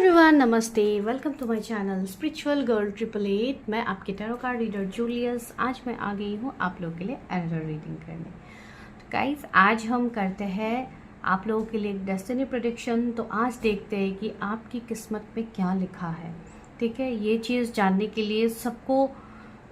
Everyone, नमस्ते। Welcome to my channel spiritual girl 888। मैं आपकी टैरो कार्ड रीडर जूलियस। आज मैं आ गई हूँ आप लोगों के लिए एनर्जी रीडिंग करने। तो गाइस, आज हम करते हैं आप लोगों के लिए एक डेस्टिनी प्रेडिक्शन। तो आज देखते हैं कि आपकी किस्मत में क्या लिखा है। ठीक है, ये चीज़ जानने के लिए सबको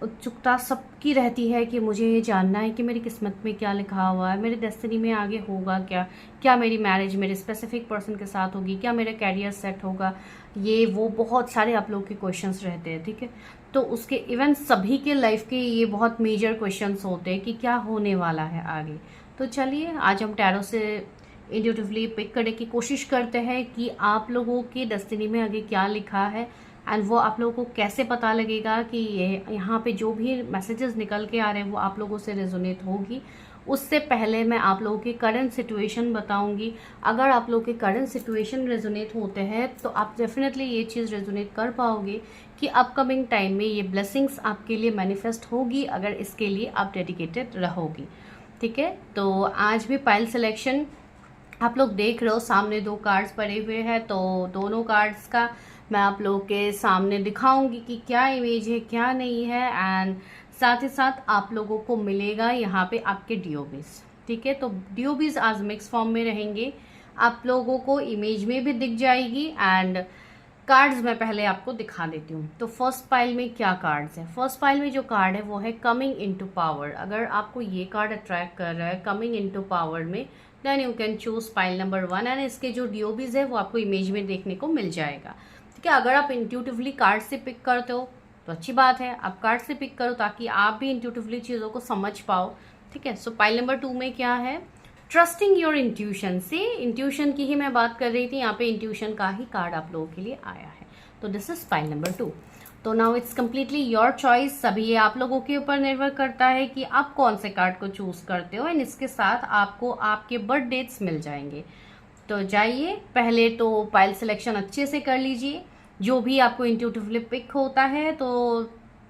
उत्सुकता सबकी रहती है कि मुझे ये जानना है कि मेरी किस्मत में क्या लिखा हुआ है, मेरे डेस्टिनी में आगे होगा क्या, क्या मेरी मैरिज मेरे स्पेसिफिक पर्सन के साथ होगी, क्या मेरा कैरियर सेट होगा, ये वो बहुत सारे आप लोग के क्वेश्चंस रहते हैं। ठीक है, तो उसके इवन सभी के लाइफ के ये बहुत मेजर क्वेश्चंस होते हैं कि क्या होने वाला है आगे। तो चलिए आज हम टैरो से इंट्यूटिवली पिक करने की कोशिश करते हैं कि आप लोगों के डेस्टिनी में आगे क्या लिखा है, एंड वो आप लोगों को कैसे पता लगेगा कि ये यहाँ पे जो भी मैसेजेस निकल के आ रहे हैं वो आप लोगों से रेजोनेट होगी। उससे पहले मैं आप लोगों की करंट सिचुएशन बताऊंगी। अगर आप लोगों के करंट सिचुएशन रेजोनेट होते हैं तो आप डेफिनेटली ये चीज़ रेजोनेट कर पाओगे कि अपकमिंग टाइम में ये ब्लेसिंग्स आपके लिए मैनिफेस्ट होगी, अगर इसके लिए आप डेडिकेटेड रहोगी। ठीक है, तो आज भी पाइल सिलेक्शन आप लोग देख रहे हो, सामने दो कार्ड्स पड़े हुए हैं, तो दोनों कार्ड्स का मैं आप लोगों के सामने दिखाऊंगी कि क्या इमेज है क्या नहीं है, एंड साथ ही साथ आप लोगों को मिलेगा यहाँ पे आपके डीओबीज। ठीक है, तो डीओबीज आज मिक्स फॉर्म में रहेंगे, आप लोगों को इमेज में भी दिख जाएगी, एंड कार्ड्स मैं पहले आपको दिखा देती हूँ। तो फर्स्ट पाइल में क्या कार्ड्स है? फर्स्ट पाइल में जो कार्ड है वो है कमिंग इनटू पावर। अगर आपको ये कार्ड अट्रैक्ट कर रहा है कमिंग इनटू पावर में, then you can choose pile number 1, and इसके जो डीओबीज है वो आपको इमेज में देखने को मिल जाएगा। ठीक है, अगर आप इंट्यूटिवली कार्ड से पिक करते हो तो अच्छी बात है, आप कार्ड से पिक करो ताकि आप भी इंट्यूटिवली चीज़ों को समझ पाओ। ठीक है, सो पाइल नंबर 2 में क्या है? Trusting your intuition. से इंट्यूशन की ही मैं बात कर रही थी, यहाँ पे इंट्यूशन का ही कार्ड आप लोगों के लिए आया है। तो दिस इज पाइल नंबर 2। तो now it's completely your choice. सभी ये आप लोगों के ऊपर निर्भर करता है कि आप कौन से कार्ड को चूज करते हो, एंड इसके साथ आपको आपके बर्थ डेट्स मिल जाएंगे। तो जाइए, पहले तो पाइल सिलेक्शन अच्छे से कर लीजिए। जो भी आपको इंट्यूटिवली पिक होता है तो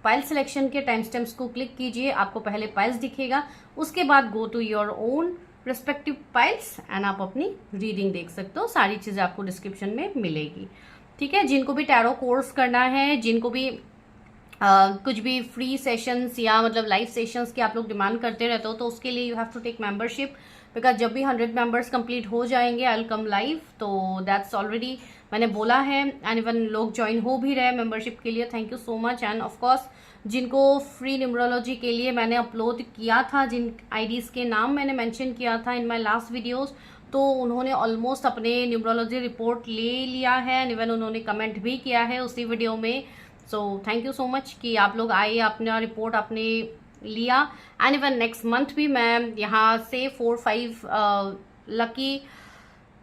पाइल सिलेक्शन के टाइम स्टैम्प्स को क्लिक कीजिए, आपको पहले पाइल्स दिखेगा, उसके बाद go to your own respective piles and आप अपनी रीडिंग देख सकते हो। सारी चीजें आपको डिस्क्रिप्शन में मिलेगी। ठीक है, जिनको भी टैरो कोर्स करना है, जिनको भी कुछ भी फ्री सेशंस या मतलब लाइव सेशंस की आप लोग डिमांड करते रहते हो, तो उसके लिए you have to take membership, because जब भी 100 मेंबर्स कंप्लीट हो जाएंगे आई विल कम लाइव। तो दैट्स ऑलरेडी मैंने बोला है, एंड इवन लोग ज्वाइन हो भी रहे मेंबरशिप के लिए। Thank you so much. End of course जिनको फ्री न्यूमरोलॉजी के लिए मैंने अपलोड किया था, जिन आईडीज के नाम मैंने मेंशन किया था इन माय लास्ट वीडियोस, तो उन्होंने ऑलमोस्ट अपने न्यूमरोलॉजी रिपोर्ट ले लिया है, एंड इवन उन्होंने कमेंट भी किया है उसी वीडियो में। So thank you so much कि आप लोग आए, अपना रिपोर्ट आपने लिया। एंड इवन नेक्स्ट मंथ भी मैं यहाँ से 4-5 लकी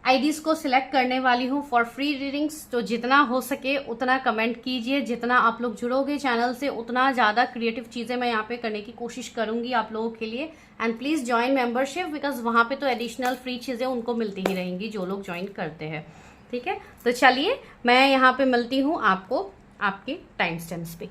आईडीज को सिलेक्ट करने वाली हूँ फॉर फ्री रीडिंग्स। तो जितना हो सके उतना कमेंट कीजिए, जितना आप लोग जुड़ोगे चैनल से उतना ज़्यादा क्रिएटिव चीज़ें मैं यहाँ पे करने की कोशिश करूँगी आप लोगों के लिए। And please join membership, because वहाँ पे तो एडिशनल फ्री चीज़ें उनको मिलती ही रहेंगी जो लोग ज्वाइन करते हैं। ठीक है, तो चलिए मैं यहाँ पे मिलती हूँ आपको आपके टाइम स्टैम्प्स पे।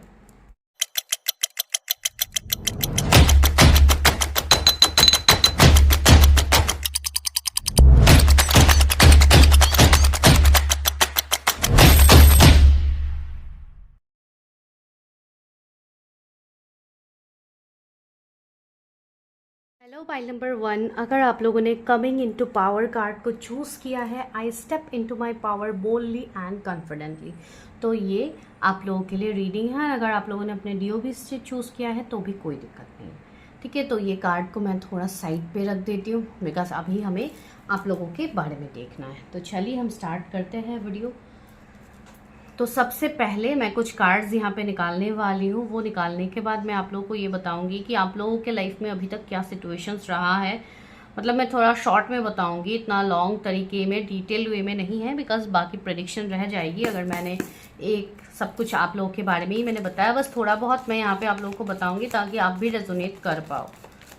हेलो पाइल नंबर 1, अगर आप लोगों ने कमिंग इनटू पावर कार्ड को चूज किया है, आई step into my power boldly and confidently, तो ये आप लोगों के लिए रीडिंग है। अगर आप लोगों ने अपने डीओबी से चूज किया है तो भी कोई दिक्कत नहीं है। ठीक है, तो ये कार्ड को मैं थोड़ा साइड पे रख देती हूँ, बिकॉज अभी हमें आप लोगों के बारे में देखना है। तो चलिए हम स्टार्ट करते हैं वीडियो। तो सबसे पहले मैं कुछ कार्ड्स यहाँ पे निकालने वाली हूँ, वो निकालने के बाद मैं आप लोगों को ये बताऊंगी कि आप लोगों के लाइफ में अभी तक क्या सिचुएशंस रहा है। मतलब मैं थोड़ा शॉर्ट में बताऊंगी, इतना लॉन्ग तरीके में डिटेल वे में नहीं है, बिकॉज बाकी प्रेडिक्शन रह जाएगी अगर मैंने एक सब कुछ आप लोगों के बारे में ही मैंने बताया। बस थोड़ा बहुत मैं यहाँ पे आप लोगों को बताऊँगी ताकि आप भी रेजोनेट कर पाओ।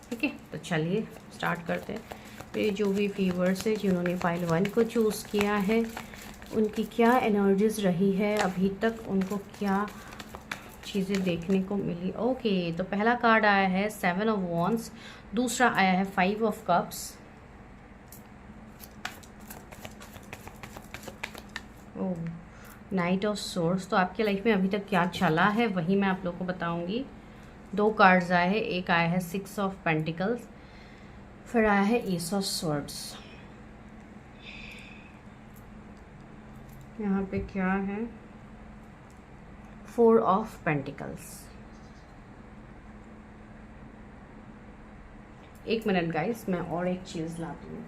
ठीक है, तो चलिए स्टार्ट करते हैं। मेरे जो भी व्यूअर्स है जिन्होंने पाइल 1 को चूज़ किया है, उनकी क्या एनर्जीज रही है अभी तक, उनको क्या चीज़ें देखने को मिली। ओके, तो पहला कार्ड आया है 7 ऑफ वॉन्ड्स, दूसरा आया है 5 of cups, night of source. तो आपके लाइफ में अभी तक क्या चला है वही मैं आप लोगों को बताऊंगी। 2 कार्ड्स आए हैं, एक आया है 6 ऑफ पेंटिकल्स, फिर आया है एस ऑफ स्वॉर्ड्स। यहाँ पे क्या है, 4 ऑफ पेंटिकल्स। एक मिनट गाइस, मैं और एक चीज लाती हूँ।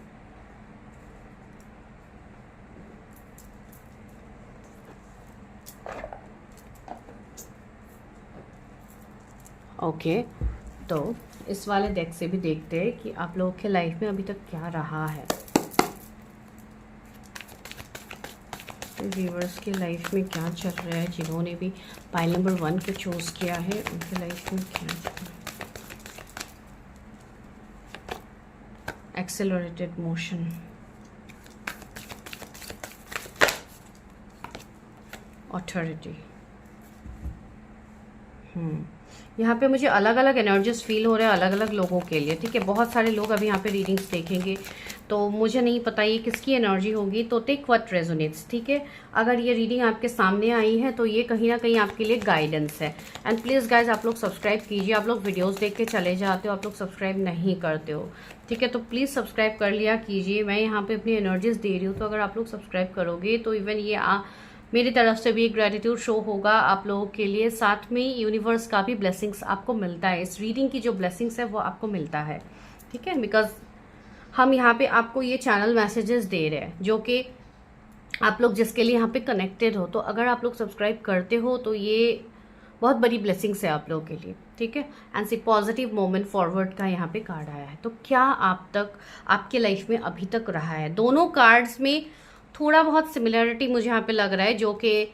ओके, तो इस वाले डेक से भी देखते हैं कि आप लोगों के लाइफ में अभी तक क्या रहा है। व्यूअर्स के लाइफ में क्या चल रहा है, जिन्होंने भी पाइल नंबर 1 को चूज किया है उनके लाइफ में क्या चल रहा है। Accelerated motion, authority. यहाँ पे मुझे अलग अलग एनर्जीज फील हो रहे हैं अलग अलग लोगों के लिए, ठीक है। बहुत सारे लोग अभी यहाँ पे रीडिंग्स देखेंगे, तो मुझे नहीं पता ये किसकी एनर्जी होगी, तो टेक व्हाट रेजोनेट्स, ठीक है। अगर ये रीडिंग आपके सामने आई है तो ये कहीं ना कहीं आपके लिए गाइडेंस है। एंड प्लीज़ गाइज, आप लोग सब्सक्राइब कीजिए। आप लोग वीडियोज़ देख के चले जाते हो, आप लोग सब्सक्राइब नहीं करते हो, ठीक है। तो प्लीज़ सब्सक्राइब कर लिया कीजिए। मैं यहाँ पे अपनी एनर्जीज दे रही हूँ, तो अगर आप लोग सब्सक्राइब करोगे तो इवन ये मेरी तरफ से भी एक ग्रेटिट्यूड शो होगा आप लोगों के लिए। साथ में यूनिवर्स का भी ब्लेसिंग्स आपको मिलता है, इस रीडिंग की जो ब्लेसिंग्स है वो आपको मिलता है, ठीक है। बिकॉज हम यहाँ पे आपको ये चैनल मैसेजेस दे रहे हैं जो कि आप लोग जिसके लिए यहाँ पे कनेक्टेड हो। तो अगर आप लोग सब्सक्राइब करते हो तो ये बहुत बड़ी ब्लेसिंग्स है आप लोगों के लिए, ठीक है। And see positive moment forward का यहाँ पे कार्ड आया है। तो क्या आप तक आपके लाइफ में अभी तक रहा है, दोनों कार्ड्स में थोड़ा बहुत सिमिलरिटी मुझे यहाँ पे लग रहा है, जो कि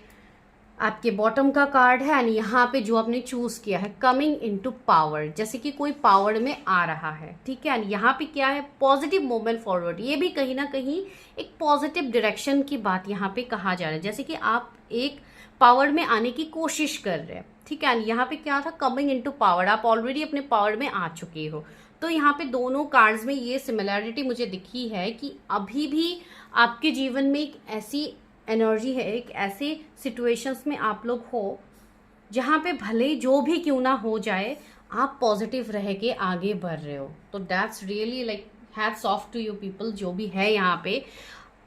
आपके बॉटम का कार्ड है एंड यहाँ पे जो आपने चूज किया है कमिंग इनटू पावर, जैसे कि कोई पावर में आ रहा है, ठीक है। एंड यहाँ पे क्या है, पॉजिटिव मूवमेंट फॉरवर्ड, ये भी कहीं ना कहीं एक पॉजिटिव डायरेक्शन की बात यहाँ पे कहा जा रहा है, जैसे कि आप एक पावर में आने की कोशिश कर रहे हैं, ठीक है। एंड यहाँ पे क्या था, कमिंग इनटू पावर, आप ऑलरेडी अपने पावर में आ चुके हो। तो यहाँ पे दोनों कार्ड्स में ये सिमिलैरिटी मुझे दिखी है कि अभी भी आपके जीवन में एक ऐसी एनर्जी है, एक ऐसे सिचुएशंस में आप लोग हो जहाँ पे भले जो भी क्यों ना हो जाए आप पॉजिटिव रह के आगे बढ़ रहे हो। तो that's really like hats off to you people, जो भी है यहाँ पे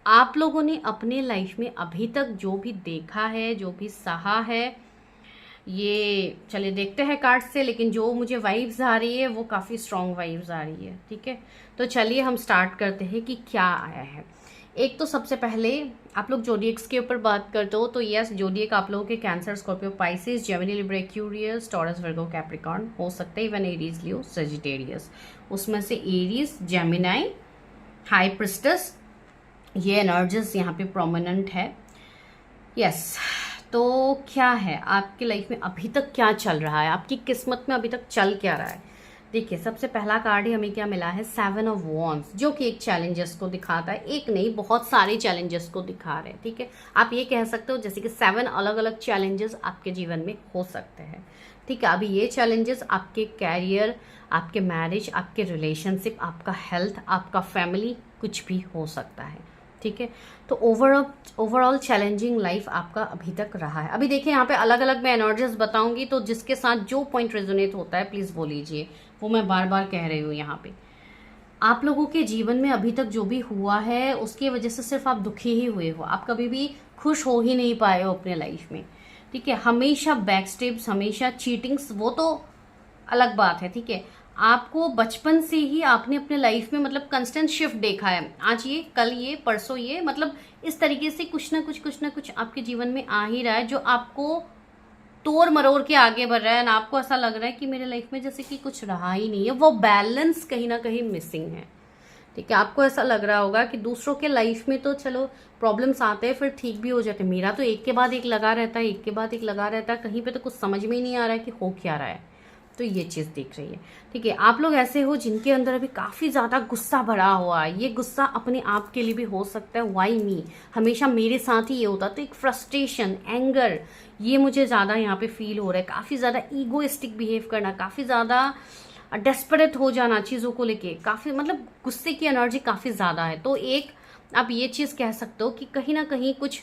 आप लोगों ने अपने लाइफ में अभी तक जो भी देखा है, जो भी सहा है, ये चलिए देखते हैं कार्ड से। लेकिन जो मुझे वाइब्स आ रही है वो काफ़ी स्ट्रॉन्ग वाइब्स आ रही है, ठीक है। तो चलिए हम स्टार्ट करते हैं कि क्या आया है। एक तो सबसे पहले आप लोग जोडिएक्स के ऊपर बात करते हो तो यस, जोडिएक आप लोगों के cancer, Scorpio, Pisces, Gemini, Libra, Aquarius, Taurus, Virgo, Capricorn हो सकते हैं, इवन एरीज, लियो, सजिटेरियस। उसमें से एरीज, जेमिनाई, हाई प्रिस्टस, ये एनर्जीज यहाँ पे प्रोमिनेंट है, यस। तो क्या है आपकी लाइफ में अभी तक क्या चल रहा है, आपकी किस्मत में अभी तक चल क्या रहा है। देखिए, सबसे पहला कार्ड ही हमें क्या मिला है, 7 ऑफ वॉन्ड्स, जो कि एक चैलेंजेस को दिखाता है, एक नहीं बहुत सारे चैलेंजेस को दिखा रहे हैं, ठीक है। आप ये कह सकते हो जैसे कि 7 अलग अलग चैलेंजेस आपके जीवन में हो सकते हैं, ठीक है। अभी ये चैलेंजेस आपके कैरियर, आपके मैरिज, आपके रिलेशनशिप, आपका हेल्थ, आपका फैमिली, कुछ भी हो सकता है, ठीक है। तो ओवरऑल चैलेंजिंग लाइफ आपका अभी तक रहा है। अभी देखिए यहाँ पे अलग अलग मैं एनर्जीज बताऊंगी, तो जिसके साथ जो पॉइंट रेजोनेट होता है प्लीज़ वो लीजिए, वो मैं बार बार कह रही हूँ। यहाँ पे आप लोगों के जीवन में अभी तक जो भी हुआ है उसकी वजह से सिर्फ आप दुखी ही हुए हो, आप कभी भी खुश हो ही नहीं पाए हो अपने लाइफ में, ठीक है। हमेशा बैक स्टेप्स, हमेशा चीटिंग्स, वो तो अलग बात है, ठीक है। आपको बचपन से ही आपने अपने लाइफ में मतलब कंस्टेंट शिफ्ट देखा है, आज ये, कल ये, परसों ये, मतलब इस तरीके से कुछ ना कुछ आपके जीवन में आ ही रहा है जो आपको तोड़ मरोड़ के आगे बढ़ रहा है। ना आपको ऐसा लग रहा है कि मेरे लाइफ में जैसे कि कुछ रहा ही नहीं है, वो बैलेंस कहीं ना कहीं मिसिंग है, ठीक है। आपको ऐसा लग रहा होगा कि दूसरों के लाइफ में तो चलो प्रॉब्लम्स आते हैं फिर ठीक भी हो जाते हैं, मेरा तो एक के बाद एक लगा रहता है, एक के बाद एक लगा रहता है, कहीं पे तो कुछ समझ में ही नहीं आ रहा है कि हो क्या रहा है। तो ये चीज़ दिख रही है, ठीक है। आप लोग ऐसे हो जिनके अंदर अभी काफ़ी ज़्यादा गुस्सा भरा हुआ है, ये गुस्सा अपने आप के लिए भी हो सकता है, वाई मी, हमेशा मेरे साथ ही ये होता। तो एक फ्रस्ट्रेशन, एंगर, ये मुझे ज़्यादा यहाँ पे फील हो रहा है, काफ़ी ज़्यादा ईगोइस्टिक बिहेव करना, काफ़ी ज़्यादा डेस्परेट हो जाना चीज़ों को लेके, काफ़ी मतलब गुस्से की एनर्जी काफ़ी ज़्यादा है। तो एक आप ये चीज़ कह सकते हो कि कहीं ना कहीं कुछ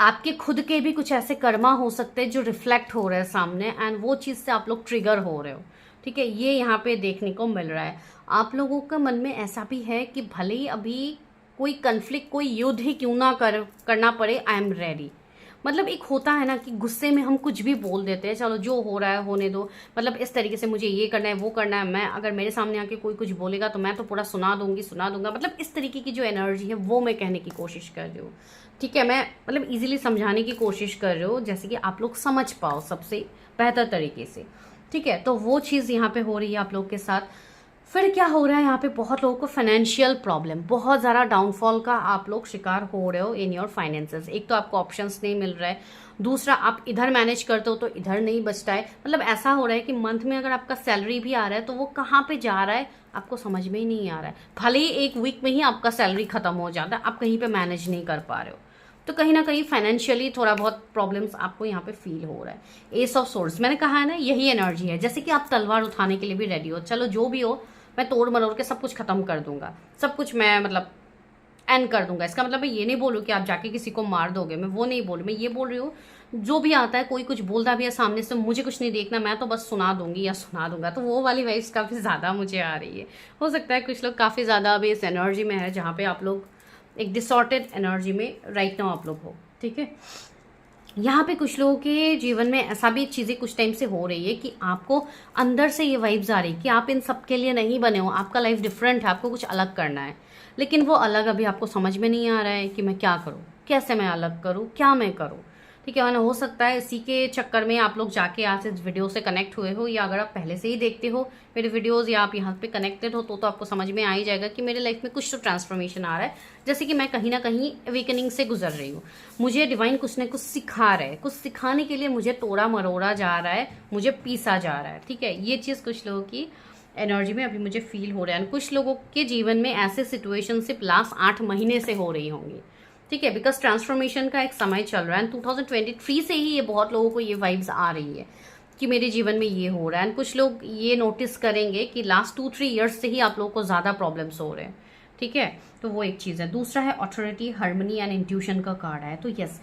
आपके खुद के भी कुछ ऐसे कर्मा हो सकते हैं जो रिफ्लेक्ट हो रहे हैं सामने, एंड वो चीज़ से आप लोग ट्रिगर हो रहे हो। ठीक है, ये यहाँ पे देखने को मिल रहा है। आप लोगों का मन में ऐसा भी है कि भले ही अभी कोई कन्फ्लिक्ट, कोई युद्ध ही क्यों ना करना पड़े, आई एम रेडी। मतलब एक होता है ना कि गुस्से में हम कुछ भी बोल देते हैं, चलो जो हो रहा है होने दो, मतलब इस तरीके से मुझे ये करना है वो करना है, मैं अगर मेरे सामने आके कोई कुछ बोलेगा तो मैं तो पूरा सुना दूंगा, मतलब इस तरीके की जो एनर्जी है वो मैं कहने की कोशिश कर रही हूँ। ठीक है, मैं मतलब इजीली समझाने की कोशिश कर रही हूँ जैसे कि आप लोग समझ पाओ सबसे बेहतर तरीके से। ठीक है, तो वो चीज़ यहाँ पे हो रही है आप लोग के साथ। फिर क्या हो रहा है यहाँ पे, बहुत लोगों को फाइनेंशियल प्रॉब्लम, बहुत ज़्यादा डाउनफॉल का आप लोग शिकार हो रहे हो इन योर फाइनेंसेस। एक तो आपको ऑप्शंस नहीं मिल रहा है, दूसरा आप इधर मैनेज करते हो तो इधर नहीं बचता है। मतलब ऐसा हो रहा है कि मंथ में अगर आपका सैलरी भी आ रहा है तो वो कहाँ पे जा रहा है आपको समझ में ही नहीं आ रहा है। भले ही एक वीक में ही आपका सैलरी खत्म हो जाता है, आप कहीं पे मैनेज नहीं कर पा रहे हो, तो कहीं ना कहीं फाइनेंशियली थोड़ा बहुत प्रॉब्लम्स आपको यहाँ पे फील हो रहा है। एस ऑफ सोर्ड्स, मैंने कहा है ना, यही एनर्जी है जैसे कि आप तलवार उठाने के लिए भी रेडी हो, चलो जो भी हो मैं तोड़ मरोड़ के सब कुछ खत्म कर दूंगा, सब कुछ मैं मतलब एंड कर दूंगा। इसका मतलब मैं ये नहीं बोलूँ कि आप जाके किसी को मार दोगे, मैं वो नहीं बोल रही, मैं ये बोल रही हूँ जो भी आता है, कोई कुछ बोलता भी है सामने से, मुझे कुछ नहीं देखना, मैं तो बस सुना दूंगी या सुना दूंगा। तो वो वाली वाइब्स काफ़ी ज़्यादा मुझे आ रही है। हो सकता है कुछ लोग काफ़ी ज़्यादा अभी इस एनर्जी में है जहाँ पे आप लोग एक डिसऑर्टेड एनर्जी में राइट नाउ आप लोग हो। ठीक है, यहाँ पे कुछ लोगों के जीवन में ऐसा भी चीज़ें कुछ टाइम से हो रही है कि आपको अंदर से ये वाइब्स आ रही है कि आप इन सब के लिए नहीं बने हो, आपका लाइफ डिफरेंट है, आपको कुछ अलग करना है। लेकिन वो अलग अभी आपको समझ में नहीं आ रहा है कि मैं क्या करूँ, कैसे मैं अलग करूँ, क्या मैं करूँ। ठीक है, हो सकता है इसी के चक्कर में आप लोग जाके आज इस वीडियो से कनेक्ट हुए हो, या अगर आप पहले से ही देखते हो मेरे वीडियोस या आप यहाँ पे कनेक्टेड हो तो आपको समझ में आ ही जाएगा कि मेरे लाइफ में कुछ तो ट्रांसफॉर्मेशन आ रहा है। जैसे कि मैं कहीं ना कहीं अवेकनिंग से गुजर रही हूँ, मुझे डिवाइन कुछ ना कुछ सिखा रहा है, कुछ सिखाने के लिए मुझे तोड़ा मरोड़ा जा रहा है, मुझे पीसा जा रहा है। ठीक है, ये चीज़ कुछ लोगों की एनर्जी में अभी मुझे फील हो रहा है। कुछ लोगों के जीवन में ऐसे सिचुएशन सिर्फ लास्ट 8 महीने से हो रही होंगी। ठीक है, बिकॉज ट्रांसफॉर्मेशन का एक समय चल रहा है, 2023 से ही ये बहुत लोगों को ये वाइब्स आ रही है कि मेरे जीवन में ये हो रहा है। कुछ लोग ये नोटिस करेंगे कि लास्ट 2-3 ईयर्स से ही आप लोगों को ज़्यादा प्रॉब्लम्स हो रहे हैं। ठीक है, तो वो एक चीज़ है। दूसरा है ऑथोरिटी, हार्मनी एंड इंट्यूशन का कार्ड है। तो यस,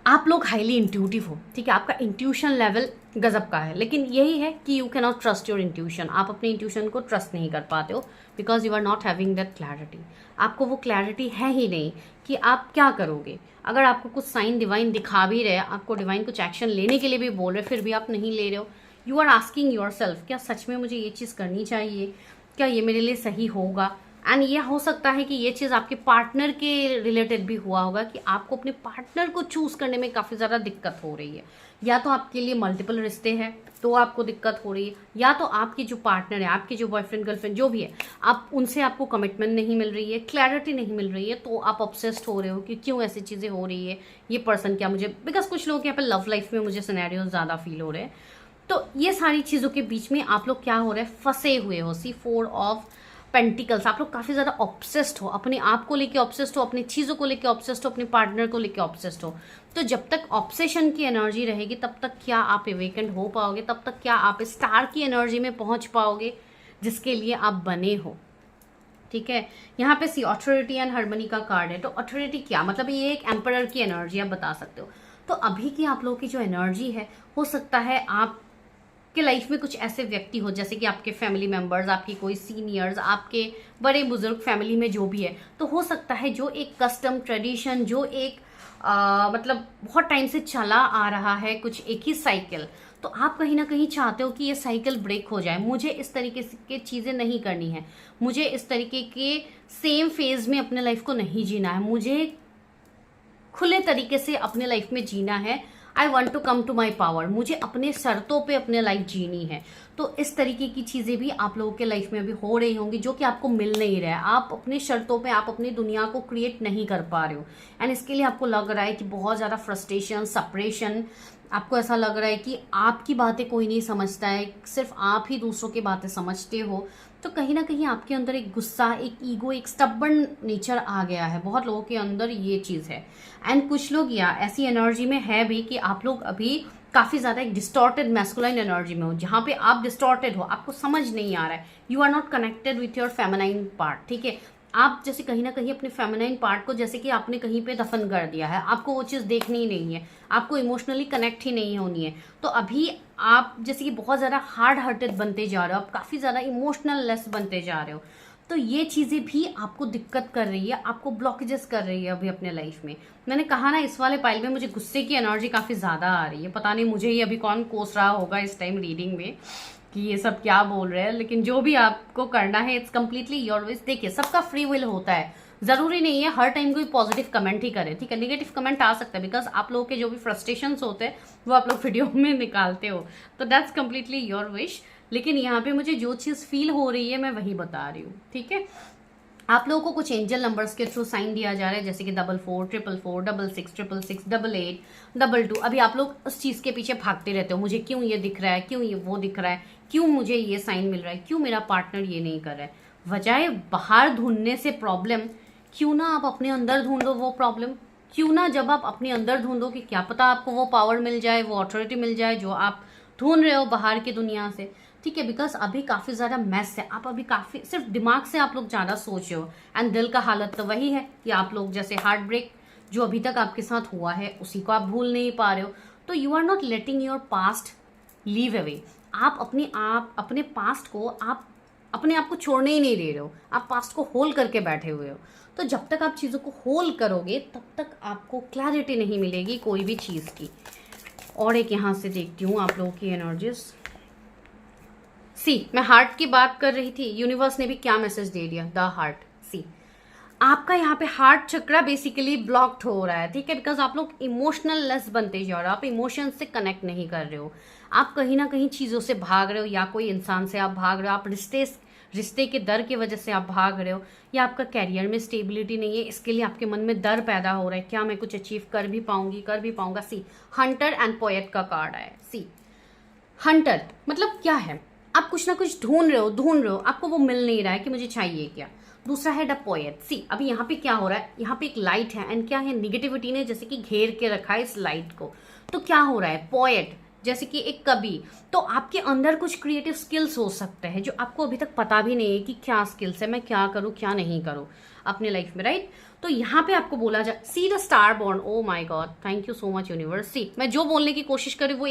आप लोग हाईली इंट्यूटिव हो। ठीक है, आपका इंट्यूशन लेवल गजब का है, लेकिन यही है कि you can not trust your intuition. आप अपने इंट्यूशन को ट्रस्ट नहीं कर पाते हो because you are not having that clarity. आपको वो क्लैरिटी है ही नहीं कि आप क्या करोगे। अगर आपको कुछ साइन डिवाइन दिखा भी रहे, आपको डिवाइन कुछ एक्शन लेने के लिए भी बोल रहे, फिर भी आप नहीं ले रहे हो। You are asking yourself, क्या सच में मुझे ये चीज़ करनी चाहिए, क्या ये मेरे लिए सही होगा। एंड ये हो सकता है कि ये चीज़ आपके पार्टनर के रिलेटेड भी हुआ होगा कि आपको अपने पार्टनर को चूज करने में काफ़ी ज़्यादा दिक्कत हो रही है, या तो आपके लिए मल्टीपल रिश्ते हैं तो आपको दिक्कत हो रही है, या तो आपकी जो पार्टनर है, आपके जो बॉयफ्रेंड गर्लफ्रेंड जो भी है, आप उनसे आपको कमिटमेंट नहीं मिल रही है, क्लैरिटी नहीं मिल रही है, तो आप ऑब्सेस्ड हो रहे हो कि क्यों ऐसी चीज़ें हो रही है, ये पर्सन क्या मुझे, बिकॉज कुछ लोग यहाँ पे लव लाइफ में मुझे सिनेरियो ज़्यादा फील हो रहे हैं। तो ये सारी चीज़ों के बीच में आप लोग क्या हो रहे हैं, फंसे हुए हो। सी 4 ऑफ पेंटिकल्स, आप लोग काफ़ी ज़्यादा ऑब्सेस्ड हो, अपने आप को लेके ऑब्सेस्ड हो, अपनी चीज़ों को लेके ऑब्सेस्ड हो, अपने पार्टनर को लेके ऑब्सेस्ड हो। तो जब तक ऑब्सेशन की एनर्जी रहेगी तब तक क्या आप अवेकेंड हो पाओगे, तब तक क्या आप स्टार की एनर्जी में पहुंच पाओगे जिसके लिए आप बने हो। ठीक है, यहाँ पे सी ऑथोरिटी एंड हार्मनी का कार्ड है। तो ऑथोरिटी क्या मतलब, ये एक एम्परर की एनर्जी आप बता सकते हो। तो अभी की आप लोगों की जो एनर्जी है, हो सकता है आप कि लाइफ में कुछ ऐसे व्यक्ति हो जैसे कि आपके फैमिली मेंबर्स, आपकी कोई सीनियर्स, आपके बड़े बुजुर्ग फैमिली में जो भी है, तो हो सकता है जो एक कस्टम ट्रेडिशन, जो एक मतलब बहुत टाइम से चला आ रहा है कुछ एक ही साइकिल, तो आप कहीं ना कहीं चाहते हो कि ये साइकिल ब्रेक हो जाए, मुझे इस तरीके की चीज़ें नहीं करनी है, मुझे इस तरीके के सेम फेज में अपने लाइफ को नहीं जीना है, मुझे खुले तरीके से अपने लाइफ में जीना है। I want to come to my power, मुझे अपने शर्तों पे अपने लाइफ जीनी है। तो इस तरीके की चीज़ें भी आप लोगों के लाइफ में अभी हो रही होंगी जो कि आपको मिल नहीं रहा है। आप अपने शर्तों पे, आप अपनी दुनिया को क्रिएट नहीं कर पा रहे हो, एंड इसके लिए आपको लग रहा है कि बहुत ज़्यादा फ्रस्ट्रेशन, सेपरेशन, आपको ऐसा लग रहा है कि आपकी बातें कोई नहीं समझता है, सिर्फ आप ही दूसरों की बातें समझते हो। तो कहीं ना कहीं आपके अंदर एक गुस्सा, एक ईगो, एक स्टबर्न नेचर आ गया है, बहुत लोगों के अंदर ये चीज़ है। एंड कुछ लोग या ऐसी एनर्जी में है भी कि आप लोग अभी काफ़ी ज़्यादा एक डिस्टॉर्टेड मैस्कुलाइन एनर्जी में हो, जहाँ पे आप डिस्टॉर्टेड हो, आपको समझ नहीं आ रहा है, you are not connected with your feminine part. ठीक है, आप जैसे कहीं ना कहीं अपने फेमिनाइन पार्ट को जैसे कि आपने कहीं पे दफन कर दिया है, आपको वो चीज़ देखनी ही नहीं है, आपको इमोशनली कनेक्ट ही नहीं होनी है। तो अभी आप जैसे कि बहुत ज़्यादा हार्ड हार्टेड बनते जा रहे हो, आप काफ़ी ज़्यादा इमोशनल लेस बनते जा रहे हो। तो ये चीज़ें भी आपको दिक्कत कर रही है, आपको ब्लॉकेजेस कर रही है अभी अपने लाइफ में। मैंने कहा ना, इस वाले पाइल में मुझे गुस्से की एनर्जी काफ़ी ज़्यादा आ रही है। पता नहीं मुझे ही अभी कौन कोस रहा होगा इस टाइम रीडिंग में कि ये सब क्या बोल रहे हैं, लेकिन जो भी आपको करना है इट्स कम्प्लीटली योर विश। देखिए, सबका फ्री विल होता है, जरूरी नहीं है हर टाइम कोई पॉजिटिव कमेंट ही करे, ठीक है। नेगेटिव कमेंट आ सकता है, बिकॉज आप लोगों के जो भी फ्रस्ट्रेशंस होते हैं वो आप लोग वीडियो में निकालते हो, तो दैट्स कम्प्लीटली योर विश। लेकिन यहाँ पे मुझे जो चीज़ फील हो रही है मैं वही बता रही हूँ, ठीक है। आप लोगों को कुछ एंजल नंबर्स के थ्रू साइन दिया जा रहा है, जैसे कि 44 444 66 66 88 22। अभी आप लोग उस चीज़ के पीछे भागते रहते हो, मुझे क्यों ये दिख रहा है, क्यों ये वो दिख रहा है, क्यों मुझे ये साइन मिल रहा है, क्यों मेरा पार्टनर ये नहीं कर रहा है। बजाय बाहर ढूंढने से प्रॉब्लम, क्यों ना आप अपने अंदर ढूंढो वो प्रॉब्लम। क्यों ना जब आप अपने अंदर ढूंढो कि क्या पता आपको वो पावर मिल जाए, वो अथॉरिटी मिल जाए जो आप ढूंढ रहे हो बाहर की दुनिया से, ठीक है। बिकॉज अभी काफ़ी ज़्यादा मैस है, आप अभी काफ़ी सिर्फ दिमाग से आप लोग ज़्यादा सोच रहे हो, एंड दिल का हालत तो वही है कि आप लोग जैसे हार्ट ब्रेक जो अभी तक आपके साथ हुआ है उसी को आप भूल नहीं पा रहे हो। तो you are not letting your past leave away. आप अपने पास्ट को आप अपने आप को छोड़ने ही नहीं दे रहे हो, आप पास्ट को होल्ड करके बैठे हुए हो। तो जब तक आप चीज़ों को होल्ड करोगे तब तक आपको क्लैरिटी नहीं मिलेगी कोई भी चीज़ की। और एक यहाँ से देखती हूँ आप लोगों की एनर्जीज। सी, मैं हार्ट की बात कर रही थी, यूनिवर्स ने भी क्या मैसेज दे दिया, द हार्ट। सी, आपका यहाँ पे हार्ट चक्रा बेसिकली ब्लॉक्ड हो रहा है, ठीक है। बिकॉज आप लोग इमोशनल लेस बनते जा रहे हो, आप इमोशंस से कनेक्ट नहीं कर रहे हो, आप कहीं ना कहीं चीज़ों से भाग रहे हो, या कोई इंसान से आप भाग रहे हो, आप रिश्ते के डर की वजह से आप भाग रहे हो, या आपका कैरियर में स्टेबिलिटी नहीं है, इसके लिए आपके मन में डर पैदा हो रहा है, क्या मैं कुछ अचीव कर भी पाऊंगा। सी, हंटर एंड पोएट का कार्ड है। सी, हंटर मतलब क्या है, आप कुछ ना कुछ ढूंढ रहे हो, आपको वो मिल नहीं रहा है कि मुझे चाहिए क्या। दूसरा है द पोएट। सी, अभी यहाँ पे क्या हो रहा है, यहाँ पे एक लाइट है, एंड क्या है, निगेटिविटी ने जैसे कि घेर के रखा है इस लाइट को। तो क्या हो रहा है, पोएट जैसे कि एक कवि, तो आपके अंदर कुछ क्रिएटिव स्किल्स हो सकते हैं जो आपको अभी तक पता भी नहीं है कि क्या स्किल्स है, मैं क्या करूँ क्या नहीं करूँ अपने लाइफ में, राइट। तो यहाँ पे आपको बोला जाए, see the star born. Oh my God, thank you so much universe. See, मैं जो बोलने की कोशिश करी वो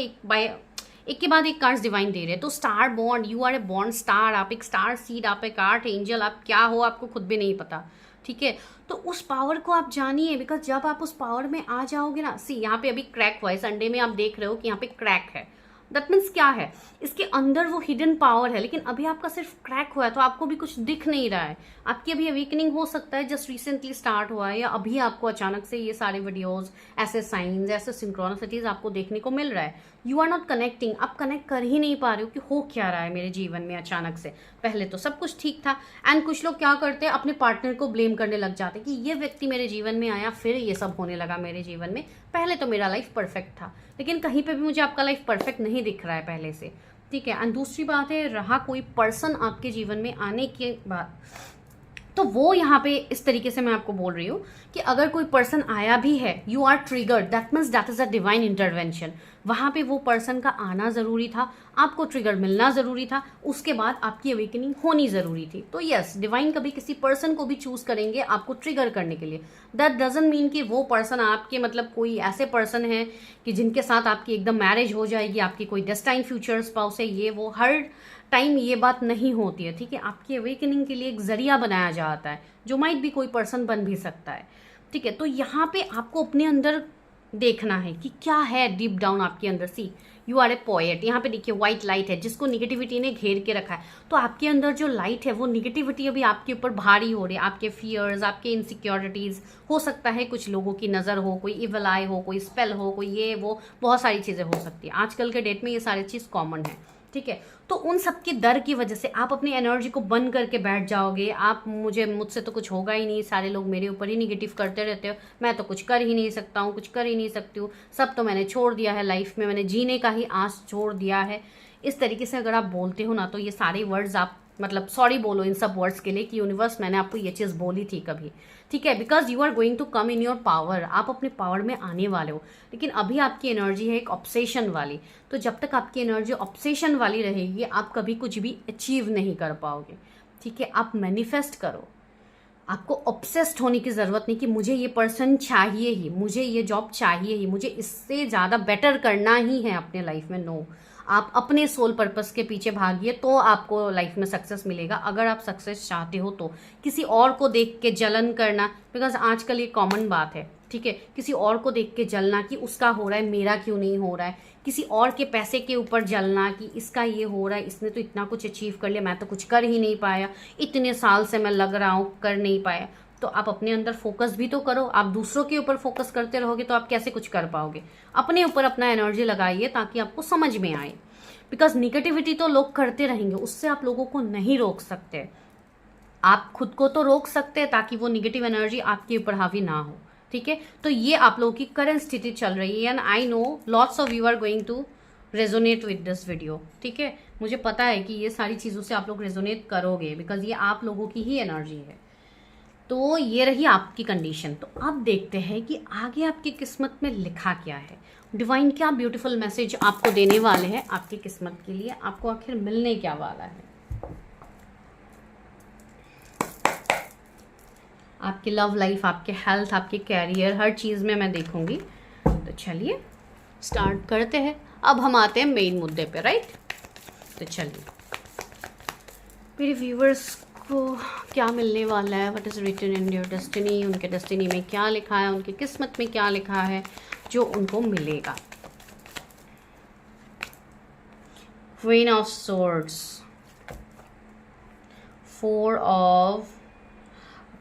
एक के बाद एक कार्ड्स डिवाइन दे रहे हैं। तो star bond, you are a bond star, आप एक स्टार सीड, आप एक आर्ट एंजल, आप क्या हो आपको खुद भी नहीं पता, ठीक है। तो उस पावर को आप जानिए, बिकॉज जब आप उस पावर में आ जाओगे ना, सी यहाँ पे अभी क्रैक हुआ है, संडे में आप देख रहे हो कि यहाँ पे क्रैक है, दैट मीन्स क्या है, इसके अंदर वो हिडन पावर है, लेकिन अभी आपका सिर्फ क्रैक हुआ है तो आपको भी कुछ दिख नहीं रहा है। आपकी अभी अवेकनिंग हो सकता है जस्ट रिसेंटली स्टार्ट हुआ है, या अभी आपको अचानक से ये सारे वीडियोस, ऐसे साइंस, ऐसे सिंक्रोनिसिटीज आपको देखने को मिल रहा है। यू आर नॉट कनेक्टिंग, आप कनेक्ट कर ही नहीं पा रहे हो कि हो क्या रहा है मेरे जीवन में अचानक से। पहले तो सब कुछ ठीक था, एंड कुछ लोग क्या करते हैं, अपने पार्टनर को ब्लेम करने लग जाते हैं कि ये व्यक्ति मेरे जीवन में आया फिर ये सब होने लगा मेरे जीवन में, पहले तो मेरा लाइफ परफेक्ट था। लेकिन कहीं पे भी मुझे आपका लाइफ परफेक्ट नहीं दिख रहा है पहले से, ठीक है। एंड दूसरी बात है, रहा कोई पर्सन आपके जीवन में आने के बाद, तो वो यहाँ पे इस तरीके से मैं आपको बोल रही हूँ कि अगर कोई पर्सन आया भी है, you are triggered, that means that is a divine intervention. वहाँ पे वो पर्सन का आना ज़रूरी था, आपको ट्रिगर मिलना ज़रूरी था, उसके बाद आपकी अवेकनिंग होनी ज़रूरी थी। तो यस, डिवाइन कभी किसी पर्सन को भी चूज़ करेंगे आपको ट्रिगर करने के लिए। दैट डजंट मीन कि वो पर्सन आपके मतलब कोई ऐसे पर्सन है कि जिनके साथ आपकी एकदम मैरिज हो जाएगी, आपकी कोई डेस्टाइन फ्यूचर स्पाउस है, ये वो हर टाइम ये बात नहीं होती है, ठीक है। आपकी अवेकनिंग के लिए एक जरिया बनाया जाता है, जो माइट भी कोई पर्सन बन भी सकता है, ठीक है। तो यहाँ पे आपको अपने अंदर देखना है कि क्या है डीप डाउन आपके अंदर। सी, यू आर ए पोएट, यहाँ पे देखिए व्हाइट लाइट है जिसको निगेटिविटी ने घेर के रखा है। तो आपके अंदर जो लाइट है वो निगेटिविटी अभी आपके ऊपर भारी हो रही है, आपके फियर्स, आपके इनसिक्योरिटीज, हो सकता है कुछ लोगों की नज़र हो, कोई इवल आई हो, कोई स्पेल हो, कोई ये वो, बहुत सारी चीज़ें हो सकती है। आजकल के डेट में ये सारी चीज़ कॉमन है, ठीक है। तो उन सब के डर की वजह से आप अपनी एनर्जी को बंद करके बैठ जाओगे, आप मुझसे तो कुछ होगा ही नहीं, सारे लोग मेरे ऊपर ही निगेटिव करते रहते हो, मैं तो कुछ कर ही नहीं सकता हूँ, कुछ कर ही नहीं सकती हूँ, सब तो मैंने छोड़ दिया है लाइफ में, मैंने जीने का ही आस छोड़ दिया है। इस तरीके से अगर आप बोलते हो ना, तो ये सारे वर्ड्स आप मतलब सॉरी बोलो इन सब वर्ड्स के लिए कि यूनिवर्स मैंने आपको ये चीज़ बोली थी कभी, ठीक है। Because you are going to come in your power, आप अपने पावर में आने वाले हो। लेकिन अभी आपकी एनर्जी है एक ऑब्सेशन वाली, तो जब तक आपकी एनर्जी ऑब्सेशन वाली रहेगी आप कभी कुछ भी अचीव नहीं कर पाओगे, ठीक है। आप मैनिफेस्ट करो, आपको ऑब्सेस्ड होने की ज़रूरत नहीं कि मुझे ये पर्सन चाहिए ही, मुझे ये जॉब चाहिए ही, मुझे इससे ज़्यादा बेटर करना ही है अपने लाइफ में। नो, आप अपने सोल पर्पस के पीछे भागिए तो आपको लाइफ में सक्सेस मिलेगा। अगर आप सक्सेस चाहते हो तो किसी और को देख के जलन करना, बिकॉज आजकल ये कॉमन बात है, ठीक है, किसी और को देख के जलना कि उसका हो रहा है मेरा क्यों नहीं हो रहा है, किसी और के पैसे के ऊपर जलना कि इसका ये हो रहा है, इसने तो इतना कुछ अचीव कर लिया, मैं तो कुछ कर ही नहीं पाया, इतने साल से मैं लग रहा हूँ कर नहीं पाया। तो आप अपने अंदर फोकस भी तो करो। आप दूसरों के ऊपर फोकस करते रहोगे तो आप कैसे कुछ कर पाओगे? अपने ऊपर अपना एनर्जी लगाइए ताकि आपको समझ में आए। बिकॉज निगेटिविटी तो लोग करते रहेंगे, उससे आप लोगों को नहीं रोक सकते। आप खुद को तो रोक सकते हैं ताकि वो निगेटिव एनर्जी आपके ऊपर हावी ना हो, ठीक है। तो ये आप लोगों की करंट स्थिति चल रही है, and I know lots of you are going to resonate with this video, ठीक है। मुझे पता है कि ये सारी चीज़ों से आप लोग रेजोनेट करोगे, बिकॉज ये आप लोगों की ही एनर्जी है। तो ये रही आपकी कंडीशन। तो अब देखते हैं कि आगे आपकी किस्मत में लिखा क्या है। डिवाइन क्या ब्यूटीफुल मैसेज आपको देने वाले हैं आपकी किस्मत के लिए, आपको आखिर मिलने क्या वाला है। आपकी लव लाइफ, आपके हेल्थ, आपके कैरियर, हर चीज़ में मैं देखूंगी। तो चलिए स्टार्ट करते हैं। अब हम आते हैं मेन मुद्दे पे, राइट। तो चलिए मेरे व्यूवर्स को क्या मिलने वाला है, what is written in your destiny, उनके डेस्टिनी में क्या लिखा है, उनकी किस्मत में क्या लिखा है जो उनको मिलेगा। Queen of swords, 4 of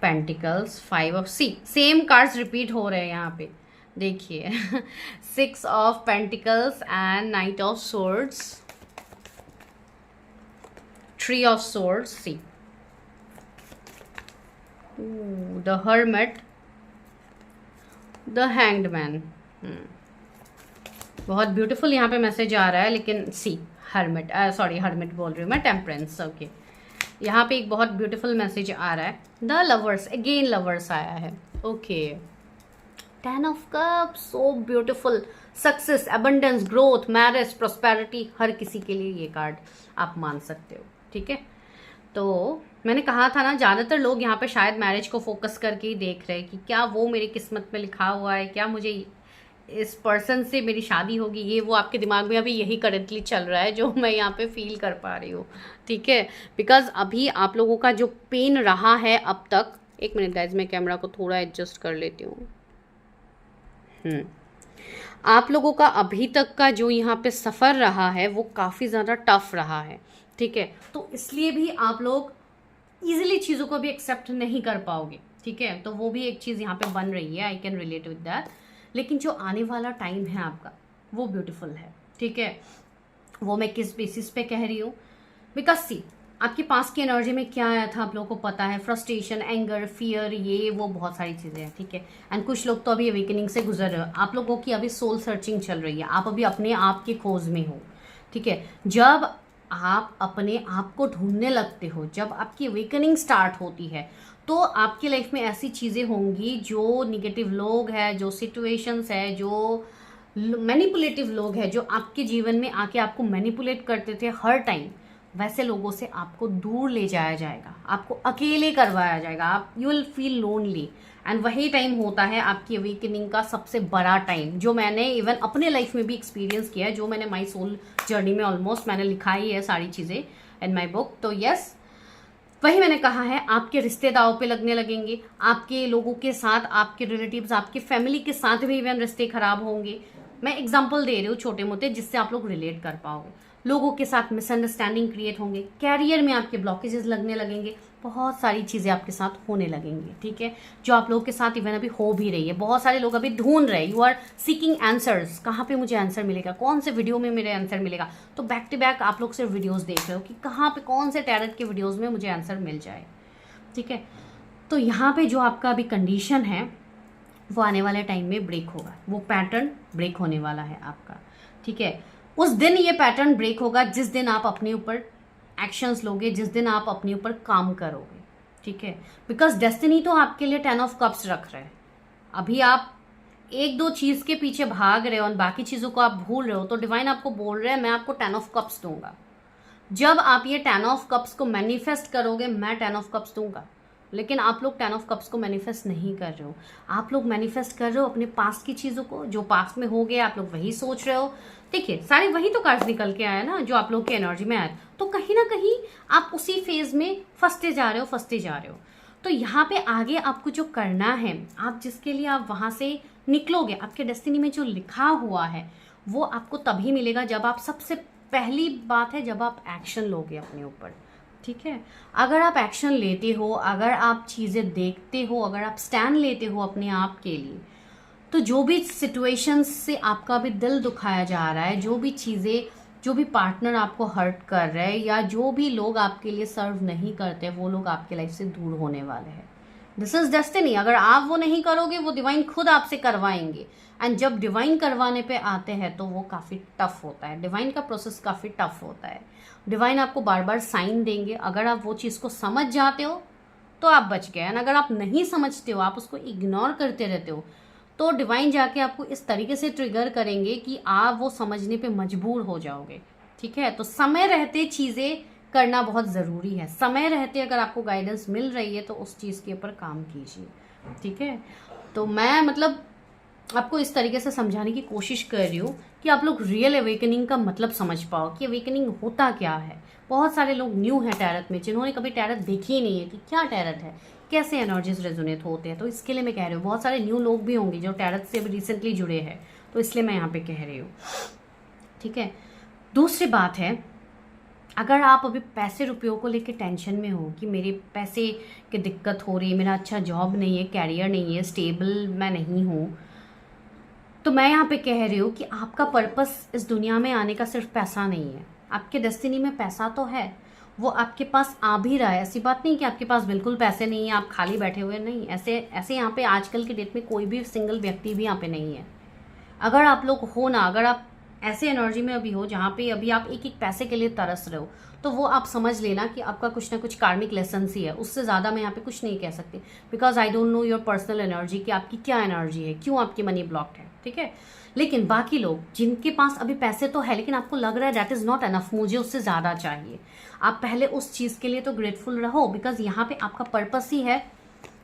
pentacles, 5 of same cards repeat हो रहे हैं यहाँ पे, देखिए 6 of pentacles and night of swords, 3 of swords, the hermit, the hanged man. बहुत ब्यूटीफुल यहाँ पे मैसेज आ रहा है, लेकिन हर्मिट, सॉरी हर्मिट बोल रही हूँ मैं, टेम्परेंस, ओके। यहाँ पे एक बहुत ब्यूटीफुल मैसेज आ रहा है, द लवर्स, अगेन लवर्स आया है, okay. 10 of cups, so beautiful, success, abundance, growth, marriage, prosperity, हर किसी के लिए ये कार्ड आप मान सकते हो, ठीक है। तो मैंने कहा था ना, ज़्यादातर लोग यहाँ पे शायद मैरिज को फोकस करके ही देख रहे हैं कि क्या वो मेरी किस्मत में लिखा हुआ है, क्या मुझे इस पर्सन से मेरी शादी होगी, ये वो आपके दिमाग में अभी यही करेंटली चल रहा है जो मैं यहाँ पे फील कर पा रही हूँ, ठीक है। बिकॉज अभी आप लोगों का जो पेन रहा है अब तक, एक मिनट गाइज मैं कैमरा को थोड़ा एडजस्ट कर लेती हूँ। आप लोगों का अभी तक का जो यहाँ पे सफ़र रहा है वो काफ़ी ज़्यादा टफ रहा है, ठीक है। तो इसलिए भी आप लोग ईजिली चीज़ों को भी एक्सेप्ट नहीं कर पाओगे, ठीक है। तो वो भी एक चीज़ यहाँ पे बन रही है, I can relate with that. लेकिन जो आने वाला टाइम है आपका वो ब्यूटीफुल है, ठीक है। वो मैं किस बेसिस पे कह रही हूँ, बिकॉज आपके पास की एनर्जी में क्या आया था आप लोगों को पता है, फ्रस्ट्रेशन, एंगर, फियर, ये वो बहुत सारी चीज़ें हैं, ठीक है। एंड कुछ लोग तो अभी अवेकनिंग से गुजर रहे हो, आप लोगों की अभी सोल सर्चिंग चल रही है, आप अभी अपने आप की खोज में हो, ठीक है। जब आप अपने आप को ढूंढने लगते हो, जब आपकी अवेकनिंग स्टार्ट होती है, तो आपकी लाइफ में ऐसी चीज़ें होंगी, जो निगेटिव लोग हैं, जो सिचुएशंस है, जो मैनिपुलेटिव लोग हैं, जो आपके जीवन में आके आपको मैनिपुलेट करते थे हर टाइम, वैसे लोगों से आपको दूर ले जाया जाएगा, आपको अकेले करवाया जाएगा, आप you will feel lonely. And वही टाइम होता है आपकी अवेकनिंग का सबसे बड़ा टाइम, जो मैंने इवन अपने लाइफ में भी एक्सपीरियंस किया है, जो मैंने माई सोल जर्नी में ऑलमोस्ट मैंने लिखा ही है सारी चीज़ें इन माई बुक। तो यस, वही मैंने कहा है, आपके रिश्ते दाव पे लगने लगेंगे, आपके लोगों के साथ, आपके रिलेटिव्स, आपके फैमिली के साथ भी इवन रिश्ते खराब होंगे। मैं एग्जांपल दे रही हूँ छोटे मोटे, जिससे आप लोग रिलेट कर पाओगे। लोगों के साथ मिसअंडरस्टैंडिंग क्रिएट होंगे, कैरियर में आपके ब्लॉकेजेस लगने लगेंगे, बहुत सारी चीज़ें आपके साथ होने लगेंगी, ठीक है। जो आप लोगों के साथ इवन अभी हो भी रही है, बहुत सारे लोग अभी ढूंढ रहे हैं, यू आर सीकिंग आंसर्स, कहाँ पे मुझे आंसर मिलेगा, कौन से वीडियो में मेरे आंसर मिलेगा। तो बैक टू बैक आप लोग सिर्फ वीडियोज़ देख रहे हो कि कहाँ पे कौन से टैरेट के वीडियोज़ में मुझे आंसर मिल जाए, ठीक है। तो यहाँ पे जो आपका अभी कंडीशन है वो आने वाले टाइम में ब्रेक होगा, वो पैटर्न ब्रेक होने वाला है आपका, ठीक है। उस दिन ये पैटर्न ब्रेक होगा जिस दिन आप अपने ऊपर एक्शंस लोगे, जिस दिन आप अपने ऊपर काम करोगे, ठीक है। बिकॉज डेस्टिनी तो आपके लिए 10 ऑफ कप्स रख रहे हैं। अभी आप एक दो चीज़ के पीछे भाग रहे हो और बाकी चीज़ों को आप भूल रहे हो, तो डिवाइन आपको बोल रहे हैं मैं आपको 10 ऑफ कप्स दूंगा। जब आप ये 10 ऑफ कप्स को मैनिफेस्ट करोगे, मैं 10 ऑफ कप्स दूंगा, लेकिन आप लोग 10 ऑफ कप्स को मैनिफेस्ट नहीं कर रहे हो। आप लोग मैनिफेस्ट कर रहे हो अपने पास्ट की चीजों को, जो पास्ट में हो गया आप लोग वही सोच रहे हो। देखिए सारे वही तो कार्ड्स निकल के आया ना जो आप लोग की एनर्जी में आया, तो कहीं ना कहीं आप उसी फेज में फंसते जा रहे हो। तो यहाँ पे आगे आपको जो करना है, आप जिसके लिए आप वहां से निकलोगे, आपके डेस्टिनी में जो लिखा हुआ है वो आपको तभी मिलेगा जब आप, सबसे पहली बात है, जब आप एक्शन लोगे अपने ऊपर। ठीक है, अगर आप एक्शन लेते हो, अगर आप चीजें देखते हो, अगर आप स्टैंड लेते हो अपने आप के लिए, तो जो भी सिचुएशंस से आपका भी दिल दुखाया जा रहा है, जो भी चीजें, जो भी पार्टनर आपको हर्ट कर रहे हैं, या जो भी लोग आपके लिए सर्व नहीं करते, वो लोग आपके लाइफ से दूर होने वाले हैं। This is destiny. अगर आप वो नहीं करोगे, वो डिवाइन खुद आपसे करवाएंगे। एंड जब डिवाइन करवाने पे आते हैं तो वो काफी टफ होता है, डिवाइन का प्रोसेस काफी टफ होता है। डिवाइन आपको बार बार साइन देंगे, अगर आप वो चीज को समझ जाते हो तो आप बच गए, एंड अगर आप नहीं समझते हो, आप उसको इग्नोर करते रहते हो, तो डिवाइन जाके आपको इस तरीके से ट्रिगर करेंगे कि आप वो समझने पे मजबूर हो जाओगे। ठीक है, तो समय रहते चीजें करना बहुत जरूरी है। समय रहते अगर आपको गाइडेंस मिल रही है तो उस चीज के ऊपर काम कीजिए। ठीक है, तो मैं मतलब आपको इस तरीके से समझाने की कोशिश कर रही हूँ कि आप लोग रियल अवेकनिंग का मतलब समझ पाओ कि अवेकनिंग होता क्या है। बहुत सारे लोग न्यू हैं टैरट में, जिन्होंने कभी टैरट देखी ही नहीं है कि क्या टैरट है, कैसे एनर्जीज रेजोनेट होते हैं। तो इसके लिए मैं कह रही हूँ, बहुत सारे न्यू लोग भी होंगे जो टैरट से अभी रिसेंटली जुड़े हैं, तो इसलिए मैं यहाँ पे कह रही हूँ। ठीक है, दूसरी बात है, अगर आप अभी पैसे रुपयों को लेके टेंशन में हो कि मेरे पैसे की दिक्कत हो रही है, मेरा अच्छा जॉब नहीं है, कैरियर नहीं है, स्टेबल मैं नहीं हूँ, तो मैं यहाँ पे कह रही हूँ कि आपका पर्पस इस दुनिया में आने का सिर्फ पैसा नहीं है। आपके डेस्टिनी में पैसा तो है, वो आपके पास आ भी रहा है। ऐसी बात नहीं कि आपके पास बिल्कुल पैसे नहीं है, आप खाली बैठे हुए, नहीं। ऐसे यहाँ पे आजकल की डेट में कोई भी सिंगल व्यक्ति भी यहाँ पे नहीं है। अगर आप लोग हो ना, अगर आप ऐसे एनर्जी में अभी हो जहाँ पे अभी आप एक एक पैसे के लिए तरस रहे हो, तो वो आप समझ लेना कि आपका कुछ ना कुछ कार्मिक लेसन ही है। उससे ज़्यादा मैं यहाँ पे कुछ नहीं कह सकती, because I don't know your personal energy कि आपकी क्या एनर्जी है, क्यों आपकी मनी ब्लॉक्ड है। ठीक है, लेकिन बाकी लोग जिनके पास अभी पैसे तो है, लेकिन आपको लग रहा है दैट इज नॉट एनफ, मुझे उससे ज़्यादा चाहिए, आप पहले उस चीज़ के लिए तो ग्रेटफुल रहो, बिकॉज यहाँ पे आपका पर्पस ही है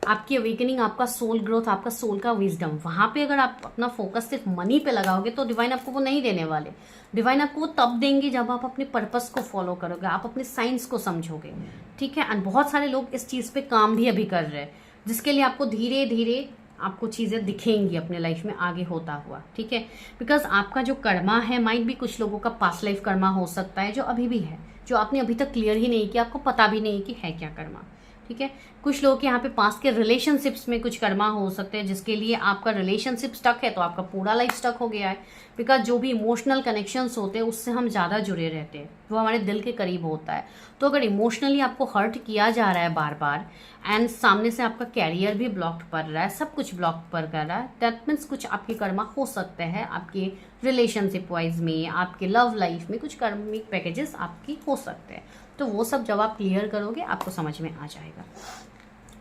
आपकी अवेकनिंग, आपका सोल ग्रोथ, आपका सोल का विजडम। वहां पे अगर आप अपना फोकस सिर्फ मनी पे लगाओगे तो डिवाइन आपको वो नहीं देने वाले। डिवाइन आपको वो तब देंगे जब आप अपने पर्पस को फॉलो करोगे, आप अपने साइंस को समझोगे। ठीक है, एंड बहुत सारे लोग इस चीज पे काम भी अभी कर रहे हैं, जिसके लिए आपको धीरे धीरे आपको चीजें दिखेंगी अपने लाइफ में आगे होता हुआ। ठीक है, बिकॉज आपका जो कर्मा है, माइट भी कुछ लोगों का पास्ट लाइफ कर्मा हो सकता है जो अभी भी है, जो आपने अभी तक क्लियर ही नहीं किया, आपको पता भी नहीं कि है क्या कर्मा। ठीक है, कुछ लोगों के यहाँ पे पास्ट के रिलेशनशिप्स में कुछ कर्मा हो सकते हैं, जिसके लिए आपका रिलेशनशिप स्टक है, तो आपका पूरा लाइफ स्टक हो गया है। बिकॉज जो भी इमोशनल कनेक्शंस होते हैं उससे हम ज़्यादा जुड़े रहते हैं, वो हमारे दिल के करीब होता है। तो अगर इमोशनली आपको हर्ट किया जा रहा है बार बार, एंड सामने से आपका कैरियर भी ब्लॉक्ड पड़ रहा है, सब कुछ ब्लॉक पर कर रहा है, दैट मीन्स कुछ आपके कर्मा हो सकते हैं आपके रिलेशनशिप वाइज में, आपके लव लाइफ में कुछ कर्मिक पैकेजेस आपकी हो सकते हैं। तो वो सब जब आप क्लियर करोगे आपको समझ में आ जाएगा।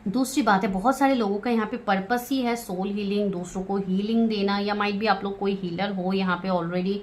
दूसरी बात है, बहुत सारे लोगों का यहाँ पे पर्पस ही है सोल हीलिंग, दूसरों को हीलिंग देना, या माइट भी आप लोग कोई हीलर हो यहाँ पे ऑलरेडी,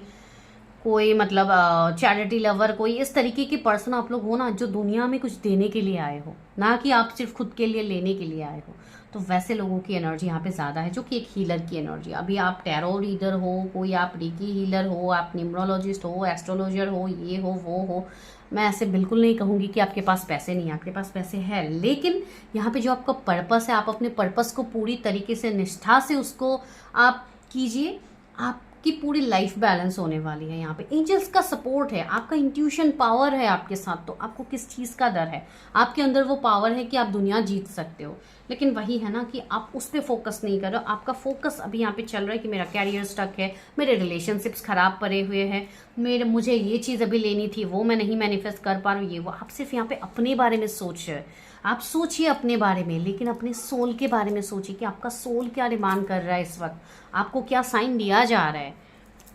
कोई मतलब चैरिटी लवर, कोई इस तरीके के पर्सन आप लोग हो ना, जो दुनिया में कुछ देने के लिए आए हो, ना कि आप सिर्फ खुद के लिए लेने के लिए आए हो। तो वैसे लोगों की एनर्जी यहाँ पे ज़्यादा है, जो कि एक हीलर की एनर्जी। अभी आप टैरो रीडर हो, कोई आप रेकी हीलर हो, आप न्यूमरोलॉजिस्ट हो, एस्ट्रोलॉजर हो, ये हो वो हो, मैं ऐसे बिल्कुल नहीं कहूँगी कि आपके पास पैसे नहीं है, आपके पास पैसे है, लेकिन यहाँ पे जो आपका पर्पस है, आप अपने पर्पस को पूरी तरीके से निष्ठा से उसको आप कीजिए, आपकी पूरी लाइफ बैलेंस होने वाली है। यहाँ पे एंजल्स का सपोर्ट है, आपका इंट्यूशन पावर है आपके साथ, तो आपको किस चीज़ का डर है? आपके अंदर वो पावर है कि आप दुनिया जीत सकते हो। लेकिन वही है ना कि आप उस पर फोकस नहीं कर रहे हो। आपका फोकस अभी यहाँ पे चल रहा है कि मेरा कैरियर स्टक है, मेरे रिलेशनशिप्स खराब पड़े हुए हैं, मुझे ये चीज़ अभी लेनी थी, वो मैं नहीं मैनिफेस्ट कर पा रही हूँ, ये वो। आप सिर्फ यहाँ पे अपने बारे में सोच रहे हो। आप सोचिए अपने बारे में, लेकिन अपने सोल के बारे में सोचिए कि आपका सोल क्या डिमांड कर रहा है इस वक्त, आपको क्या साइन दिया जा रहा है।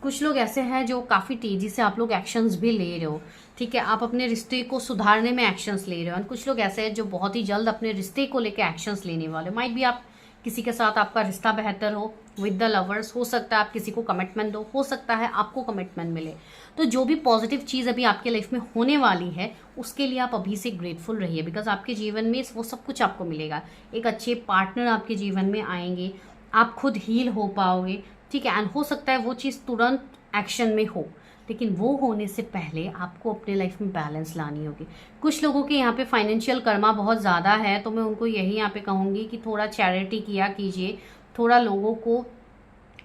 कुछ लोग ऐसे हैं जो काफ़ी तेज़ी से आप लोग एक्शंस भी ले रहे हो। ठीक है, आप अपने रिश्ते को सुधारने में एक्शंस ले रहे हो, और कुछ लोग ऐसे हैं जो बहुत ही जल्द अपने रिश्ते को लेकर एक्शंस लेने वाले। माइट भी आप किसी के साथ आपका रिश्ता बेहतर हो विद द लवर्स, हो सकता है आप किसी को कमिटमेंट दो, हो सकता है आपको कमिटमेंट मिले। तो जो भी पॉजिटिव चीज़ अभी आपके लाइफ में होने वाली है उसके लिए आप अभी से ग्रेटफुल रहिए, बिकॉज आपके जीवन में वो सब कुछ आपको मिलेगा। एक अच्छे पार्टनर आपके जीवन में आएंगे, आप खुद हील हो पाओगे, ठीक है। एंड हो सकता है वो चीज़ तुरंत एक्शन में हो, लेकिन वो होने से पहले आपको अपने लाइफ में बैलेंस लानी होगी। कुछ लोगों के यहाँ पे फाइनेंशियल कर्मा बहुत ज़्यादा है, तो मैं उनको यही यहाँ पे कहूँगी कि थोड़ा चैरिटी किया कीजिए, थोड़ा लोगों को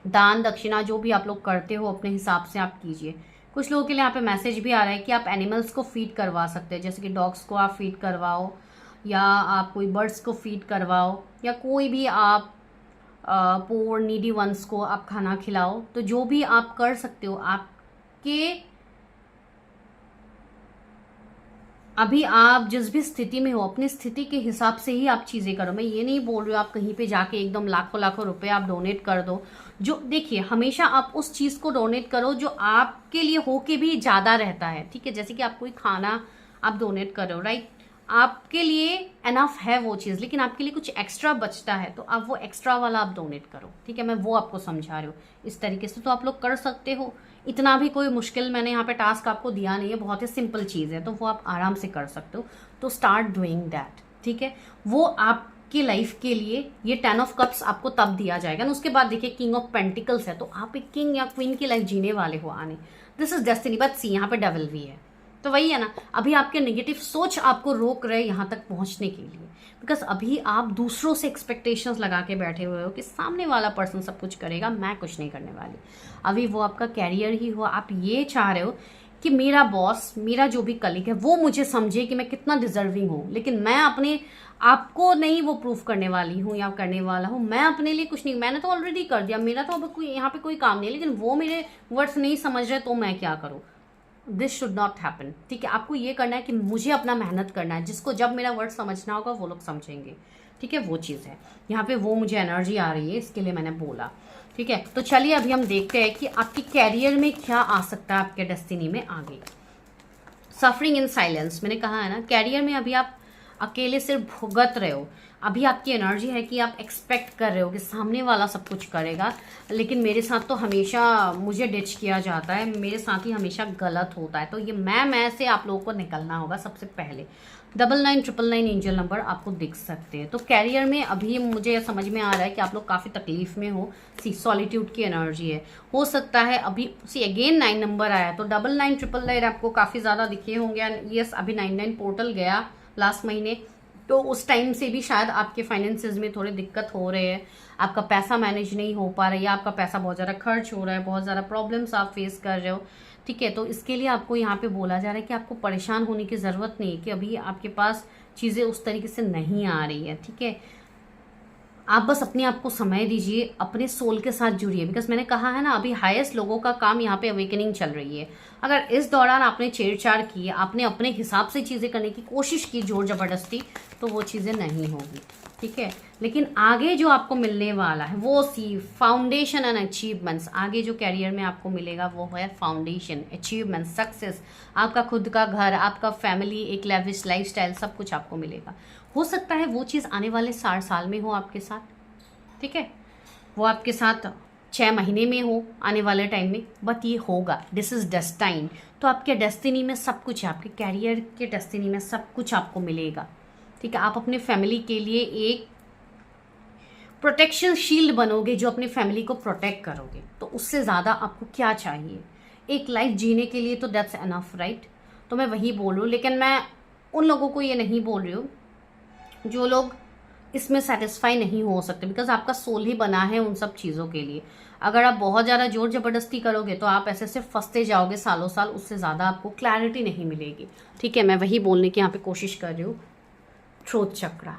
दान दक्षिणा जो भी आप लोग करते हो अपने हिसाब से आप कीजिए। कुछ लोगों के लिए यहाँ पे मैसेज भी आ रहा है कि आप एनिमल्स को फीड करवा सकते हैं, जैसे कि डॉग्स को आप फीड करवाओ, या आप कोई बर्ड्स को फीड करवाओ, या कोई भी आप पोर नीडी वंस को आप खाना खिलाओ। तो जो भी आप कर सकते हो आपके, अभी आप जिस भी स्थिति में हो अपनी स्थिति के हिसाब से ही आप चीज़ें करो। मैं ये नहीं बोल रही हूँ आप कहीं पे जाके एकदम लाखों लाखों रुपए आप डोनेट कर दो। जो देखिए, हमेशा आप उस चीज़ को डोनेट करो जो आपके लिए हो के भी ज़्यादा रहता है, ठीक है। जैसे कि आप कोई खाना आप डोनेट कर रहे हो, राइट, आपके लिए एनफ है वो चीज़, लेकिन आपके लिए कुछ एक्स्ट्रा बचता है तो आप वो एक्स्ट्रा वाला आप डोनेट करो, ठीक है। मैं वो आपको समझा रही हूँ इस तरीके से, तो आप लोग कर सकते हो। इतना भी कोई मुश्किल मैंने यहाँ पे टास्क आपको दिया नहीं है, बहुत ही सिंपल चीज़ है, तो वो आप आराम से कर सकते हो। तो स्टार्ट डूइंग दैट, ठीक है। वो आपकी लाइफ के लिए ये 10 ऑफ कप्स आपको तब दिया जाएगा ना, उसके बाद देखिए किंग ऑफ पेंटिकल्स है, तो आप एक किंग या क्वीन की लाइफ जीने वाले हो आने। दिस इज डेस्टिनी, बट सी यहाँ पे डेविल भी है, तो वही है ना, अभी आपके नेगेटिव सोच आपको रोक रहे यहाँ तक पहुंचने के लिए, बिकॉज अभी आप दूसरों से एक्सपेक्टेशंस लगा के बैठे हुए हो कि सामने वाला पर्सन सब कुछ करेगा, मैं कुछ नहीं करने वाली। अभी वो आपका कैरियर ही हो, आप ये चाह रहे हो कि मेरा बॉस, मेरा जो भी कलीग है वो मुझे समझे कि मैं कितना डिजर्विंग हूँ, लेकिन मैं अपने आपको नहीं वो प्रूफ करने वाली हूँ या करने वाला हूँ। मैं अपने लिए कुछ नहीं, मैंने तो ऑलरेडी कर दिया, मेरा तो अब कोई यहाँ पे कोई काम नहीं है, लेकिन वो मेरे वर्ड्स नहीं समझ रहे तो मैं क्या करूँ। दिस शुड नॉट हैपन, ठीक है। आपको ये करना है कि मुझे अपना मेहनत करना है, जिसको जब मेरा वर्ड समझना होगा वो लोग समझेंगे, ठीक है। वो चीज़ है यहाँ पे, वो मुझे एनर्जी आ रही है, इसके लिए मैंने बोला, ठीक है। तो चलिए अभी हम देखते हैं कि आपके कैरियर में क्या आ सकता है आपके डेस्टिनी में आगे। सफरिंग इन साइलेंस, मैंने कहा है ना, कैरियर में अभी आप अकेले सिर्फ भुगत रहे हो। अभी आपकी एनर्जी है कि आप एक्सपेक्ट कर रहे हो कि सामने वाला सब कुछ करेगा, लेकिन मेरे साथ तो हमेशा मुझे डिच किया जाता है, मेरे साथ ही हमेशा गलत होता है। तो ये मैं से आप लोगों को निकलना होगा सबसे पहले। 9999 एंजल नंबर आपको दिख सकते हैं। तो कैरियर में अभी मुझे समझ में आ रहा है कि आप लोग काफ़ी तकलीफ में हो। सी सॉलिट्यूड की एनर्जी है, हो सकता है अभी सी अगेन 9 नंबर आया, तो 9999 आपको काफ़ी ज़्यादा दिखे होंगे। यस, अभी 99 पोर्टल गया लास्ट महीने, तो उस टाइम से भी शायद आपके फाइनेंसेस में थोड़ी दिक्कत हो रहे हैं, आपका पैसा मैनेज नहीं हो पा रहा है, या आपका पैसा बहुत ज़्यादा खर्च हो रहा है, बहुत ज़्यादा प्रॉब्लम्स आप फेस कर रहे हो, ठीक है। तो इसके लिए आपको यहाँ पे बोला जा रहा है कि आपको परेशान होने की ज़रूरत नहीं है, कि अभी आपके पास चीज़ें उस तरीके से नहीं आ रही है, ठीक है। आप बस अपने आप को समय दीजिए, अपने सोल के साथ जुड़िए, बिकॉज मैंने कहा है ना, अभी हाईएस्ट लोगों का काम यहाँ पे अवेकनिंग चल रही है। अगर इस दौरान आपने छेड़छाड़ की, आपने अपने हिसाब से चीज़ें करने की कोशिश की जोर जबरदस्ती, तो वो चीज़ें नहीं होगी, ठीक है। लेकिन आगे जो आपको मिलने वाला है वो सी फाउंडेशन एंड अचीवमेंट्स, आगे जो कैरियर में आपको मिलेगा वो है फाउंडेशन, अचीवमेंट, सक्सेस, आपका खुद का घर, आपका फैमिली, एक लेविश लाइफस्टाइल, सब कुछ आपको मिलेगा। हो सकता है वो चीज़ आने वाले 60 साल में हो आपके साथ, ठीक है, वो आपके साथ 6 महीने में हो आने वाले टाइम में, बट ये होगा। This is destined. तो आपके डेस्टिनी में सब कुछ है, आपके कैरियर के डेस्टिनी में सब कुछ आपको मिलेगा, ठीक है। आप अपने फैमिली के लिए एक प्रोटेक्शन शील्ड बनोगे, जो अपनी फैमिली को प्रोटेक्ट करोगे। तो उससे ज़्यादा आपको क्या चाहिए? एक लाइफ जीने के लिए तो दैट्स एनफ, राइट। तो मैं वही बोल रही हूँ, लेकिन मैं उन लोगों को ये नहीं बोल रही हूँ जो लोग इसमें सेटिस्फाई नहीं हो सकते, बिकॉज आपका सोल ही बना है उन सब चीज़ों के लिए। अगर आप बहुत ज़्यादा जोर ज़बरदस्ती करोगे तो आप ऐसे सिर्फ फंसते जाओगे सालों साल, उससे ज़्यादा आपको क्लैरिटी नहीं मिलेगी, ठीक है। मैं वही बोलने की यहाँ पे कोशिश कर रही हूँ। थ्रोट चक्रा,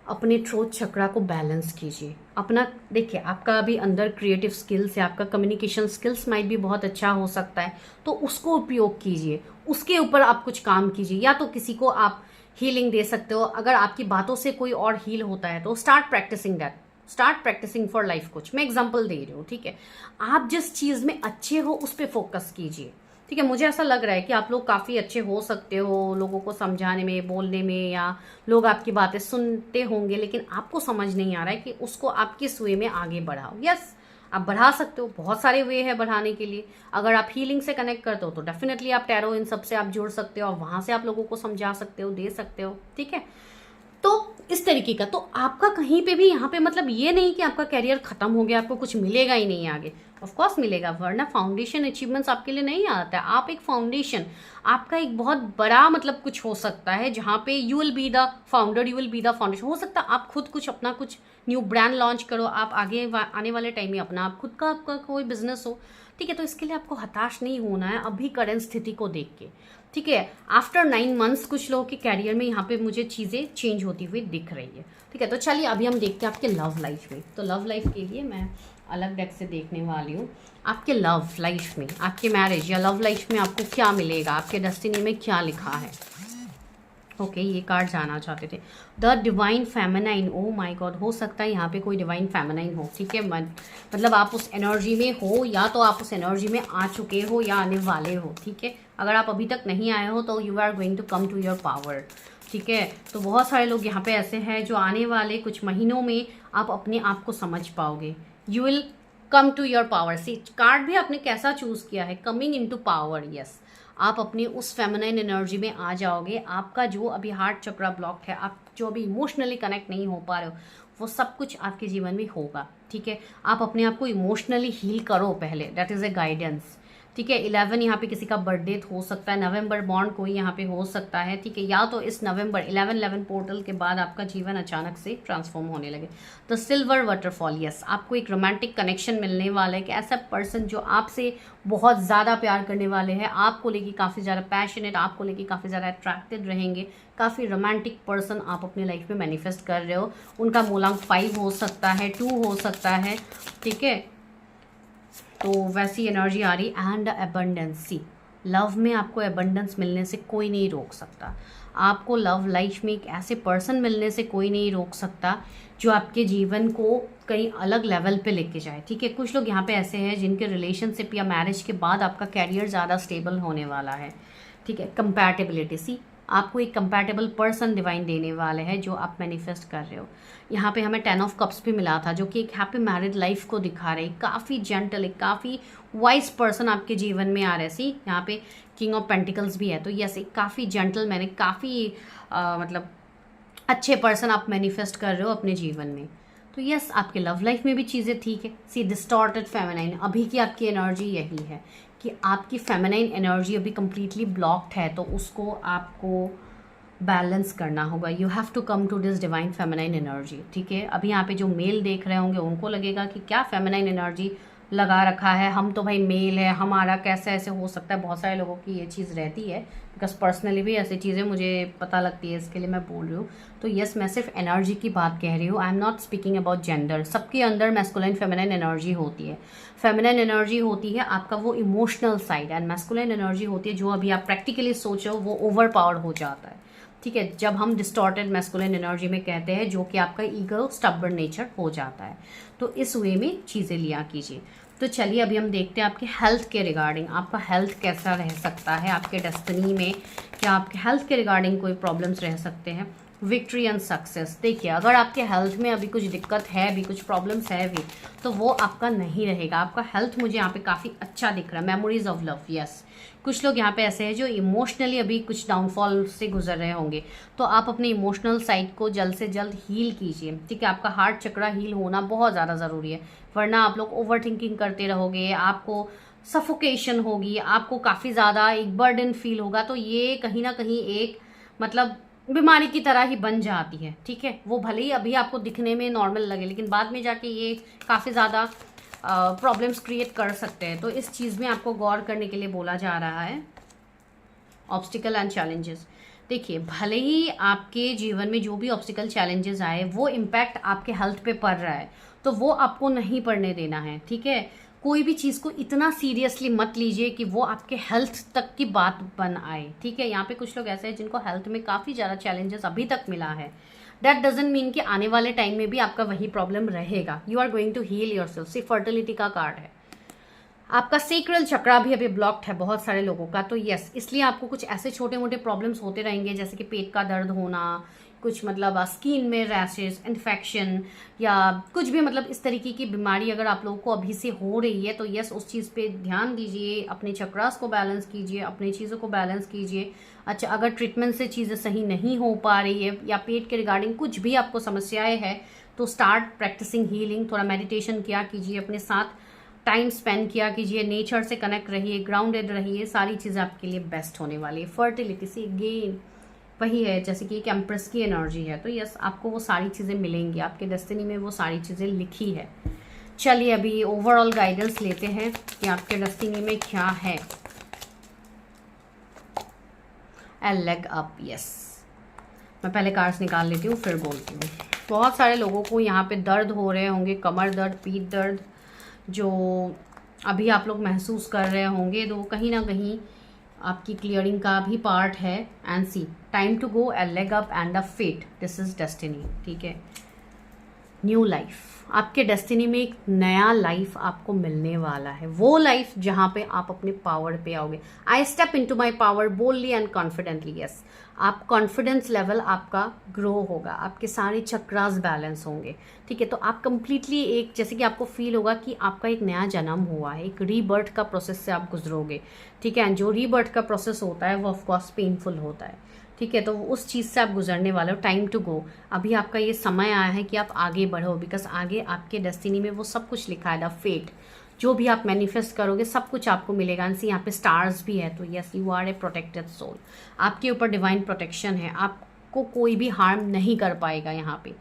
अपने थ्रोट चक्रा को बैलेंस कीजिए। अपना देखिए, आपका अभी अंदर क्रिएटिव स्किल्स है, आपका कम्युनिकेशन स्किल्स माइट भी बहुत अच्छा हो सकता है, तो उसको उपयोग कीजिए, उसके ऊपर आप कुछ काम कीजिए। या तो किसी को आप हीलिंग दे सकते हो, अगर आपकी बातों से कोई और हील होता है तो start practising that, start practising for life coach. मैं एग्जांपल दे रही हूँ, ठीक है। आप जिस चीज़ में अच्छे हो उस पर फोकस कीजिए, ठीक है, मुझे ऐसा लग रहा है कि आप लोग काफ़ी अच्छे हो सकते हो लोगों को समझाने में, बोलने में, या लोग आपकी बातें सुनते होंगे लेकिन आपको समझ नहीं आ रहा है कि उसको आप किस वे में आगे बढ़ाओ। यस, आप बढ़ा सकते हो, बहुत सारे वे है बढ़ाने के लिए। अगर आप हीलिंग से कनेक्ट करते हो तो डेफिनेटली आप टैरो इन सब से आप जुड़ सकते हो और वहां से आप लोगों को समझा सकते हो, दे सकते हो। ठीक है, तो इस तरीके का तो आपका कहीं पे भी यहाँ पे मतलब ये नहीं कि आपका कैरियर खत्म हो गया, आपको कुछ मिलेगा ही नहीं आगे। ऑफ कोर्स मिलेगा, वरना फाउंडेशन अचीवमेंट्स आपके लिए नहीं आता है। आप एक फाउंडेशन, आपका एक बहुत बड़ा मतलब कुछ हो सकता है जहाँ पे you will be the founder, you will be the foundation. हो सकता है आप खुद कुछ अपना कुछ न्यू ब्रांड लॉन्च करो, आप आगे आने वाले टाइम में अपना आप खुद का आपका कोई बिजनेस हो। ठीक है, तो इसके लिए आपको हताश नहीं होना है अभी करंट स्थिति को देख के। ठीक है, आफ्टर 9 मंथ्स कुछ लोगों के कैरियर में यहाँ पे मुझे चीज़ें चेंज होती हुई दिख रही है। ठीक है, तो चलिए अभी हम देखते हैं आपके लव लाइफ में। तो लव लाइफ के लिए मैं अलग डेक से देखने वाली हूँ। आपके लव लाइफ में, आपके मैरिज या लव लाइफ में आपको क्या मिलेगा, आपके डेस्टिनी में क्या लिखा है। ओके, ये कार्ड जाना चाहते थे। The divine feminine, O my God, हो सकता है यहाँ पे कोई डिवाइन फेमिनाइन हो। ठीक है, मतलब आप उस एनर्जी में हो, या तो आप उस एनर्जी में आ चुके हो या आने वाले हो। ठीक है, अगर आप अभी तक नहीं आए हो तो you are going to come to your power. ठीक है, तो बहुत सारे लोग यहाँ पे ऐसे हैं जो आने वाले कुछ महीनों में आप अपने आप को समझ पाओगे। You will come to your power. See card भी आपने कैसा चूज किया है, coming into power. Yes, आप अपनी उस फेमिनाइन एनर्जी में आ जाओगे। आपका जो अभी हार्ट चक्रा ब्लॉक है, आप जो अभी इमोशनली कनेक्ट नहीं हो पा रहे हो, वो सब कुछ आपके जीवन में होगा। ठीक है, आप अपने आप को इमोशनली हील करो पहले, दैट इज ए गाइडेंस। ठीक है, 11 यहाँ पे किसी का बर्थडे हो सकता है, नवंबर बॉन्ड कोई यहाँ पे हो सकता है। ठीक है, या तो इस नवंबर 11/11 पोर्टल के बाद आपका जीवन अचानक से ट्रांसफॉर्म होने लगे। तो सिल्वर वाटरफॉल, यस, आपको एक रोमांटिक कनेक्शन मिलने वाला है कि ऐसा पर्सन जो आपसे बहुत ज़्यादा प्यार करने वाले हैं, आपको लेके काफ़ी ज़्यादा पैशनेट, आपको लेके काफ़ी ज़्यादा अट्रैक्टेड रहेंगे। काफ़ी रोमांटिक पर्सन आप अपने लाइफ में मैनिफेस्ट कर रहे हो। उनका मूलांक 5 हो सकता है, 2 हो सकता है। ठीक है, तो वैसी एनर्जी आ रही। एंड एबंडेंसी, लव में आपको एबंडेंस मिलने से कोई नहीं रोक सकता। आपको लव लाइफ में एक ऐसे पर्सन मिलने से कोई नहीं रोक सकता जो आपके जीवन को कहीं अलग लेवल पे लेके जाए। ठीक है, कुछ लोग यहाँ पे ऐसे हैं जिनके रिलेशनशिप या मैरिज के बाद आपका कैरियर ज़्यादा स्टेबल होने वाला है। ठीक है, कंपैटिबिलिटी, सी आपको एक कंपैटिबल पर्सन डिवाइन देने वाले हैं जो आप मैनिफेस्ट कर रहे हो। यहाँ पे हमें 10 ऑफ कप्स भी मिला था जो कि एक हैप्पी मैरिड लाइफ को दिखा रहे, काफ़ी जेंटल, एक काफ़ी वाइज पर्सन आपके जीवन में आ रहे। सी यहाँ पे किंग ऑफ पेंटिकल्स भी है, तो यस, एक काफ़ी जेंटल, मैंने काफ़ी मतलब अच्छे पर्सन आप मैनिफेस्ट कर रहे हो अपने जीवन में। तो यस, आपके लव लाइफ में भी चीज़ें ठीक है। सी डिस्टॉर्टेड फेमिनाइन, अभी की आपकी एनर्जी यही है कि आपकी फेमिनाइन एनर्जी अभी कंप्लीटली ब्लॉक्ड है, तो उसको आपको बैलेंस करना होगा। You have to come to this divine feminine energy. ठीक है, अभी यहाँ पे जो मेल देख रहे होंगे उनको लगेगा कि क्या फेमिनाइन एनर्जी लगा रखा है, हम तो भाई मेल है, हमारा कैसे ऐसे हो सकता है। बहुत सारे लोगों की ये चीज़ रहती है, बिकॉज पर्सनली भी ऐसी चीज़ें मुझे पता लगती है, इसके लिए मैं बोल रही हूँ। तो यस, मैं सिर्फ एनर्जी की बात कह रही हूँ, I am not speaking about gender. सबके अंदर मैस्कुलाइन फेमिनाइन एनर्जी होती है। फेमिनाइन एनर्जी होती है आपका वो emotional side, and masculine energy होती है जो अभी आप प्रैक्टिकली सोचो वो ओवर पावर्ड हो जाता है। ठीक है, जब हम डिस्टॉर्टेड मैस्कुलिन एनर्जी में कहते हैं, जो कि आपका ईगो स्टबर्न नेचर हो जाता है। तो इस वे में चीज़ें लिया कीजिए। तो चलिए अभी हम देखते हैं आपके हेल्थ के रिगार्डिंग, आपका हेल्थ कैसा रह सकता है आपके डेस्टिनी में। क्या आपके हेल्थ के रिगार्डिंग कोई प्रॉब्लम्स रह सकते हैं। विक्ट्री एंड सक्सेस, देखिए अगर आपके हेल्थ में अभी कुछ दिक्कत है, अभी कुछ प्रॉब्लम्स है भी, तो वो आपका नहीं रहेगा। आपका हेल्थ मुझे यहाँ पे काफ़ी अच्छा दिख रहा है। मेमोरीज ऑफ लव, यस, कुछ लोग यहाँ पे ऐसे हैं जो इमोशनली अभी कुछ डाउनफॉल से गुजर रहे होंगे, तो आप अपने इमोशनल साइड को जल्द से जल्द हील कीजिए। ठीक है, आपका हार्ट चक्रा हील होना बहुत ज़्यादा ज़रूरी है, वरना आप लोग ओवर थिंकिंग करते रहोगे, आपको सफोकेशन होगी, आपको काफ़ी ज़्यादा एक बर्डन फील होगा। तो ये कहीं ना कहीं एक मतलब बीमारी की तरह ही बन जाती है। ठीक है, वो भले ही अभी आपको दिखने में नॉर्मल लगे, लेकिन बाद में जाके ये काफ़ी ज़्यादा प्रॉब्लम्स क्रिएट कर सकते हैं। तो इस चीज़ में आपको गौर करने के लिए बोला जा रहा है। ऑब्स्टिकल एंड चैलेंजेस, देखिए भले ही आपके जीवन में जो भी ऑब्स्टिकल चैलेंजेस आए वो इम्पैक्ट आपके हेल्थ पे पड़ रहा है, तो वो आपको नहीं पड़ने देना है। ठीक है, कोई भी चीज़ को इतना सीरियसली मत लीजिए कि वो आपके हेल्थ तक की बात बन आए। ठीक है, यहाँ पे कुछ लोग ऐसे हैं जिनको हेल्थ में काफ़ी ज़्यादा चैलेंजेस अभी तक मिला है। दैट डजंट मीन कि आने वाले टाइम में भी आपका वही प्रॉब्लम रहेगा। You are going to heal yourself. सिर्फ फर्टिलिटी का कार्ड है, आपका सेक्रल चक्रा भी अभी ब्लॉक्ड है बहुत सारे लोगों का, तो यस, इसलिए आपको कुछ ऐसे छोटे मोटे प्रॉब्लम्स होते रहेंगे, जैसे कि पेट का दर्द होना, कुछ मतलब स्किन में रैशेज, इन्फेक्शन, या कुछ भी मतलब इस तरीके की बीमारी अगर आप लोगों को अभी से हो रही है, तो यस, उस चीज़ पे ध्यान दीजिए, अपने चक्रास को बैलेंस कीजिए, अपनी चीज़ों को बैलेंस कीजिए। अच्छा, अगर ट्रीटमेंट से चीज़ें सही नहीं हो पा रही है या पेट के रिगार्डिंग कुछ भी आपको समस्याएं हैं, तो स्टार्ट प्रैक्टिसिंग हीलिंग, थोड़ा मेडिटेशन किया कीजिए, अपने साथ टाइम स्पेंड किया कीजिए, नेचर से कनेक्ट रहिए, ग्राउंडेड रहिए, सारी चीज़ें आपके लिए बेस्ट होने वाली है। फर्टिलिटी से गेन वही है, जैसे कि एक एम्प्रेस की एनर्जी है, तो यस, आपको वो सारी चीज़ें मिलेंगी, आपके डेस्टिनी में वो सारी चीज़ें लिखी है। चलिए अभी ओवरऑल गाइडेंस लेते हैं कि आपके डेस्टिनी में क्या है। ए लेग अप, यस, मैं पहले कार्ड्स निकाल लेती हूँ फिर बोलती हूँ। बहुत सारे लोगों को यहाँ पे दर्द हो रहे होंगे, कमर दर्द, पीठ दर्द, जो अभी आप लोग महसूस कर रहे होंगे, तो कहीं ना कहीं आपकी क्लियरिंग का भी पार्ट है। And see, time to go, a leg up and a fate, this is destiny, ठीक है। न्यू लाइफ, आपके डेस्टिनी में एक नया लाइफ आपको मिलने वाला है, वो लाइफ जहाँ पे आप अपने पावर पे आओगे। आई step into my power boldly and confidently, yes, आप कॉन्फिडेंस लेवल आपका ग्रो होगा, आपके सारे चक्रास बैलेंस होंगे, ठीक है। तो आप कंप्लीटली एक, जैसे कि आपको फील होगा कि आपका एक नया जन्म हुआ है, एक रीबर्थ का प्रोसेस से आप गुजरोगे, ठीक है। एंड जो रीबर्थ का प्रोसेस होता है वो ऑफकोर्स पेनफुल होता है, ठीक है। तो उस चीज़ से आप गुजरने वाले हो। टाइम टू गो, अभी आपका ये समय आया है कि आप आगे बढ़ो, बिकॉज आगे आपके डेस्टिनी में वो सब कुछ लिखा है, द फेट, जो भी आप मैनिफेस्ट करोगे सब कुछ आपको मिलेगा। एंड सी, यहाँ पे स्टार्स भी है, तो yes, you are a protected soul, आपके ऊपर डिवाइन प्रोटेक्शन है, आपको कोई भी हार्म नहीं कर पाएगा। यहाँ पे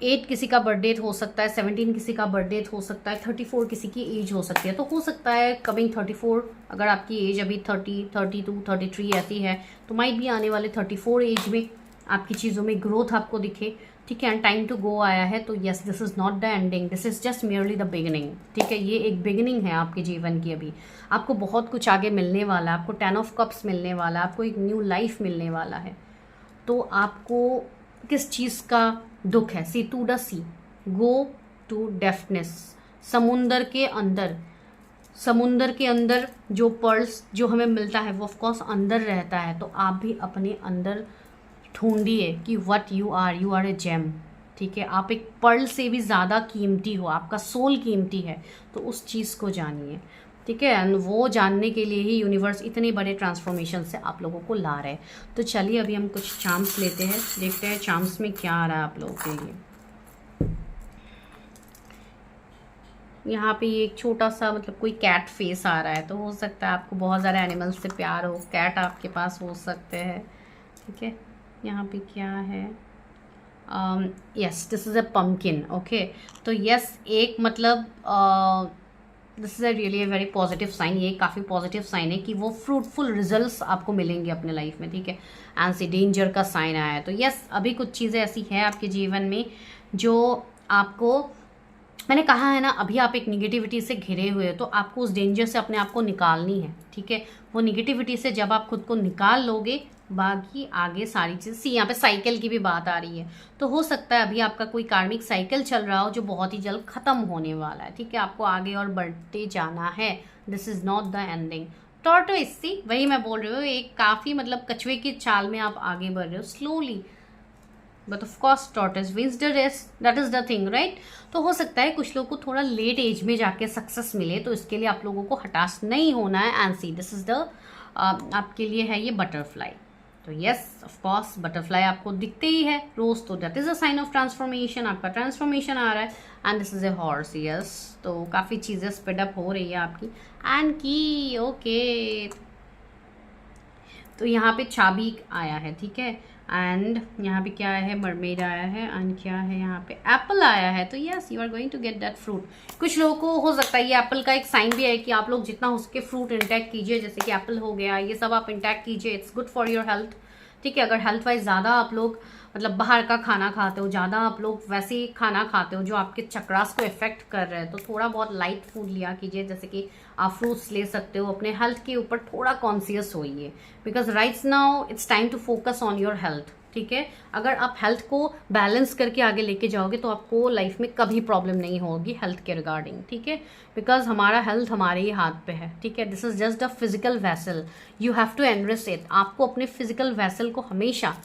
8 किसी का बर्थडे हो सकता है, 17 किसी का बर्थडे हो सकता है, 34 किसी की एज हो सकती है, तो हो सकता है कमिंग 34, अगर आपकी एज अभी 30, 32, 33 ऐसी है, तो माइट भी आने वाले 34 एज में आपकी चीज़ों में ग्रोथ आपको दिखे, ठीक है। एंड टाइम टू गो आया है, तो yes, this is not the ending, this is just merely the beginning, ठीक है। ये एक बिगिनिंग है आपके जीवन की। अभी आपको बहुत कुछ आगे मिलने वाला है, आपको 10 ऑफ कप्स मिलने वाला है, आपको एक न्यू लाइफ मिलने वाला है। तो आपको किस चीज़ का दुख है? See to the sea, go to deftness, समुंदर के अंदर, समुंदर के अंदर जो पर्ल्स जो हमें मिलता है वो ऑफकोर्स अंदर रहता है, तो आप भी अपने अंदर ढूंढिए कि what you are a gem, ठीक है। आप एक पर्ल से भी ज़्यादा कीमती हो, आपका सोल कीमती है, तो उस चीज़ को जानिए, ठीक है। एंड वो जानने के लिए ही यूनिवर्स इतने बड़े ट्रांसफॉर्मेशन से आप लोगों को ला रहे हैं। तो चलिए अभी हम कुछ चार्म्स लेते हैं, देखते हैं चार्म्स में क्या आ रहा है आप लोगों के लिए। यहाँ पे एक छोटा सा मतलब कोई कैट फेस आ रहा है, तो हो सकता है आपको बहुत ज़्यादा एनिमल्स से प्यार हो, कैट आपके पास हो सकते हैं, ठीक है। यहाँ पे क्या है? Yes, this is a pumpkin, okay. तो यस, एक मतलब this is a really a very positive sign, ये काफ़ी पॉजिटिव साइन है कि वो फ्रूटफुल रिजल्ट्स आपको मिलेंगे अपने लाइफ में, ठीक है। एंड सी, डेंजर का साइन आया है, तो यस, अभी कुछ चीज़ें ऐसी हैं आपके जीवन में जो आपको, मैंने कहा है ना, अभी आप एक निगेटिविटी से घिरे हुए हो, तो आपको उस डेंजर से अपने आप को निकालनी है, ठीक है। वो निगेटिविटी से जब आप खुद को निकाल लोगे, बाकी आगे सारी चीज़, सी यहाँ पे साइकिल की भी बात आ रही है, तो हो सकता है अभी आपका कोई कार्मिक साइकिल चल रहा हो जो बहुत ही जल्द ख़त्म होने वाला है, ठीक है। आपको आगे और बढ़ते जाना है, this is not the ending. Tortoise, see, वही मैं बोल रही हूँ, एक काफ़ी मतलब कछुए की चाल में आप आगे बढ़ रहे हो slowly, but of course tortoise wins the race, that is the thing, right. तो हो सकता है कुछ लोगों को थोड़ा लेट एज में जाके सक्सेस मिले, तो इसके लिए आप लोगों को हताश नहीं होना है। And see, this is the आपके लिए है ये बटरफ्लाई, तो यस, ऑफ कोर्स बटरफ्लाई आपको दिखते ही है रोज, तो that is a sign of transformation, आपका ट्रांसफॉर्मेशन आ रहा है। And this is a horse, yes, तो काफ़ी चीज़ें स्पीड अप हो रही है आपकी। एंड की, ओके, तो यहाँ पे चाबी आया है, ठीक है। एंड यहाँ पे क्या है? मरमेड आया है। एंड क्या है? यहाँ पे एप्पल आया है, तो yes, you are going to get that fruit. कुछ लोगों को हो सकता है ये एप्पल का एक साइन भी है कि आप लोग जितना हो सके फ्रूट इंटैक्ट कीजिए, जैसे कि एप्पल हो गया, ये सब आप इंटैक्ट कीजिए, it's good for your health, ठीक है। अगर हेल्थ वाइज ज़्यादा आप लोग मतलब बाहर का खाना खाते हो, ज़्यादा आप लोग वैसे ही खाना खाते हो जो आपके चक्रास को इफेक्ट कर रहे हैं, तो थोड़ा बहुत लाइट फूड लिया कीजिए, जैसे कि आप फ्रूट्स ले सकते हो। अपने हेल्थ के ऊपर थोड़ा कॉन्शियस होइए, because right now it's time to focus on your health, ठीक है। अगर आप हेल्थ को बैलेंस करके आगे लेके जाओगे तो आपको लाइफ में कभी प्रॉब्लम नहीं होगी हेल्थ के रिगार्डिंग, ठीक है। बिकॉज हमारा हेल्थ हमारे ही हाथ पे है, ठीक है। This is just a physical vessel, you have to enrich it. आपको अपने फिजिकल वेसल को हमेशा,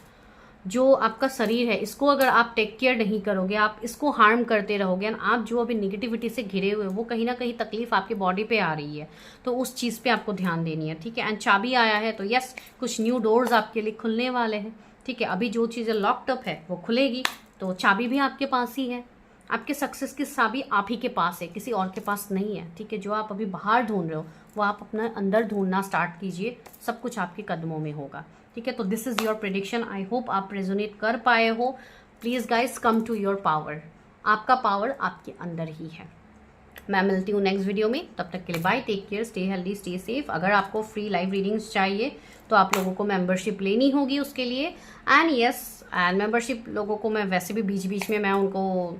जो आपका शरीर है, इसको अगर आप टेक केयर नहीं करोगे, आप इसको हार्म करते रहोगे, एंड आप जो अभी निगेटिविटी से घिरे हुए वो कहीं ना कहीं तकलीफ आपकी बॉडी पे आ रही है, तो उस चीज़ पे आपको ध्यान देनी है, ठीक है। एंड चाबी आया है तो यस, कुछ न्यू डोर्स आपके लिए खुलने वाले हैं, ठीक है। अभी जो चीज़ें लॉक्ड अप है वो खुलेगी, तो चाबी भी आपके पास ही है। आपके सक्सेस की चाबी आप ही के पास है, किसी और के पास नहीं है, ठीक है। जो आप अभी बाहर ढूंढ रहे हो वो आप अपना अंदर ढूंढना स्टार्ट कीजिए, सब कुछ आपके कदमों में होगा, ठीक है। तो this is your prediction, I hope आप रेजोनेट कर पाए हो। Please guys come to your power, आपका पावर आपके अंदर ही है। मैं मिलती हूँ नेक्स्ट वीडियो में, तब तक के लिए bye, take care, stay healthy, stay safe. अगर आपको फ्री लाइव रीडिंग्स चाहिए तो आप लोगों को मेंबरशिप लेनी होगी उसके लिए, एंड यस, एंड मेंबरशिप लोगों को मैं वैसे भी बीच बीच में मैं उनको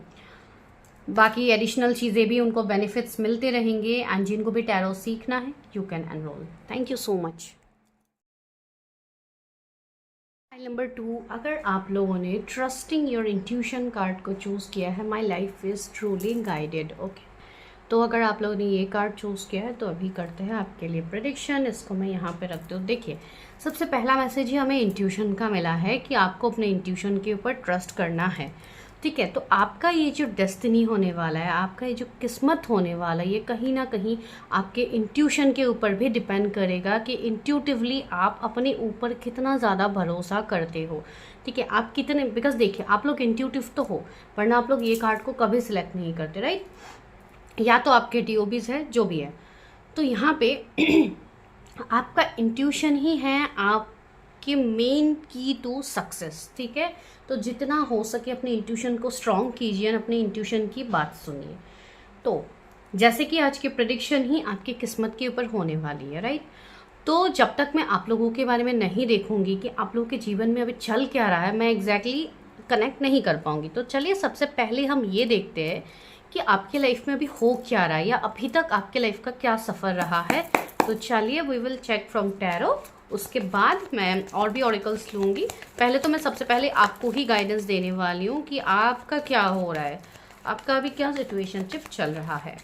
बाकी एडिशनल चीज़ें भी उनको बेनिफिट्स मिलते रहेंगे, एंड जिनको भी टैरो सीखना है you can enrol. Thank you so much. Number 2, अगर आप लोगों ने ट्रस्टिंग योर इंट्यूशन कार्ड को चूज़ किया है, my life is truly guided, okay. तो अगर आप लोगों ने ये कार्ड चूज़ किया है तो अभी करते हैं आपके लिए प्रेडिक्शन। इसको मैं यहाँ पे रखती हूँ। देखिए, सबसे पहला मैसेज ही हमें इंट्यूशन का मिला है कि आपको अपने इंट्यूशन के ऊपर ट्रस्ट करना है, ठीक है। तो आपका ये जो डेस्टिनी होने वाला है, आपका ये जो किस्मत होने वाला है, ये कहीं ना कहीं आपके इंट्यूशन के ऊपर भी डिपेंड करेगा कि इंट्यूटिवली आप अपने ऊपर कितना ज़्यादा भरोसा करते हो, ठीक है। आप कितने, बिकॉज देखिए, आप लोग इंट्यूटिव तो हो, वरना आप लोग ये कार्ड को कभी सिलेक्ट नहीं करते, राइट। या तो आपके टीओबीज है, जो भी है। तो यहाँ पे आपका इंट्यूशन ही है आपकी मेन की टू सक्सेस, ठीक है। तो जितना हो सके अपने इंट्यूशन को स्ट्रॉन्ग कीजिए, अपने इंट्यूशन की बात सुनिए। तो जैसे कि आज की प्रेडिक्शन ही आपकी किस्मत के ऊपर होने वाली है, राइट। तो जब तक मैं आप लोगों के बारे में नहीं देखूंगी कि आप लोगों के जीवन में अभी चल क्या रहा है, मैं एग्जैक्टली कनेक्ट नहीं कर पाऊंगी। तो चलिए सबसे पहले हम ये देखते हैं कि आपके लाइफ में अभी हो क्या रहा है, या अभी तक आपके लाइफ का क्या सफ़र रहा है। तो चलिए we will check from tarot, उसके बाद मैं और भी ऑरिकल्स लूँगी। पहले तो मैं सबसे पहले आपको ही गाइडेंस देने वाली हूँ कि आपका क्या हो रहा है, आपका अभी क्या सिचुएशनशिप चल रहा है।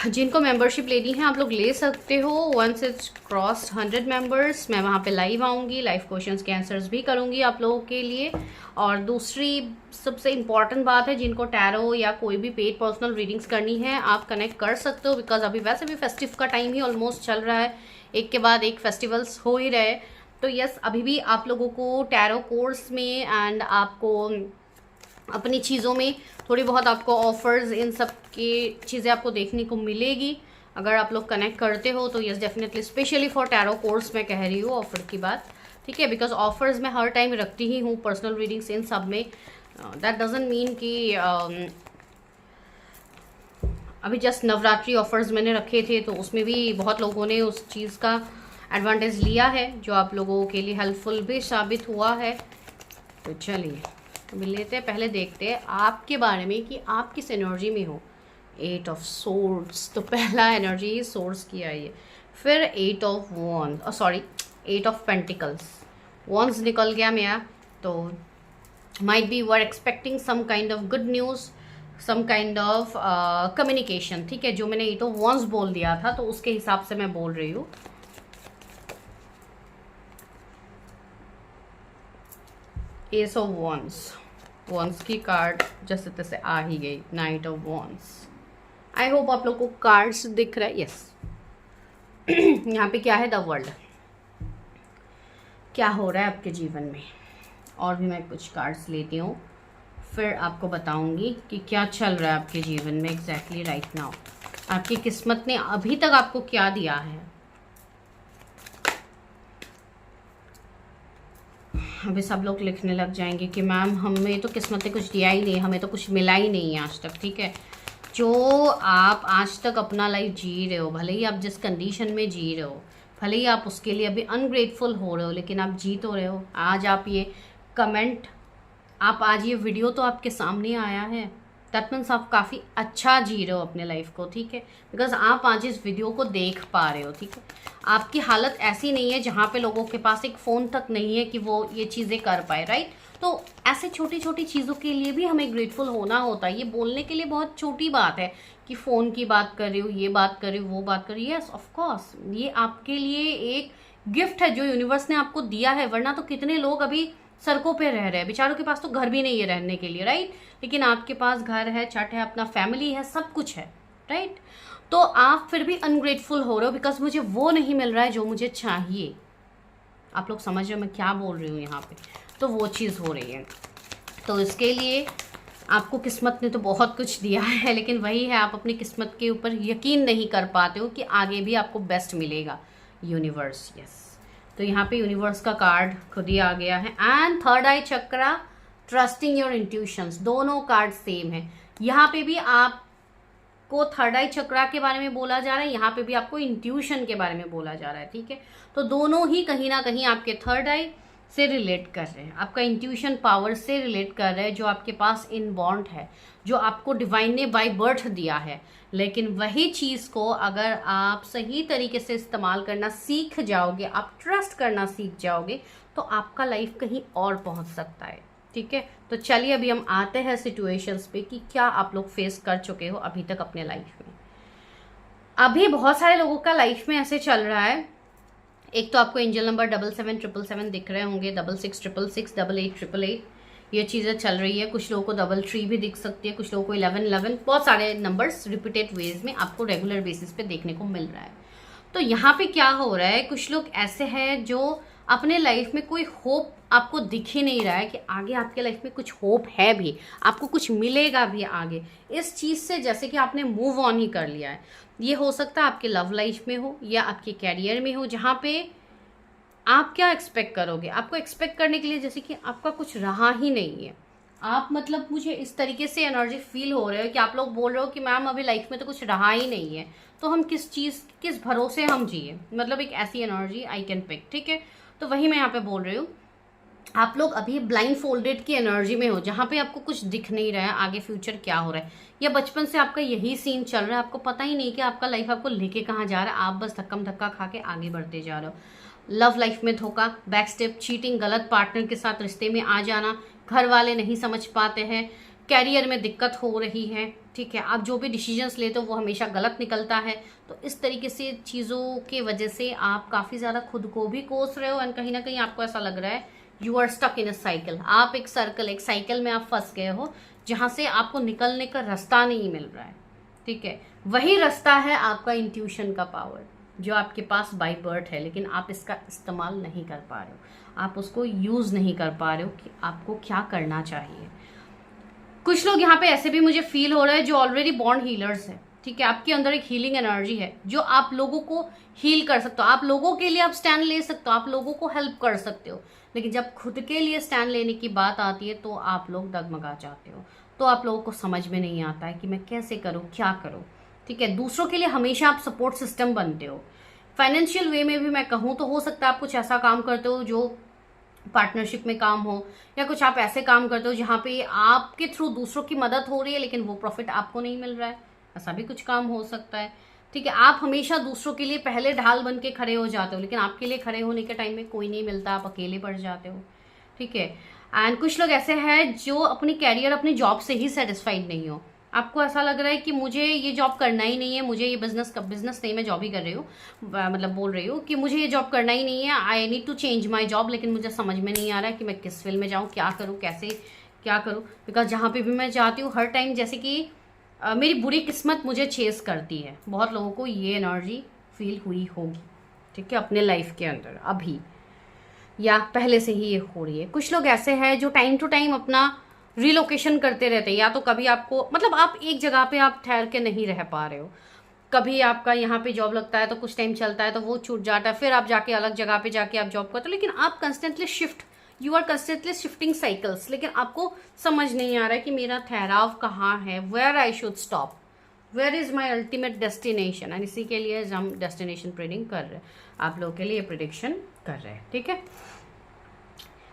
जिनको मेंबरशिप लेनी है आप लोग ले सकते हो। वंस इट्स क्रॉस 100 मेंबर्स, मैं वहाँ पे लाइव आऊँगी, लाइव क्वेश्चंस के आंसर्स भी करूँगी आप लोगों के लिए। और दूसरी सबसे इम्पॉर्टेंट बात है, जिनको टैरो या कोई भी पेड पर्सनल रीडिंग्स करनी है आप कनेक्ट कर सकते हो, बिकॉज अभी वैसे भी फेस्टिव का टाइम ही ऑलमोस्ट चल रहा है, एक के बाद एक फेस्टिवल्स हो ही रहे। तो यस, अभी भी आप लोगों को टैरो कोर्स में एंड आपको अपनी चीज़ों में थोड़ी बहुत आपको ऑफर्स, इन सब की चीज़ें आपको देखने को मिलेगी अगर आप लोग कनेक्ट करते हो। तो yes definitely, specially for tarot course मैं कह रही हूँ ऑफर की बात, ठीक है। बिकॉज ऑफर्स मैं हर टाइम रखती ही हूँ पर्सनल रीडिंग्स इन सब में। दैट डजंट मीन कि अभी जस्ट नवरात्रि ऑफर्स मैंने रखे थे तो उसमें भी बहुत लोगों ने उस चीज़ का एडवांटेज लिया है, जो आप लोगों के लिए हेल्पफुल भी साबित हुआ है। तो चलिए मिल लेते हैं। पहले देखते हैं आपके बारे में कि आप किस एनर्जी में हो। 8 ऑफ सोर्ड्स, तो पहला एनर्जी सोर्स की आई है। फिर 8 of wands, sorry 8 of pentacles, wands निकल गया मेरा। तो might be we're expecting some kind of good news, some kind of communication, ठीक है। जो मैंने 8 ऑफ वॉन्ड्स बोल दिया था तो उसके हिसाब से मैं बोल रही हूँ। एस ऑफ वॉन्ड्स, वॉन्ड्स की कार्ड जैसे तैसे आ ही गई। Night of wands, I hope आप लोग को कार्ड्स दिख रहा है। यस यहाँ पे क्या है, द वर्ल्ड, क्या हो रहा है आपके जीवन में। और भी मैं कुछ कार्ड्स लेती हूँ, फिर आपको बताऊंगी कि क्या चल रहा है आपके जीवन में एग्जैक्टली राइट नाउ। आपकी किस्मत ने अभी तक आपको क्या दिया है। अभी सब लोग लिखने लग जाएंगे कि मैम हमें तो किस्मत ने कुछ दिया ही नहीं, हमें तो कुछ मिला ही नहीं है आज तक, ठीक है। जो आप आज तक अपना लाइफ जी रहे हो, भले ही आप जिस कंडीशन में जी रहे हो, भले ही आप उसके लिए अभी अनग्रेटफुल हो रहे हो, लेकिन आप जी तो रहे हो। आज आप ये कमेंट, आप आज ये वीडियो तो आपके सामने आया है, दैट मीन्स आप काफ़ी अच्छा जी रहे हो अपने लाइफ को, ठीक है, बिकॉज आप आज इस वीडियो को देख पा रहे हो, ठीक है। आपकी हालत ऐसी नहीं है जहाँ पे लोगों के पास एक फ़ोन तक नहीं है कि वो ये चीज़ें कर पाए, राइट। तो ऐसे छोटी छोटी चीज़ों के लिए भी हमें ग्रेटफुल होना होता है। ये बोलने के लिए बहुत छोटी बात है कि फ़ोन की बात कर रही हूँ, ये बात कर रही हूँ, वो बात कर रही हूँ। यस ऑफ कोर्स, ये आपके लिए एक गिफ्ट है जो यूनिवर्स ने आपको दिया है, वरना तो कितने लोग अभी सड़कों पे रह रहे हैं, बेचारों के पास तो घर भी नहीं है रहने के लिए, राइट। लेकिन आपके पास घर है, छत है, अपना फैमिली है, सब कुछ है, राइट। तो आप फिर भी अनग्रेटफुल हो रहे हो बिकॉज मुझे वो नहीं मिल रहा है जो मुझे चाहिए। आप लोग समझ रहे हो मैं क्या बोल रही हूँ यहाँ पे, तो वो चीज़ हो रही है। तो इसके लिए आपको किस्मत ने तो बहुत कुछ दिया है, लेकिन वही है, आप अपनी किस्मत के ऊपर यकीन नहीं कर पाते हो कि आगे भी आपको बेस्ट मिलेगा। Universe, yes. तो यहाँ पे यूनिवर्स का कार्ड खुद ही आ गया है। And third I chakra, trusting your intuitions, दोनों कार्ड सेम है। यहाँ पे भी आपको थर्ड आई चक्रा के बारे में बोला जा रहा है, यहाँ पे भी आपको इंट्यूशन के बारे में बोला जा रहा है, ठीक है। तो दोनों ही कहीं ना कहीं आपके थर्ड आई से रिलेट कर रहे हैं, आपका इंट्यूशन पावर से रिलेट कर रहे हैं, जो आपके पास इनबॉर्न है, जो आपको डिवाइन ने बाय बर्थ दिया है। लेकिन वही चीज़ को अगर आप सही तरीके से इस्तेमाल करना सीख जाओगे, आप ट्रस्ट करना सीख जाओगे, तो आपका लाइफ कहीं और पहुंच सकता है, ठीक है। तो चलिए अभी हम आते हैं सिचुएशंस पे कि क्या आप लोग फेस कर चुके हो अभी तक अपने लाइफ में। अभी बहुत सारे लोगों का लाइफ में ऐसे चल रहा है, एक तो आपको एंजल नंबर 777777 दिख रहे होंगे, 666666, 8888, ये चीज़ें चल रही है। कुछ लोगों को 33 भी दिख सकती है, कुछ लोगों को 1111, बहुत सारे नंबर्स रिपीटेड वेज में आपको रेगुलर बेसिस पे देखने को मिल रहा है। तो यहाँ पे क्या हो रहा है, कुछ लोग ऐसे हैं जो अपने लाइफ में कोई होप आपको दिख ही नहीं रहा है कि आगे आपके लाइफ में कुछ होप है भी, आपको कुछ मिलेगा भी आगे इस चीज़ से, जैसे कि आपने मूव ऑन ही कर लिया है। ये हो सकता है आपके लव लाइफ में हो या आपके कैरियर में हो, जहाँ पे आप क्या एक्सपेक्ट करोगे, आपको एक्सपेक्ट करने के लिए जैसे कि आपका कुछ रहा ही नहीं है। आप मतलब मुझे इस तरीके से एनर्जी फील हो रहे हो कि आप लोग बोल रहे हो कि मैम अभी लाइफ में तो कुछ रहा ही नहीं है, तो हम किस चीज़, किस भरोसे हम जिए, मतलब एक ऐसी एनर्जी आई कैन पिक, ठीक है। तो वही मैं यहाँ पे बोल रही हूँ, आप लोग अभी ब्लाइंड फोल्डेड की एनर्जी में हो, जहाँ पे आपको कुछ दिख नहीं रहा है आगे फ्यूचर क्या हो रहा है, या बचपन से आपका यही सीन चल रहा है, आपको पता ही नहीं कि आपका लाइफ आपको लेके कहाँ जा रहा है, आप बस धक्कम धक्का खा के आगे बढ़ते जा रहे हो। लव लाइफ में धोखा, बैक स्टेप, चीटिंग, गलत पार्टनर के साथ रिश्ते में आ जाना, घर वाले नहीं समझ पाते हैं, कैरियर में दिक्कत हो रही है, ठीक है, आप जो भी डिसीजंस लेते हो वो हमेशा गलत निकलता है। तो इस तरीके से चीज़ों के वजह से आप काफ़ी ज़्यादा खुद को भी कोस रहे हो, एंड कहीं ना कहीं आपको ऐसा लग रहा है you are stuck in a cycle, आप एक सर्कल, एक साइकिल में आप फंस गए हो, जहाँ से आपको निकलने का रास्ता नहीं मिल रहा है, ठीक है। वही रास्ता है आपका इंट्यूशन का पावर, जो आपके पास बाय बर्थ है, लेकिन आप इसका इस्तेमाल नहीं कर पा रहे हो, आप उसको यूज़ नहीं कर पा रहे हो कि आपको क्या करना चाहिए। कुछ लोग यहाँ पे ऐसे भी मुझे फील हो रहा है जो ऑलरेडी बॉर्न हीलर्स है, ठीक है, आपके अंदर एक हीलिंग एनर्जी है जो आप लोगों को हील कर सकते हो, आप लोगों के लिए आप स्टैंड ले सकते हो, आप लोगों को हेल्प कर सकते हो। लेकिन जब खुद के लिए स्टैंड लेने की बात आती है तो आप लोग डगमगा जाते हो, तो आप लोगों को समझ में नहीं आता है कि मैं कैसे करूँ, क्या करूँ, ठीक है। दूसरों के लिए हमेशा आप सपोर्ट सिस्टम बनते हो। फाइनेंशियल वे में भी मैं कहूँ तो हो सकता है आप कुछ ऐसा काम करते हो जो पार्टनरशिप में काम हो, या कुछ आप ऐसे काम करते हो जहाँ पे आपके थ्रू दूसरों की मदद हो रही है लेकिन वो प्रॉफिट आपको नहीं मिल रहा है, ऐसा भी कुछ काम हो सकता है, ठीक है। आप हमेशा दूसरों के लिए पहले ढाल बन के खड़े हो जाते हो, लेकिन आपके लिए खड़े होने के टाइम में कोई नहीं मिलता, आप अकेले पड़ जाते हो, ठीक है। एंड कुछ लोग ऐसे हैं जो अपनी कैरियर, अपनी जॉब से ही सेटिस्फाइड नहीं हो, आपको ऐसा लग रहा है कि मुझे ये जॉब करना ही नहीं है, मुझे ये बिजनेस नहीं, मैं जॉब ही कर रही हूँ, मतलब बोल रही हूँ कि मुझे ये जॉब करना ही नहीं है, I need to change my job, लेकिन मुझे समझ में नहीं आ रहा है कि मैं किस फील्ड में जाऊँ, क्या करूँ, कैसे क्या करूँ, बिकॉज जहाँ पे भी मैं जाती हूँ हर टाइम जैसे कि मेरी बुरी किस्मत मुझे चेस करती है। बहुत लोगों को ये एनर्जी फील हुई होगी, ठीक है, अपने लाइफ के अंदर अभी या पहले से ही ये हो रही है। कुछ लोग ऐसे हैं जो टाइम टू टाइम अपना रिलोकेशन करते रहते हैं, या तो कभी आपको मतलब आप एक जगह पे आप ठहर के नहीं रह पा रहे हो, कभी आपका यहाँ पे जॉब लगता है तो कुछ टाइम चलता है तो वो छूट जाता है, फिर आप जाके अलग जगह पे जाके आप जॉब करते हो, लेकिन आप constantly you are constantly shifting cycles, लेकिन आपको समझ नहीं आ रहा है कि मेरा ठहराव कहाँ है, where I should stop, where is my ultimate destination. And इसी के लिए हम डेस्टिनेशन प्रेडिक्ट कर रहे हैं, आप लोगों के लिए प्रेडिक्शन कर रहे हैं, ठीक है।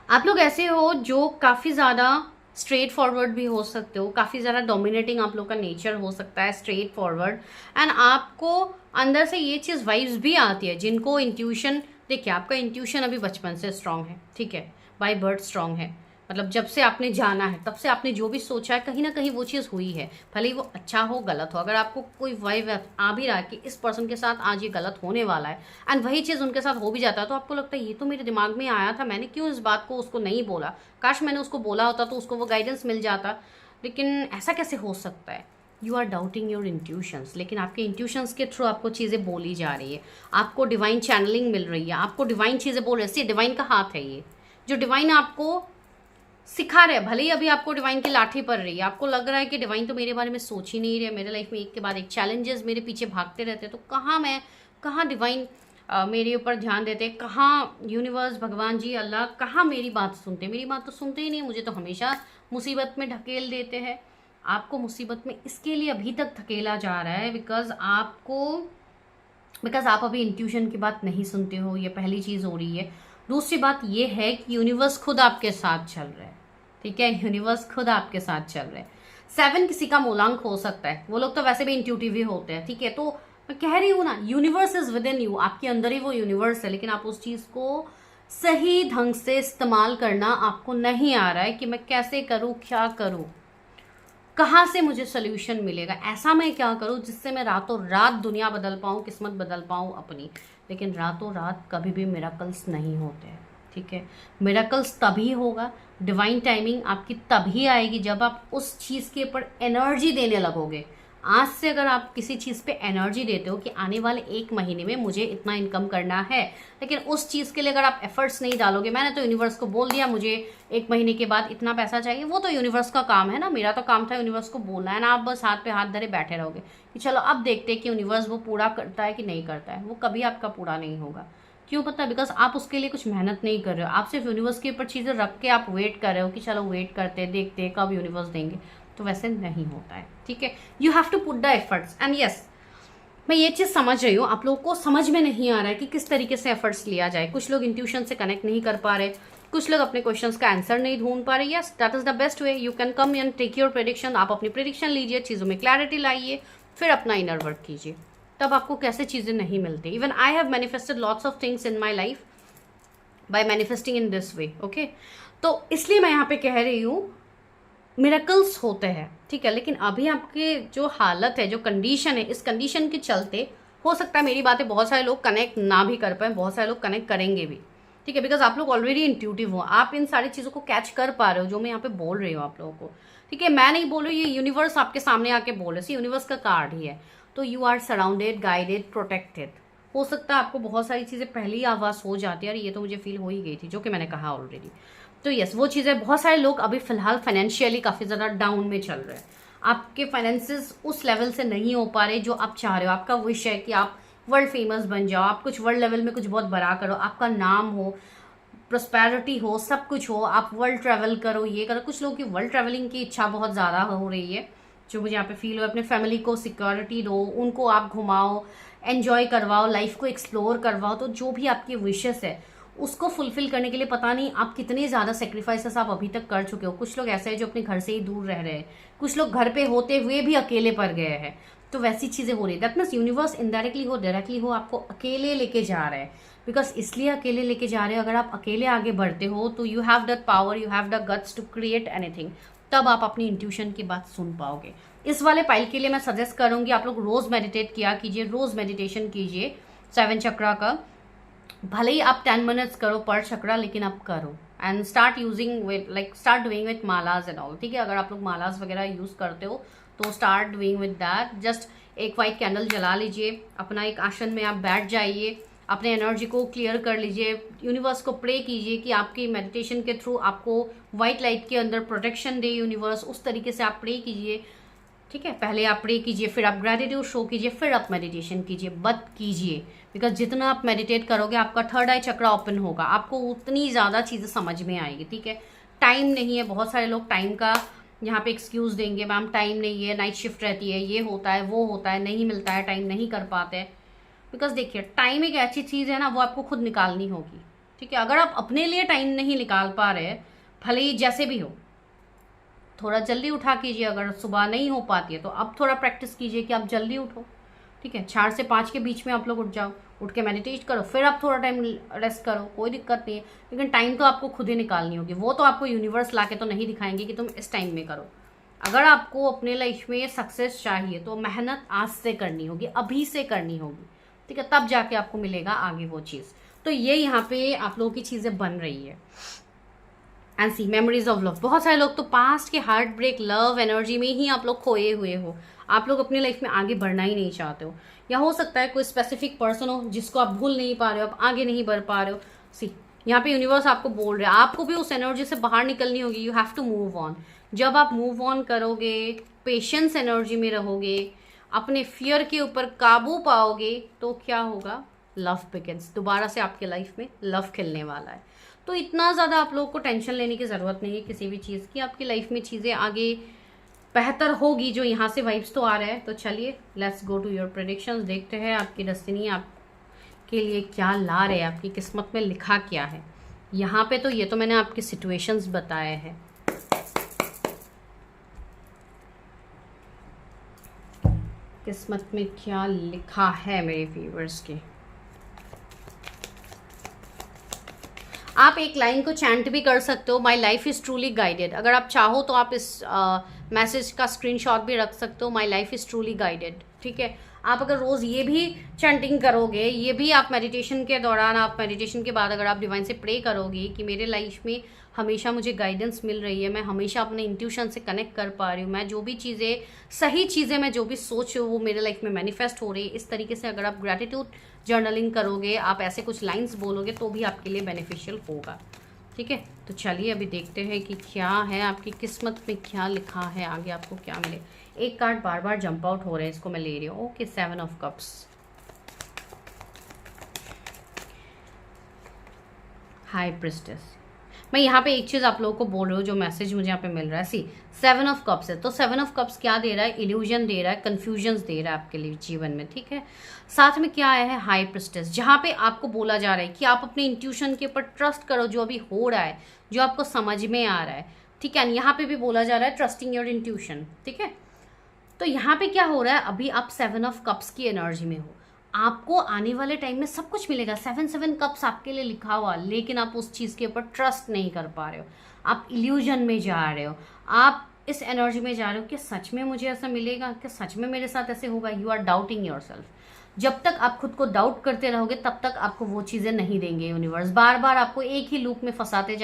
आप लोग ऐसे हो जो काफ़ी ज़्यादा स्ट्रेट फॉरवर्ड भी हो सकते हो, काफ़ी ज़्यादा डोमिनेटिंग आप लोग का नेचर हो सकता है, स्ट्रेट फॉरवर्ड। एंड आपको अंदर से ये चीज़ वाइब्स भी आती है, जिनको इंट्यूशन, देखिए आपका इंट्यूशन अभी बचपन से स्ट्रांग है, ठीक है, बाय बर्थ स्ट्रांग है। मतलब जब से आपने जाना है तब से आपने जो भी सोचा है कहीं ना कहीं वो चीज़ हुई है, भले ही वो अच्छा हो गलत हो। अगर आपको कोई वाइब आ भी रहा है कि इस पर्सन के साथ आज ये गलत होने वाला है एंड वही चीज़ उनके साथ हो भी जाता है, तो आपको लगता है ये तो मेरे दिमाग में आया था, मैंने क्यों इस बात को उसको नहीं बोला, काश मैंने उसको बोला होता तो उसको वो गाइडेंस मिल जाता। लेकिन ऐसा कैसे हो सकता है? You are doubting your intuitions, लेकिन आपके इंट्यूशंस के थ्रू आपको चीज़ें बोली जा रही है, आपको डिवाइन चैनलिंग मिल रही है, आपको डिवाइन चीज़ें बोल रही है। डिवाइन का हाथ है ये, जो डिवाइन आपको सिखा रहे हैं। भले ही अभी आपको डिवाइन की लाठी पड़ रही है, आपको लग रहा है कि डिवाइन तो मेरे बारे में सोच ही नहीं रहे, मेरे लाइफ में एक के बाद एक चैलेंजेस मेरे पीछे भागते रहते, तो कहाँ डिवाइन मेरे ऊपर ध्यान देते, कहाँ यूनिवर्स, भगवान जी, अल्लाह, कहाँ मेरी बात सुनते? मेरी बात तो सुनते ही नहीं, मुझे तो हमेशा मुसीबत में ढकेल देते हैं। आपको मुसीबत में इसके लिए अभी तक धकेला जा रहा है बिकॉज आप अभी इंट्यूशन की बात नहीं सुनते हो, ये पहली चीज़ हो रही है। दूसरी बात ये है कि यूनिवर्स खुद आपके साथ चल रहा है, ठीक है, यूनिवर्स खुद आपके साथ चल रहा है। 7 किसी का मूलांक हो सकता है, वो लोग तो वैसे भी इंट्यूटिव ही होते हैं, ठीक है। तो मैं कह रही हूँ ना, universe is with in you, आपके अंदर ही वो यूनिवर्स है, लेकिन आप उस चीज को सही ढंग से इस्तेमाल करना आपको नहीं आ रहा है कि मैं कैसे करूँ, क्या करूँ, कहाँ से मुझे सोल्यूशन मिलेगा, ऐसा मैं क्या करूँ जिससे मैं रातों रात दुनिया बदल पाऊँ, किस्मत बदल पाऊँ अपनी। लेकिन रातों रात कभी भी मिरेकल्स नहीं होते हैं, ठीक है। मिरेकल्स तभी होगा, डिवाइन टाइमिंग आपकी तभी आएगी जब आप उस चीज़ के ऊपर एनर्जी देने लगोगे। आज से अगर आप किसी चीज़ पे एनर्जी देते हो कि आने वाले 1 महीने में मुझे इतना इनकम करना है, लेकिन उस चीज़ के लिए अगर आप एफर्ट्स नहीं डालोगे, मैंने तो यूनिवर्स को बोल दिया मुझे 1 महीने के बाद इतना पैसा चाहिए, वो तो यूनिवर्स का काम है ना, मेरा तो काम था यूनिवर्स को बोलना है ना। आप बस हाथ पे हाथ धरे बैठे रहोगे कि चलो अब देखते हैं कि यूनिवर्स वो पूरा करता है कि नहीं करता है। वो कभी आपका पूरा नहीं होगा। क्यों पता है? बिकॉज आप उसके लिए कुछ मेहनत नहीं कर रहे हो, आप सिर्फ यूनिवर्स के ऊपर चीज़ें रख के आप वेट कर रहे हो कि चलो वेट करते हैं, देखते हैं कब यूनिवर्स देंगे। तो वैसे नहीं होता है, ठीक है। You have to put the efforts and yes, मैं ये चीज़ समझ रही हूँ, आप लोगों को समझ में नहीं आ रहा है कि किस तरीके से एफर्ट्स लिया जाए। कुछ लोग इंट्यूशन से कनेक्ट नहीं कर पा रहे, कुछ लोग अपने क्वेश्चंस का आंसर नहीं ढूंढ पा रहे। Yes, that is the best way, you can come and take your prediction. आप अपनी प्रेडिक्शन लीजिए, चीज़ों में क्लैरिटी लाइए, फिर अपना इनर वर्क कीजिए, तब आपको कैसे चीज़ें नहीं मिलती। Even I have manifested lots of things in my life by manifesting in this way, okay. तो इसलिए मैं यहाँ पे कह रही हूँ मिरेकल्स होते हैं, ठीक है, लेकिन अभी आपके जो हालत है, जो कंडीशन है, इस कंडीशन के चलते हो सकता है मेरी बातें बहुत सारे लोग कनेक्ट ना भी कर पाए, बहुत सारे लोग कनेक्ट करेंगे भी, ठीक है, बिकॉज आप लोग ऑलरेडी इंट्यूटिव हो, आप इन सारी चीज़ों को कैच कर पा रहे हो जो मैं यहाँ पे बोल रही हूँ आप लोगों को, ठीक है। मैं नहीं बोल रही, ये यूनिवर्स आपके सामने आके बोल रहे, यूनिवर्स का कार्ड ही है। तो you are surrounded, guided, protected. हो सकता है आपको बहुत सारी चीज़ें पहले ही आवाज़ हो जाती है, और ये तो मुझे फील हो ही गई थी, जो कि मैंने कहा ऑलरेडी। तो यस, वो चीज़ें, बहुत सारे लोग अभी फिलहाल फाइनेंशियली काफ़ी ज़्यादा डाउन में चल रहे हैं, आपके फाइनेंसेस उस लेवल से नहीं हो पा रहे जो आप चाह रहे हो। आपका विश है कि आप वर्ल्ड फेमस बन जाओ, आप कुछ वर्ल्ड लेवल में कुछ बहुत बड़ा करो, आपका नाम हो, प्रोस्पेरिटी हो, सब कुछ हो, आप वर्ल्ड ट्रैवल करो, ये करो। कुछ लोगों की वर्ल्ड ट्रैवलिंग की इच्छा बहुत ज़्यादा हो रही है, जो मुझे यहाँ पे फील हो। अपने फैमिली को सिक्योरिटी दो, उनको आप घुमाओ, एन्जॉय करवाओ, लाइफ को एक्सप्लोर करवाओ। तो जो भी आपकी विशेस है उसको फुलफिल करने के लिए पता नहीं आप कितने ज़्यादा सेक्रीफाइसेस आप अभी तक कर चुके हो। कुछ लोग ऐसे हैं जो अपने घर से ही दूर रह रहे हैं, कुछ लोग घर पे होते हुए भी अकेले पड़ गए हैं। तो वैसी चीज़ें हो रही है। दैट मीन्स यूनिवर्स इनडायरेक्टली हो, डायरेक्टली हो, आपको अकेले लेके जा रहा है। बिकॉज इसलिए अकेले लेके जा रहे हो, अगर आप अकेले आगे बढ़ते हो तो you have that power, you have the guts to create anything. तब आप अपनी इंट्यूशन की बात सुन पाओगे। इस वाले पाइल के लिए मैं सजेस्ट करूंगी आप लोग रोज मेडिटेट किया कीजिए, रोज मेडिटेशन कीजिए 7 चक्रा का। भले ही आप 10 मिनट्स करो पर चक्रा, लेकिन आप करो and start using with start doing with मालाज एंड ऑल, ठीक है। अगर आप लोग मालाज वगैरह यूज करते हो तो start doing with that. Just एक वाइट कैंडल जला लीजिए, अपना एक आसन में आप बैठ जाइए, अपने एनर्जी को क्लियर कर लीजिए, यूनिवर्स को प्रे कीजिए कि आपकी मेडिटेशन के थ्रू आपको व्हाइट लाइट के अंदर प्रोटेक्शन दे यूनिवर्स। उस तरीके से आप प्रे कीजिए, ठीक है। पहले आप प्रे कीजिए, फिर आप ग्रेटिट्यूड शो कीजिए, फिर आप मेडिटेशन कीजिए, बट कीजिए। बिकॉज जितना आप मेडिटेट करोगे आपका थर्ड आई चक्रा ओपन होगा, आपको उतनी ज़्यादा चीज़ें समझ में आएगी, ठीक है। टाइम नहीं है, बहुत सारे लोग टाइम का यहाँ पे एक्सक्यूज देंगे, मैम टाइम नहीं है, नाइट शिफ्ट रहती है, ये होता है, वो होता है, नहीं मिलता है टाइम, नहीं कर पाते। बिकॉज देखिए टाइम एक ऐसी चीज़ है ना, वो आपको खुद निकालनी होगी, ठीक है। अगर आप अपने लिए टाइम नहीं निकाल पा रहे, भले ही जैसे भी हो, थोड़ा जल्दी उठा कीजिए, अगर सुबह नहीं हो पाती है तो अब थोड़ा प्रैक्टिस कीजिए कि आप जल्दी उठो, ठीक है। 4 से 5 के बीच में आप लोग उठ जाओ, उठ के मेडिटेट करो, फिर आप थोड़ा टाइम रेस्ट करो, कोई दिक्कत नहीं है। लेकिन टाइम तो आपको खुद ही निकालनी होगी, वो तो आपको यूनिवर्स ला के तो नहीं दिखाएंगे कि तुम इस टाइम में करो। अगर आपको अपने लाइफ में सक्सेस चाहिए तो मेहनत आज से करनी होगी, अभी से करनी होगी, ठीक है, तब जाके आपको मिलेगा आगे वो चीज़। तो ये यहाँ पे आप लोगों की चीज़ें बन रही है। And see memories of love, बहुत सारे लोग तो पास्ट के हार्ट ब्रेक लव एनर्जी में ही आप लोग खोए हुए हो, आप लोग अपनी लाइफ में आगे बढ़ना ही नहीं चाहते हो, या हो सकता है कोई स्पेसिफिक पर्सन हो जिसको आप भूल नहीं पा रहे हो, आप आगे नहीं बढ़ पा रहे हो। सी यहाँ पे यूनिवर्स आपको बोल रहा है आपको भी उस एनर्जी से बाहर निकलनी होगी, you have to move on. जब आप मूव ऑन करोगे, पेशेंस एनर्जी में रहोगे, अपने फियर के ऊपर काबू पाओगे, तो क्या होगा, लव बिगिंस, दोबारा से आपके लाइफ में लव खिलने वाला है। तो इतना ज़्यादा आप लोगों को टेंशन लेने की ज़रूरत नहीं है किसी भी चीज़ की, आपकी लाइफ में चीज़ें आगे बेहतर होगी, जो यहाँ से वाइब्स तो आ रहा है। तो चलिए let's go to your predictions, देखते हैं आपकी डेस्टिनी आपके लिए क्या ला रहे हैं, आपकी किस्मत में लिखा क्या है। यहाँ पे तो ये तो मैंने आपके सिचुएशंस बताए हैं, किस्मत में क्या लिखा है मेरे व्यूअर्स के। आप एक लाइन को चैंट भी कर सकते हो, my life is truly guided. अगर आप चाहो तो आप इस मैसेज का स्क्रीनशॉट भी रख सकते हो, my life is truly guided, ठीक है। आप अगर रोज़ ये भी चैंटिंग करोगे, ये भी आप मेडिटेशन के दौरान, आप मेडिटेशन के बाद अगर आप डिवाइन से प्रे करोगे कि मेरे लाइफ में हमेशा मुझे गाइडेंस मिल रही है, मैं हमेशा अपने इंट्यूशन से कनेक्ट कर पा रही हूँ, मैं जो भी चीज़ें, सही चीज़ें मैं जो भी सोच वो मेरे लाइफ में मैनिफेस्ट हो रही है, इस तरीके से अगर आप ग्रैटिट्यूड जर्नलिंग करोगे, आप ऐसे कुछ लाइंस बोलोगे, तो भी आपके लिए बेनिफिशियल होगा, ठीक है। तो चलिए अभी देखते हैं कि क्या है आपकी किस्मत में, क्या लिखा है आगे, आपको क्या मिले। एक कार्ड बार बार जंप आउट हो रहे हैं, इसको मैं ले रही हूँ। Okay, 7 of cups, high priestess. मैं यहाँ पे एक चीज़ आप लोगों को बोल रही हूँ, जो मैसेज मुझे यहाँ पे मिल रहा है, सी 7 ऑफ कप्स है, तो 7 ऑफ कप्स क्या दे रहा है, इल्यूजन दे रहा है, कन्फ्यूजन्स दे रहा है आपके लिए जीवन में, ठीक है। साथ में क्या आया है, हाई प्रिस्टेस, जहाँ पे आपको बोला जा रहा है कि आप अपने इंट्यूशन के ऊपर ट्रस्ट करो, जो अभी हो रहा है, जो आपको समझ में आ रहा है, ठीक है। यहाँ पे भी बोला जा रहा है ट्रस्टिंग योर इंट्यूशन, ठीक है। तो यहाँ पे क्या हो रहा है, अभी आप 7 ऑफ कप्स की एनर्जी में हो, आपको आने वाले टाइम में सब कुछ मिलेगा, 7 कप्स आपके लिए लिखा हुआ, लेकिन आप उस चीज़ के ऊपर ट्रस्ट नहीं कर पा रहे हो, आप इल्यूजन में जा रहे हो, आप इस एनर्जी में जा रहे हो कि सच में मुझे ऐसा मिलेगा, कि सच में मेरे साथ ऐसे होगा। You are doubting yourself. जब तक आप खुद को डाउट करते रहोगे, तब तक आपको वो चीज़ें नहीं देंगे यूनिवर्स, बार बार आपको एक ही लूप में फंसाते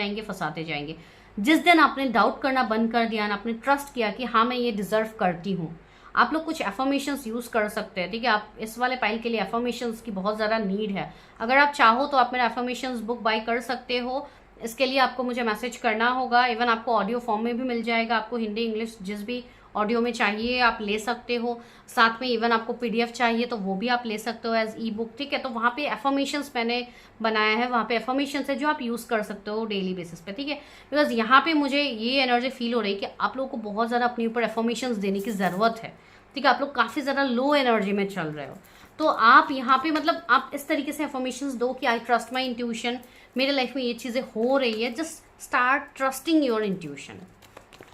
जाएंगे। जिस दिन आपने डाउट करना बंद कर दिया ना, आपने ट्रस्ट किया कि हाँ मैं ये डिजर्व करती हूँ, आप लोग कुछ एफर्मेशंस यूज़ कर सकते हैं, ठीक है। आप इस वाले पाइल के लिए एफर्मेशंस की बहुत ज़्यादा नीड है, अगर आप चाहो तो आप मेरा एफर्मेशंस बुक बाय कर सकते हो। इसके लिए आपको मुझे मैसेज करना होगा, इवन आपको ऑडियो फॉर्म में भी मिल जाएगा, आपको हिंदी इंग्लिश जिस भी ऑडियो में चाहिए आप ले सकते हो। साथ में इवन आपको PDF चाहिए तो वो भी आप ले सकते हो एज ई बुक, ठीक है। तो वहाँ पे एफर्मेशंस मैंने बनाया है, वहाँ पे एफर्मेशंस है जो आप यूज़ कर सकते हो डेली बेसिस पे, ठीक है। बिकॉज यहाँ पे मुझे ये एनर्जी फील हो रही है कि आप लोगों को बहुत ज़्यादा अपने ऊपर एफर्मेशंस देने की ज़रूरत है, ठीक है। आप लोग काफ़ी ज़्यादा लो एनर्जी में चल रहे हो, तो आप यहाँ पे मतलब आप इस तरीके से एफर्मेशंस दो कि आई ट्रस्ट माई इंट्यूशन, मेरे लाइफ में ये चीज़ें हो रही है, just start trusting your intuition,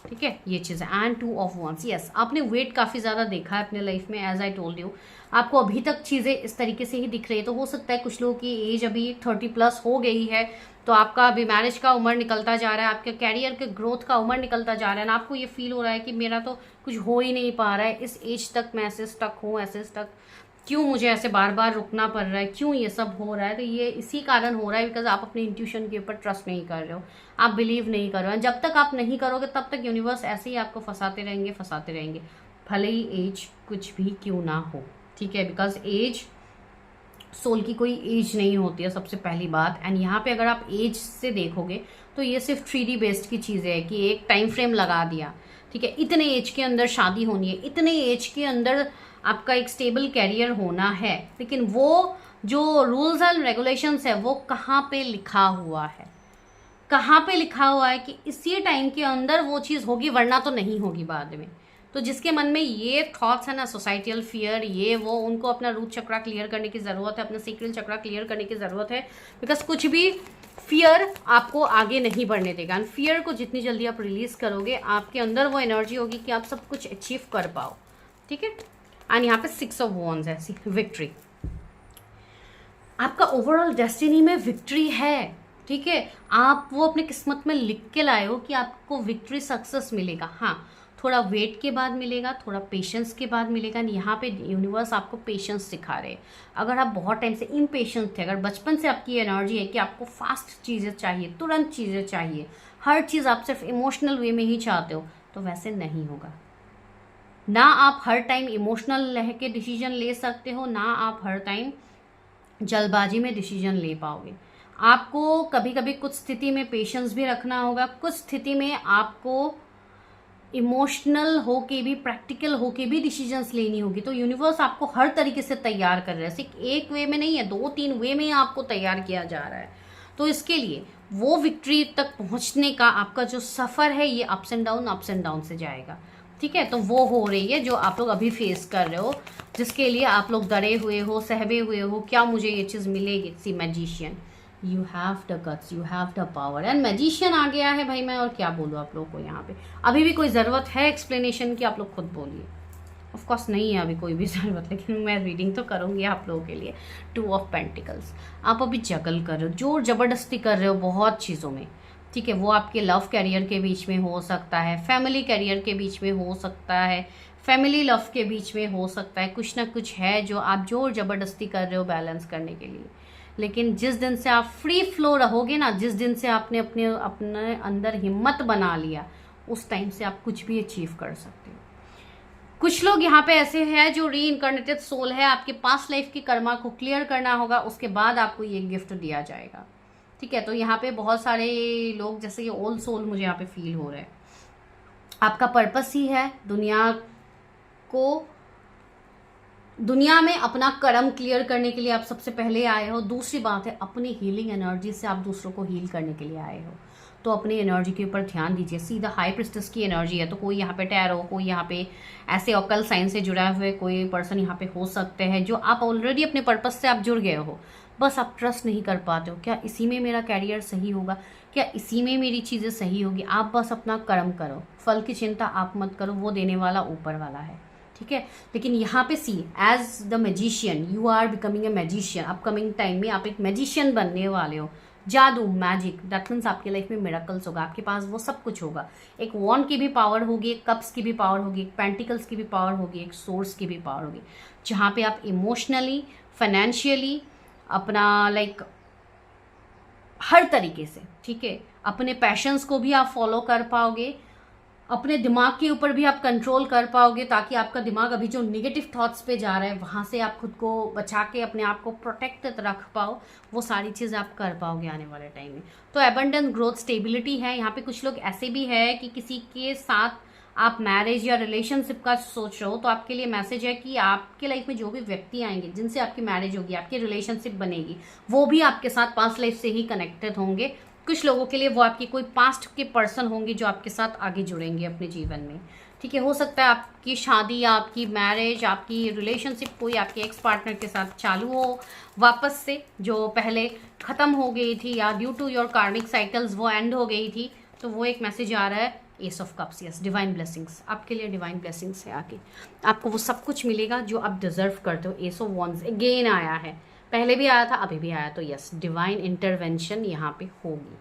ठीक है। ये चीज़ है। एंड 2 ऑफ वंस, यस, आपने वेट काफ़ी ज़्यादा देखा है अपने लाइफ में, एज आई टोल्ड यू, आपको अभी तक चीज़ें इस तरीके से ही दिख रही है। तो हो सकता है कुछ लोगों की एज अभी 30+ हो गई है, तो आपका अभी मैरिज का उम्र निकलता जा रहा है, आपके कैरियर के ग्रोथ का उम्र निकलता जा रहा है ना, आपको ये फील हो रहा है कि मेरा तो कुछ हो ही नहीं पा रहा है, इस एज तक मैं ऐसे स्टक हूँ, ऐसे स्टक क्यों, मुझे ऐसे बार बार रुकना पड़ रहा है, क्यों ये सब हो रहा है। तो ये इसी कारण हो रहा है बिकॉज आप अपने इंट्यूशन के ऊपर ट्रस्ट नहीं कर रहे हो, आप बिलीव नहीं कर रहे हो। जब तक आप नहीं करोगे तब तक यूनिवर्स ऐसे ही आपको फंसाते रहेंगे, भले ही एज कुछ भी क्यों ना हो, ठीक है। बिकॉज एज, सोल की कोई एज नहीं होती है, सबसे पहली बात। एंड यहाँ पे अगर आप एज से देखोगे तो ये सिर्फ 3D बेस्ड की चीज़ें है कि एक टाइम फ्रेम लगा दिया, ठीक है, इतने एज के अंदर शादी होनी है, इतने एज के अंदर आपका एक स्टेबल कैरियर होना है, लेकिन वो जो रूल्स एंड रेगुलेशंस है वो कहाँ पे लिखा हुआ है, कहाँ पे लिखा हुआ है कि इसी टाइम के अंदर वो चीज़ होगी, वरना तो नहीं होगी बाद में। तो तो जिसके मन में ये थॉट्स है ना, सोसाइटल फियर, ये वो, उनको अपना रूट चक्रा क्लियर करने की ज़रूरत है, अपना सीक्रेट चक्रा क्लियर करने की ज़रूरत है। बिकॉज कुछ भी फियर आपको आगे नहीं बढ़ने देगा। एंड फियर को जितनी जल्दी आप रिलीज करोगे, आपके अंदर वो एनर्जी होगी कि आप सब कुछ अचीव कर पाओ। ठीक है। एंड यहाँ पे 6 ऑफ वॉन्ड्स है, विक्ट्री। आपका ओवरऑल डेस्टिनी में विक्ट्री है। ठीक है, आप वो अपने किस्मत में लिख के लाए हो कि आपको विक्ट्री, सक्सेस मिलेगा। हाँ, थोड़ा वेट के बाद मिलेगा, थोड़ा पेशेंस के बाद मिलेगा। यहाँ पे यूनिवर्स आपको पेशेंस सिखा रहे हैं। अगर आप बहुत टाइम से इम्पेशेंस थे, अगर बचपन से आपकी एनर्जी है कि आपको फास्ट चीज़ें चाहिए, तुरंत चीज़ें चाहिए, हर चीज़ आप सिर्फ इमोशनल वे में ही चाहते हो, तो वैसे नहीं होगा। ना आप हर टाइम इमोशनल रह के डिसीजन ले सकते हो, ना आप हर टाइम जल्दबाजी में डिसीजन ले पाओगे। आपको कभी कभी कुछ स्थिति में पेशेंस भी रखना होगा, कुछ स्थिति में आपको इमोशनल होके भी, प्रैक्टिकल होके भी डिसीजंस लेनी होगी। तो यूनिवर्स आपको हर तरीके से तैयार कर रहा है, सिर्फ एक वे में नहीं है, 2-3 वे में आपको तैयार किया जा रहा है। तो इसके लिए वो विक्ट्री तक पहुंचने का आपका जो सफ़र है, ये अप्स एंड डाउन से जाएगा। ठीक है, तो वो हो रही है जो आप लोग अभी फेस कर रहे हो, जिसके लिए आप लोग डरे हुए हो, सहमे हुए हो, क्या मुझे ये चीज़ मिलेगी। See magician, you have the guts, you have the power. And magician आ गया है भाई, मैं और क्या बोलूँ आप लोगों को। यहाँ पे अभी भी कोई ज़रूरत है एक्सप्लेनेशन की? आप लोग खुद बोलिए। ऑफ कोर्स नहीं है अभी कोई भी ज़रूरत, लेकिन मैं रीडिंग तो करूँगी आप लोगों के लिए। 2 ऑफ पेंटिकल्स, आप अभी जगल कर रहे हो, जोर ज़बरदस्ती कर रहे हो बहुत चीज़ों में। ठीक है, वो आपके लव कैरियर के बीच में हो सकता है, फैमिली कैरियर के बीच में हो सकता है, फैमिली लव के बीच में हो सकता है। कुछ ना कुछ है जो आप जोर ज़बरदस्ती कर रहे हो बैलेंस करने के लिए। लेकिन जिस दिन से आप फ्री फ्लो रहोगे ना, जिस दिन से आपने अपने अंदर हिम्मत बना लिया, उस टाइम से आप कुछ भी अचीव कर सकते हो। कुछ लोग यहाँ पे ऐसे हैं जो री इनकारनेटेड सोल है, आपके पास्ट लाइफ की कर्मा को क्लियर करना होगा, उसके बाद आपको ये गिफ्ट दिया जाएगा। ठीक है, तो यहाँ पे बहुत सारे लोग, जैसे कि ओल्ड सोल मुझे यहाँ पे फील हो रहा है। आपका पर्पस ही है दुनिया में अपना कर्म क्लियर करने के लिए आप सबसे पहले आए हो। दूसरी बात है, अपनी हीलिंग एनर्जी से आप दूसरों को हील करने के लिए आए हो, तो अपनी एनर्जी के ऊपर ध्यान दीजिए। सीधा हाई प्रिस्टेस की एनर्जी है, तो कोई यहाँ पे टैरो, कोई यहाँ पे ऐसे ऑकल साइंस से जुड़ा हुए कोई पर्सन यहाँ पे हो सकते हैं, जो आप ऑलरेडी अपने पर्पस से आप जुड़ गए हो, बस आप ट्रस्ट नहीं कर पाते हो। क्या इसी में मेरा कैरियर सही होगा, क्या इसी में मेरी चीज़ें सही होगी? आप बस अपना कर्म करो, फल की चिंता आप मत करो, वो देने वाला ऊपर वाला है। ठीक है, लेकिन यहाँ पे see, as the magician you are becoming a magician. Upcoming time में आप एक मैजिशियन बनने वाले हो। जादू, मैजिक, दैट मीन्स आपकी लाइफ में मिरेकल्स होगा, आपके पास वो सब कुछ होगा। एक वॉन्ड की भी पावर होगी, एक कप्स की भी पावर होगी, एक पेंटिकल्स की भी पावर होगी, एक सोर्स की भी पावर होगी, जहाँ पे आप इमोशनली, फाइनेंशियली, अपना हर तरीके से, ठीक है, अपने पैशंस को भी आप फॉलो कर पाओगे, अपने दिमाग के ऊपर भी आप कंट्रोल कर पाओगे, ताकि आपका दिमाग अभी जो निगेटिव थॉट्स पे जा रहा है, वहाँ से आप खुद को बचा के अपने आप को प्रोटेक्ट रख पाओ। वो सारी चीज़ आप कर पाओगे आने वाले टाइम में। तो एबंडेंस, ग्रोथ, स्टेबिलिटी है। यहाँ पे कुछ लोग ऐसे भी है कि किसी के साथ आप मैरिज या रिलेशनशिप का सोच रहे हो, तो आपके लिए मैसेज है कि आपके लाइफ में जो भी व्यक्ति आएंगे, जिनसे आपकी मैरिज होगी, आपकी रिलेशनशिप बनेगी, वो भी आपके साथ पास्ट लाइफ से ही कनेक्टेड होंगे। कुछ लोगों के लिए वो आपकी कोई पास्ट के पर्सन होंगे जो आपके साथ आगे जुड़ेंगे अपने जीवन में। ठीक है, हो सकता है आपकी शादी या आपकी मैरिज, आपकी रिलेशनशिप कोई आपके एक्स पार्टनर के साथ चालू हो वापस से, जो पहले ख़त्म हो गई थी, या ड्यू टू योर कार्मिक साइकिल्स वो एंड हो गई थी। तो वो एक मैसेज आ रहा है, S of cups, yes, divine blessings आपके लिए, डिवाइन ब्लेसिंग्स है आके। आपको वो सब कुछ मिलेगा जो आप डिजर्व करते हो। एस ऑफ वॉन्ड्स अगेन आया है, पहले भी आया था, अभी भी आया, तो यस, डिवाइन इंटरवेंशन यहाँ पे होगी।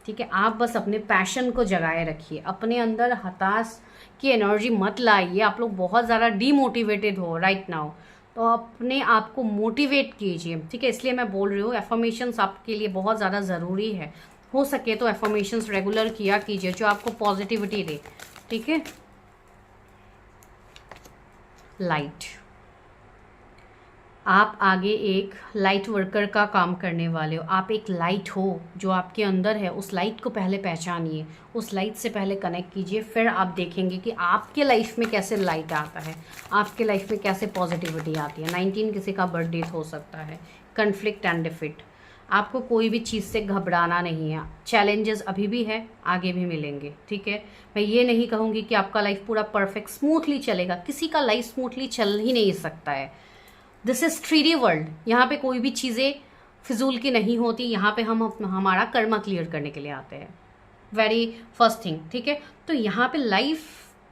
ठीक है, आप बस अपने पैशन को जगाए रखिए, अपने अंदर हताश की एनर्जी मत लाइए। आप लोग बहुत ज़्यादा डीमोटिवेटेड हो राइट नाउ, तो अपने आप को मोटिवेट कीजिए। ठीक है, इसलिए मैं बोल रही हूँ, एफर्मेशंस आपके लिए बहुत ज़्यादा ज़रूरी है। हो सके तो एफर्मेशंस रेगुलर किया कीजिए जो आपको पॉजिटिविटी दे। ठीक है, लाइट, आप आगे एक लाइट वर्कर का काम करने वाले हो। आप एक लाइट हो जो आपके अंदर है, उस लाइट को पहले पहचानिए, उस लाइट से पहले कनेक्ट कीजिए, फिर आप देखेंगे कि आपके लाइफ में कैसे लाइट आता है, आपके लाइफ में कैसे पॉजिटिविटी आती है। 19 किसी का बर्थडे हो सकता है, कन्फ्लिक्ट एंड डिफीट, आपको कोई भी चीज़ से घबराना नहीं है। चैलेंजेस अभी भी है, आगे भी मिलेंगे, ठीक है। मैं ये नहीं कहूँगी कि आपका लाइफ पूरा परफेक्ट स्मूथली चलेगा, किसी का लाइफ स्मूथली चल ही नहीं सकता है। दिस इज 3D वर्ल्ड, यहाँ पे कोई भी चीज़ें फिजूल की नहीं होती। यहाँ पे हम हमारा कर्मा क्लियर करने के लिए आते हैं, वेरी फर्स्ट थिंग, ठीक है। तो यहाँ पे life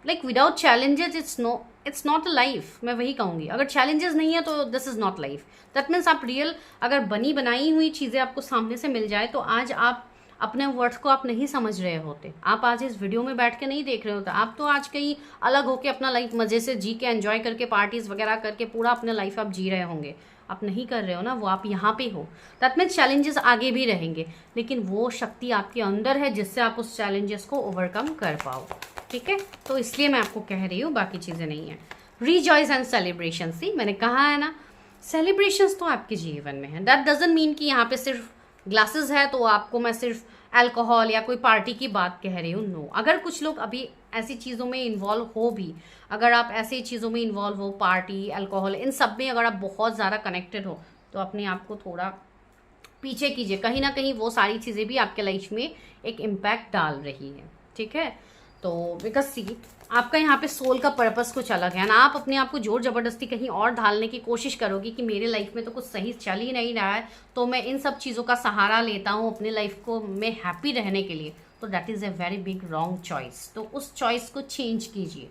like without challenges it's not a life. मैं वही कहूँगी, अगर चैलेंजेस नहीं है तो this is not life. That means आप रियल, अगर बनी बनाई हुई चीज़ें आपको सामने से मिल जाए तो आज आप अपने वर्ड्स को आप नहीं समझ रहे होते, आप आज इस वीडियो में बैठ के नहीं देख रहे होते। आप तो आज कहीं अलग होके अपना लाइफ मज़े से जी के एंजॉय करके पार्टीज वगैरह करके पूरा अपना लाइफ आप जी रहे होंगे। आप नहीं कर रहे हो ना, वो आप यहाँ पे हो। दैट मीन्स चैलेंजेस आगे भी रहेंगे, लेकिन वो शक्ति आपके अंदर है जिससे आप उस चैलेंजेस को ओवरकम कर पाओ, ठीक है। तो इसलिए मैं आपको कह रही हूँ, बाकी चीज़ें नहीं है। रिजॉयस एंड सेलिब्रेशन, सी मैंने कहा है ना, सेलिब्रेशंस तो आपके जीवन में है। दैट डजंट मीन कि यहाँ पे सिर्फ ग्लासेस है तो आपको मैं सिर्फ अल्कोहल या कोई पार्टी की बात कह रही हूँ, नो। अगर कुछ लोग अभी ऐसी चीज़ों में इन्वॉल्व हो भी, अगर आप ऐसी चीज़ों में इन्वॉल्व हो, पार्टी, अल्कोहल, इन सब में अगर आप बहुत ज़्यादा कनेक्टेड हो, तो अपने आप को थोड़ा पीछे कीजिए। कहीं ना कहीं वो सारी चीज़ें भी आपके लाइफ में एक इम्पैक्ट डाल रही है, ठीक है। तो बिकॉज सी, आपका यहाँ पे सोल का पर्पस कुछ अलग है ना। आप अपने आप को जोर जबरदस्ती कहीं और ढालने की कोशिश करोगी कि मेरे लाइफ में तो कुछ सही चल ही नहीं रहा है, तो मैं इन सब चीज़ों का सहारा लेता हूँ अपने लाइफ को मैं हैप्पी रहने के लिए, तो that is a very big wrong choice. तो उस चॉइस को चेंज कीजिए,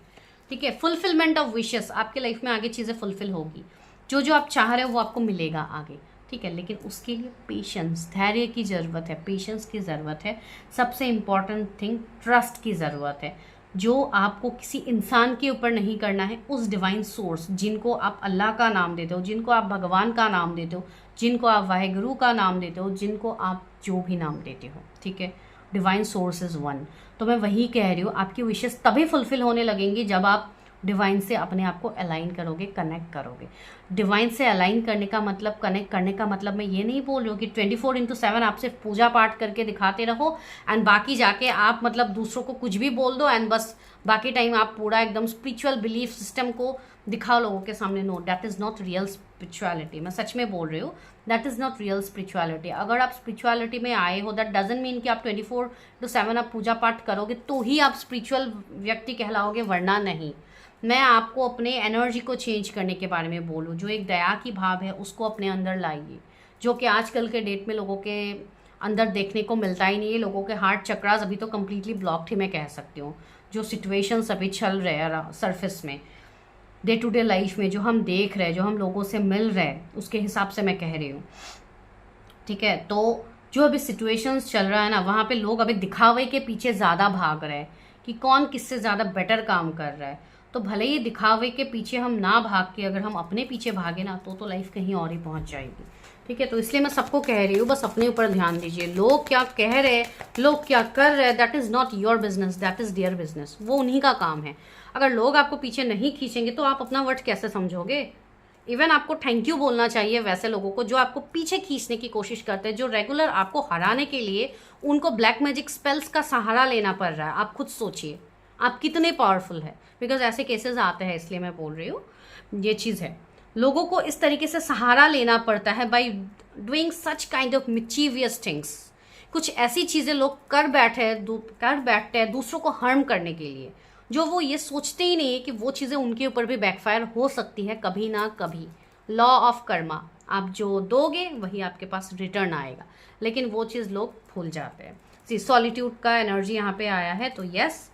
ठीक है। फुलफिलमेंट ऑफ विशेस, आपके लाइफ में आगे चीज़ें फुलफिल होगी, जो जो आप चाह रहे हो वो आपको मिलेगा आगे, ठीक है। लेकिन उसके लिए पेशेंस, धैर्य की ज़रूरत है, पेशेंस की ज़रूरत है। सबसे इम्पॉर्टेंट थिंग ट्रस्ट की ज़रूरत है। जो आपको किसी इंसान के ऊपर नहीं करना है, उस डिवाइन सोर्स, जिनको आप अल्लाह का नाम देते हो, जिनको आप भगवान का नाम देते हो, जिनको आप वाहेगुरु का नाम देते हो, जिनको आप जो भी नाम देते हो, ठीक है। Divine source is one. तो मैं वही कह रही हूँ, आपकी विशेष तभी फुलफिल होने लगेंगी जब आप डिवाइन से अपने आप को अलाइन करोगे, कनेक्ट करोगे। डिवाइन से अलाइन करने का मतलब, कनेक्ट करने का मतलब, मैं ये नहीं बोल रही हूँ कि 24/7 आप सिर्फ पूजा पाठ करके दिखाते रहो एंड बाकी जाके आप मतलब दूसरों को कुछ भी बोल दो एंड बस बाकी टाइम आप पूरा एकदम स्पिरिचुअल बिलीफ सिस्टम को दिखाओ लोगों के सामने। No, that is not real spirituality. मैं सच में बोल रही हूँ, that is not real spirituality. अगर आप स्पिरिचुअलिटी में आए हो, दैट डजंट मीन कि आप 24/7 आप पूजा पाठ करोगे तो ही आप स्पिरिचुअल व्यक्ति कहलाओगे, वरना नहीं। मैं आपको अपने एनर्जी को चेंज करने के बारे में बोलूँ, जो एक दया की भाव है उसको अपने अंदर लाइए, जो कि आजकल के डेट में लोगों के अंदर देखने को मिलता ही नहीं है। लोगों के हार्ट चक्रास अभी तो कम्प्लीटली ब्लॉक्ड ही मैं कह सकती हूँ। जो सिचुएशंस अभी चल रहे हैं सरफेस में, डे टू डे लाइफ में, जो हम देख रहे हैं, जो हम लोगों से मिल रहे हैं, उसके हिसाब से मैं कह रही हूँ, ठीक है। तो जो अभी सिचुएशंस चल रहा है ना, वहाँ पे लोग अभी दिखावे के पीछे ज़्यादा भाग रहे हैं कि कौन किससे ज़्यादा बेटर काम कर रहा है। तो भले ही दिखावे के पीछे हम ना भाग के अगर हम अपने पीछे भागे ना, तो लाइफ कहीं और ही पहुंच जाएगी, ठीक है। तो इसलिए मैं सबको कह रही हूँ, बस अपने ऊपर ध्यान दीजिए। लोग क्या कह रहे हैं, लोग क्या कर रहे हैं, that is not your business, that is their business. वो उन्हीं का काम है। अगर लोग आपको पीछे नहीं खींचेंगे तो आप अपना वर्थ कैसे समझोगे। इवन आपको थैंक यू बोलना चाहिए वैसे लोगों को जो आपको पीछे खींचने की कोशिश करते हैं, जो रेगुलर आपको हराने के लिए उनको ब्लैक मैजिक स्पेल्स का सहारा लेना पड़ रहा है। आप खुद सोचिए आप कितने पावरफुल है, बिकॉज ऐसे केसेस आते हैं, इसलिए मैं बोल रही हूँ ये चीज़ है। लोगों को इस तरीके से सहारा लेना पड़ता है by doing such kind of mischievous things. कुछ ऐसी चीज़ें लोग कर बैठते हैं दूसरों को हार्म करने के लिए, जो वो ये सोचते ही नहीं है कि वो चीज़ें उनके ऊपर भी बैकफायर हो सकती है कभी ना कभी। लॉ ऑफ कर्मा, आप जो दोगे वही आपके पास रिटर्न आएगा, लेकिन वो चीज़ लोग भूल जाते हैं। जी, सॉलिट्यूड का एनर्जी यहाँ पे आया है, तो यस,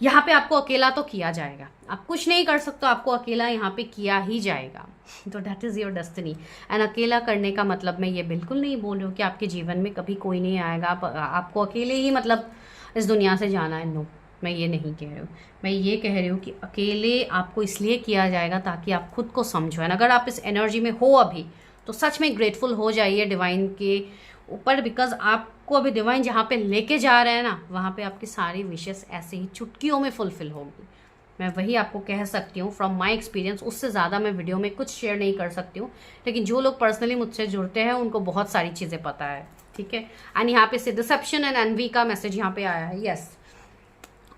यहाँ पे आपको अकेला तो किया जाएगा। आप कुछ नहीं कर सकते, आपको अकेला यहाँ पे किया ही जाएगा। तो that is your destiny. And अकेला करने का मतलब मैं ये बिल्कुल नहीं बोल रही हूँ कि आपके जीवन में कभी कोई नहीं आएगा, आपको अकेले ही मतलब इस दुनिया से जाना है। नो, मैं ये नहीं कह रही हूँ। मैं ये कह रही हूँ कि अकेले आपको इसलिए किया जाएगा ताकि आप खुद को समझो। एंड अगर आप इस एनर्जी में हो अभी, तो सच में ग्रेटफुल हो जाइए डिवाइन के ऊपर, बिकॉज आपको अभी डिवाइन जहाँ पे लेके जा रहे हैं ना, वहाँ पे आपकी सारी विशेस ऐसे ही चुटकियों में फुलफिल होगी। मैं वही आपको कह सकती हूँ फ्रॉम माय एक्सपीरियंस। उससे ज़्यादा मैं वीडियो में कुछ शेयर नहीं कर सकती हूँ, लेकिन जो लोग पर्सनली मुझसे जुड़ते हैं उनको बहुत सारी चीज़ें पता है, ठीक है। एंड यहाँ पे से डिसेप्शन एंड एनवी का मैसेज यहाँ पे आया है। यस,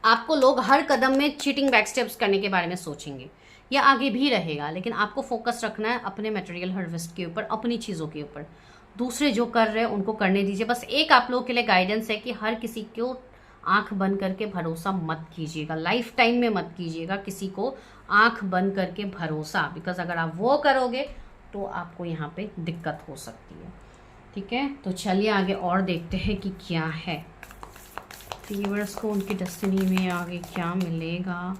आपको लोग हर कदम में चीटिंग बैक स्टेप्स करने के बारे में सोचेंगे, या आगे भी रहेगा, लेकिन आपको फोकस रखना है अपने मटेरियल हार्वेस्ट के ऊपर, अपनी चीज़ों के ऊपर। दूसरे जो कर रहे हैं उनको करने दीजिए। बस एक आप लोगों के लिए गाइडेंस है कि हर किसी को आंख बंद करके भरोसा मत कीजिएगा, लाइफ टाइम में मत कीजिएगा किसी को आंख बंद करके भरोसा, बिकॉज अगर आप वो करोगे तो आपको यहाँ पे दिक्कत हो सकती है। ठीक है, तो चलिए आगे और देखते हैं कि क्या है व्यूअर्स को उनकी डेस्टिनी में आगे क्या मिलेगा,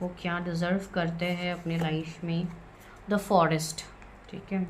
वो क्या डिज़र्व करते हैं अपने लाइफ में। द फॉरेस्ट, ठीक है,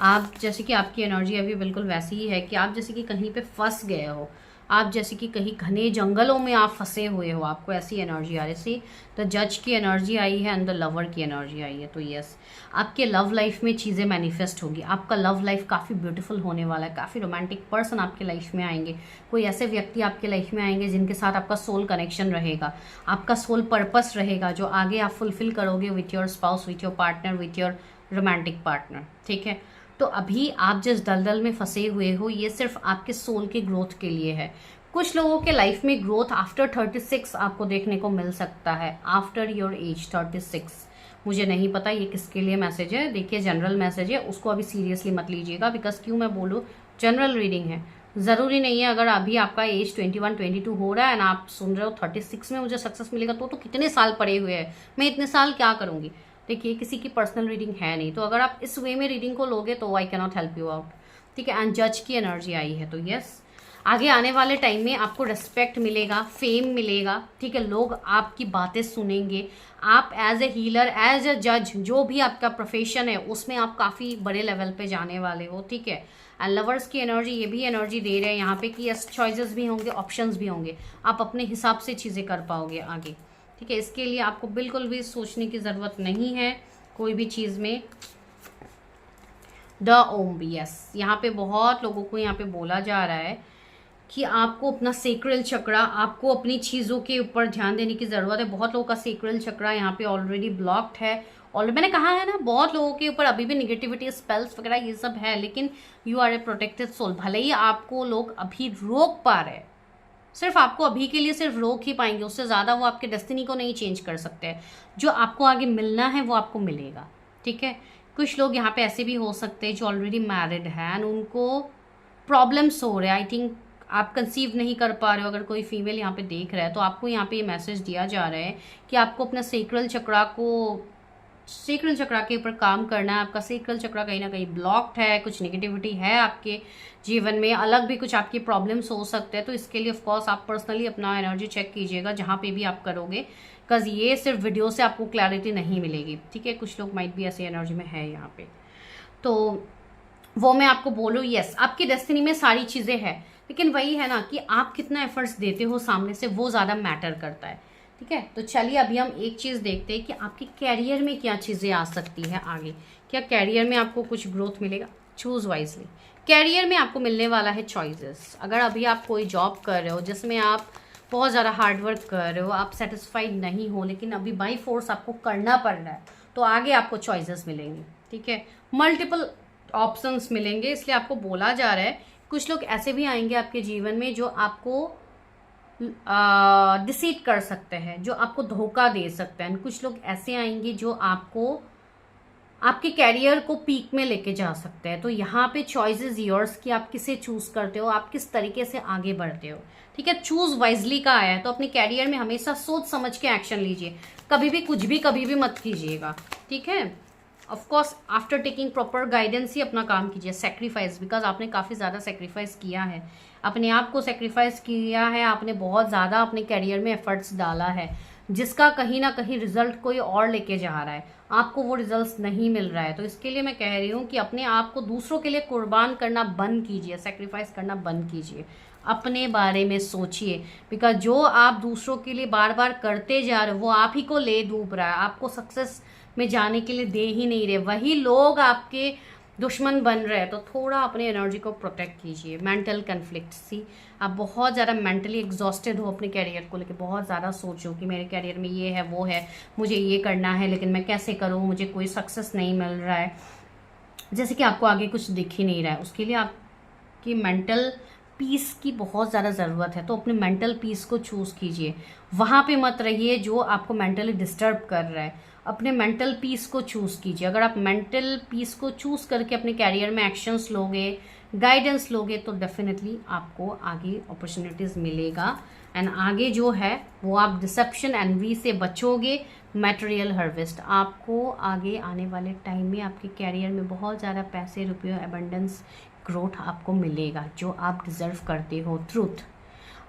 आप जैसे कि आपकी एनर्जी अभी बिल्कुल वैसी ही है कि आप जैसे कि कहीं पे फंस गए हो, आप जैसे कि कहीं घने जंगलों में आप फंसे हुए हो, आपको ऐसी एनर्जी आ रही सी। द जज की एनर्जी आई है एंड द लवर की एनर्जी आई है। तो यस, आपके लव लाइफ में चीज़ें मैनिफेस्ट होगी, आपका लव लाइफ काफ़ी ब्यूटीफुल होने वाला है, काफ़ी रोमांटिक पर्सन आपके लाइफ में आएंगे, कोई ऐसे व्यक्ति आपके लाइफ में आएंगे जिनके साथ आपका सोल कनेक्शन रहेगा, आपका सोल पर्पस रहेगा जो आगे आप फुलफिल करोगे with your spouse, with your partner, with your romantic partner. ठीक है, तो अभी आप जिस दलदल में फंसे हुए हो ये सिर्फ आपके सोल के ग्रोथ के लिए है। कुछ लोगों के लाइफ में ग्रोथ आफ्टर 36 आपको देखने को मिल सकता है, आफ्टर योर एज 36। मुझे नहीं पता ये किसके लिए मैसेज है, देखिए जनरल मैसेज है, उसको अभी सीरियसली मत लीजिएगा, बिकॉज क्यों मैं बोलूँ, जनरल रीडिंग है, ज़रूरी नहीं है अगर अभी आपका एज 21 22 हो रहा है ना, आप सुन रहे हो 36 में मुझे सक्सेस मिलेगा, तो कितने साल पड़े हुए हैं, मैं इतने साल क्या करूँगी। देखिए किसी की पर्सनल रीडिंग है नहीं, तो अगर आप इस वे में रीडिंग को लोगे तो I can not help you out. ठीक है, एंड जज की एनर्जी आई है, तो यस, आगे आने वाले टाइम में आपको रिस्पेक्ट मिलेगा, फेम मिलेगा। ठीक है, लोग आपकी बातें सुनेंगे, आप as a healer, as a जज, जो भी आपका प्रोफेशन है उसमें आप काफ़ी बड़े लेवल पे जाने वाले हो। ठीक है, एंड लवर्स की एनर्जी, ये भी एनर्जी दे रहे हैं यहाँ पे कि यस, चॉइसेस भी होंगे, ऑप्शंस भी होंगे, आप अपने हिसाब से चीज़ें कर पाओगे आगे। ठीक है, इसके लिए आपको बिल्कुल भी सोचने की ज़रूरत नहीं है कोई भी चीज़ में। द ओम, यस, यहाँ पे बहुत लोगों को यहाँ पे बोला जा रहा है कि आपको अपना सेक्रल चक्रा, आपको अपनी चीज़ों के ऊपर ध्यान देने की ज़रूरत है। बहुत लोगों का सेक्रल चक्रा यहाँ पे ऑलरेडी ब्लॉक्ड है, और मैंने कहा है ना, बहुत लोगों के ऊपर अभी भी निगेटिविटी, स्पेल्स वगैरह ये सब है, लेकिन you are a protected soul. भले ही आपको लोग अभी रोक पा रहे हैं, सिर्फ आपको अभी के लिए सिर्फ रोक ही पाएंगे, उससे ज़्यादा वो आपके डेस्टिनी को नहीं चेंज कर सकते। जो आपको आगे मिलना है वो आपको मिलेगा। ठीक है, कुछ लोग यहाँ पे ऐसे भी हो सकते हैं जो ऑलरेडी मैरिड हैं एंड उनको प्रॉब्लम्स हो रहे हैं। आई थिंक आप कंसीव नहीं कर पा रहे हो, अगर कोई फीमेल यहाँ पे देख रहा है तो आपको यहाँ पे ये मैसेज दिया जा रहा है कि आपको अपना सेक्रल चक्रा के ऊपर काम करना है। आपका सेक्रल चक्रा कहीं ना कहीं ब्लॉक्ड है, कुछ नेगेटिविटी है आपके जीवन में, अलग भी कुछ आपकी प्रॉब्लम्स हो सकते हैं। तो इसके लिए ऑफकोर्स आप पर्सनली अपना एनर्जी चेक कीजिएगा जहाँ पे भी आप करोगे, बिकॉज ये सिर्फ वीडियो से आपको क्लैरिटी नहीं मिलेगी। ठीक है, कुछ लोग माइट भी ऐसी एनर्जी में है यहाँ पे, तो वो मैं आपको बोलूँ, यस, आपकी डेस्टिनी में सारी चीज़ें हैं, लेकिन वही है ना कि आप कितना एफर्ट्स देते हो सामने से, वो ज़्यादा मैटर करता है। ठीक है, तो चलिए अभी हम एक चीज़ देखते हैं कि आपके कैरियर में क्या चीज़ें आ सकती है आगे। क्या कैरियर में आपको कुछ ग्रोथ मिलेगा? Choose wisely. कैरियर में आपको मिलने वाला है चॉइसेस। अगर अभी आप कोई जॉब कर रहे हो जिसमें आप बहुत ज़्यादा हार्डवर्क कर रहे हो, आप सेटिस्फाइड नहीं हो, लेकिन अभी बाई फोर्स आपको करना पड़ रहा है, तो आगे आपको चॉइसेस मिलेंगे। ठीक है, मल्टीपल ऑप्शंस मिलेंगे, इसलिए आपको बोला जा रहा है। कुछ लोग ऐसे भी आएंगे आपके जीवन में जो आपको डिसीट कर सकते हैं, जो आपको धोखा दे सकते हैं। कुछ लोग ऐसे आएंगे जो आपको आपके कैरियर को पीक में लेके जा सकते हैं। तो यहाँ पे चॉइसेस योर्स कि आप किसे चूज करते हो, आप किस तरीके से आगे बढ़ते हो। ठीक है, चूज वाइजली का आया है, तो अपने कैरियर में हमेशा सोच समझ के एक्शन लीजिए, कभी भी कुछ भी कभी भी मत कीजिएगा। ठीक है, of course after taking proper guidance ही अपना काम कीजिए। सेक्रीफाइस, बिकॉज आपने काफ़ी ज़्यादा सेक्रीफाइस किया है, अपने आप को सेक्रीफाइस किया है, आपने बहुत ज़्यादा अपने करियर में एफर्ट्स डाला है, जिसका कहीं ना कहीं रिजल्ट कोई और लेके जा रहा है, आपको वो रिजल्ट्स नहीं मिल रहा है। तो इसके लिए मैं कह रही हूँ कि अपने आप को दूसरों के लिए कुर्बान करना बंद कीजिए, सेक्रीफाइस करना बंद कीजिए, अपने बारे में सोचिए। बिकॉज जो आप दूसरों के लिए बार बार करते जा रहे हो वो आप ही को ले डूब रहा है, आपको सक्सेस में जाने के लिए दे ही नहीं रहे, वही लोग आपके दुश्मन बन रहे हैं। तो थोड़ा अपने एनर्जी को प्रोटेक्ट कीजिए। मेंटल कन्फ्लिक्ट, सी आप बहुत ज़्यादा मेंटली एग्जॉस्टेड हो अपने कैरियर को लेकर, बहुत ज़्यादा सोचो कि मेरे कैरियर में ये है वो है, मुझे ये करना है, लेकिन मैं कैसे करूँ, मुझे कोई सक्सेस नहीं मिल रहा है, जैसे कि आपको आगे कुछ दिख ही नहीं रहा है। उसके लिए आपकी मेंटल पीस की बहुत ज़्यादा ज़रूरत है, तो अपने मेंटल पीस को चूज़ कीजिए, वहाँ पे मत रहिए जो आपको मेंटली डिस्टर्ब कर रहा है। अपने मेंटल पीस को चूज़ कीजिए। अगर आप मेंटल पीस को चूज़ करके अपने कैरियर में एक्शंस लोगे, गाइडेंस लोगे, तो डेफिनेटली आपको आगे अपॉर्चुनिटीज़ मिलेगा। एंड आगे जो है वो आप डिसेप्शन एनवी से बचोगे। मटेरियल हार्वेस्ट, आपको आगे आने वाले टाइम में आपके कैरियर में बहुत ज़्यादा पैसे, रुपये, एबंडेंस, ग्रोथ आपको मिलेगा जो आप डिज़र्व करते हो। ट्रूथ,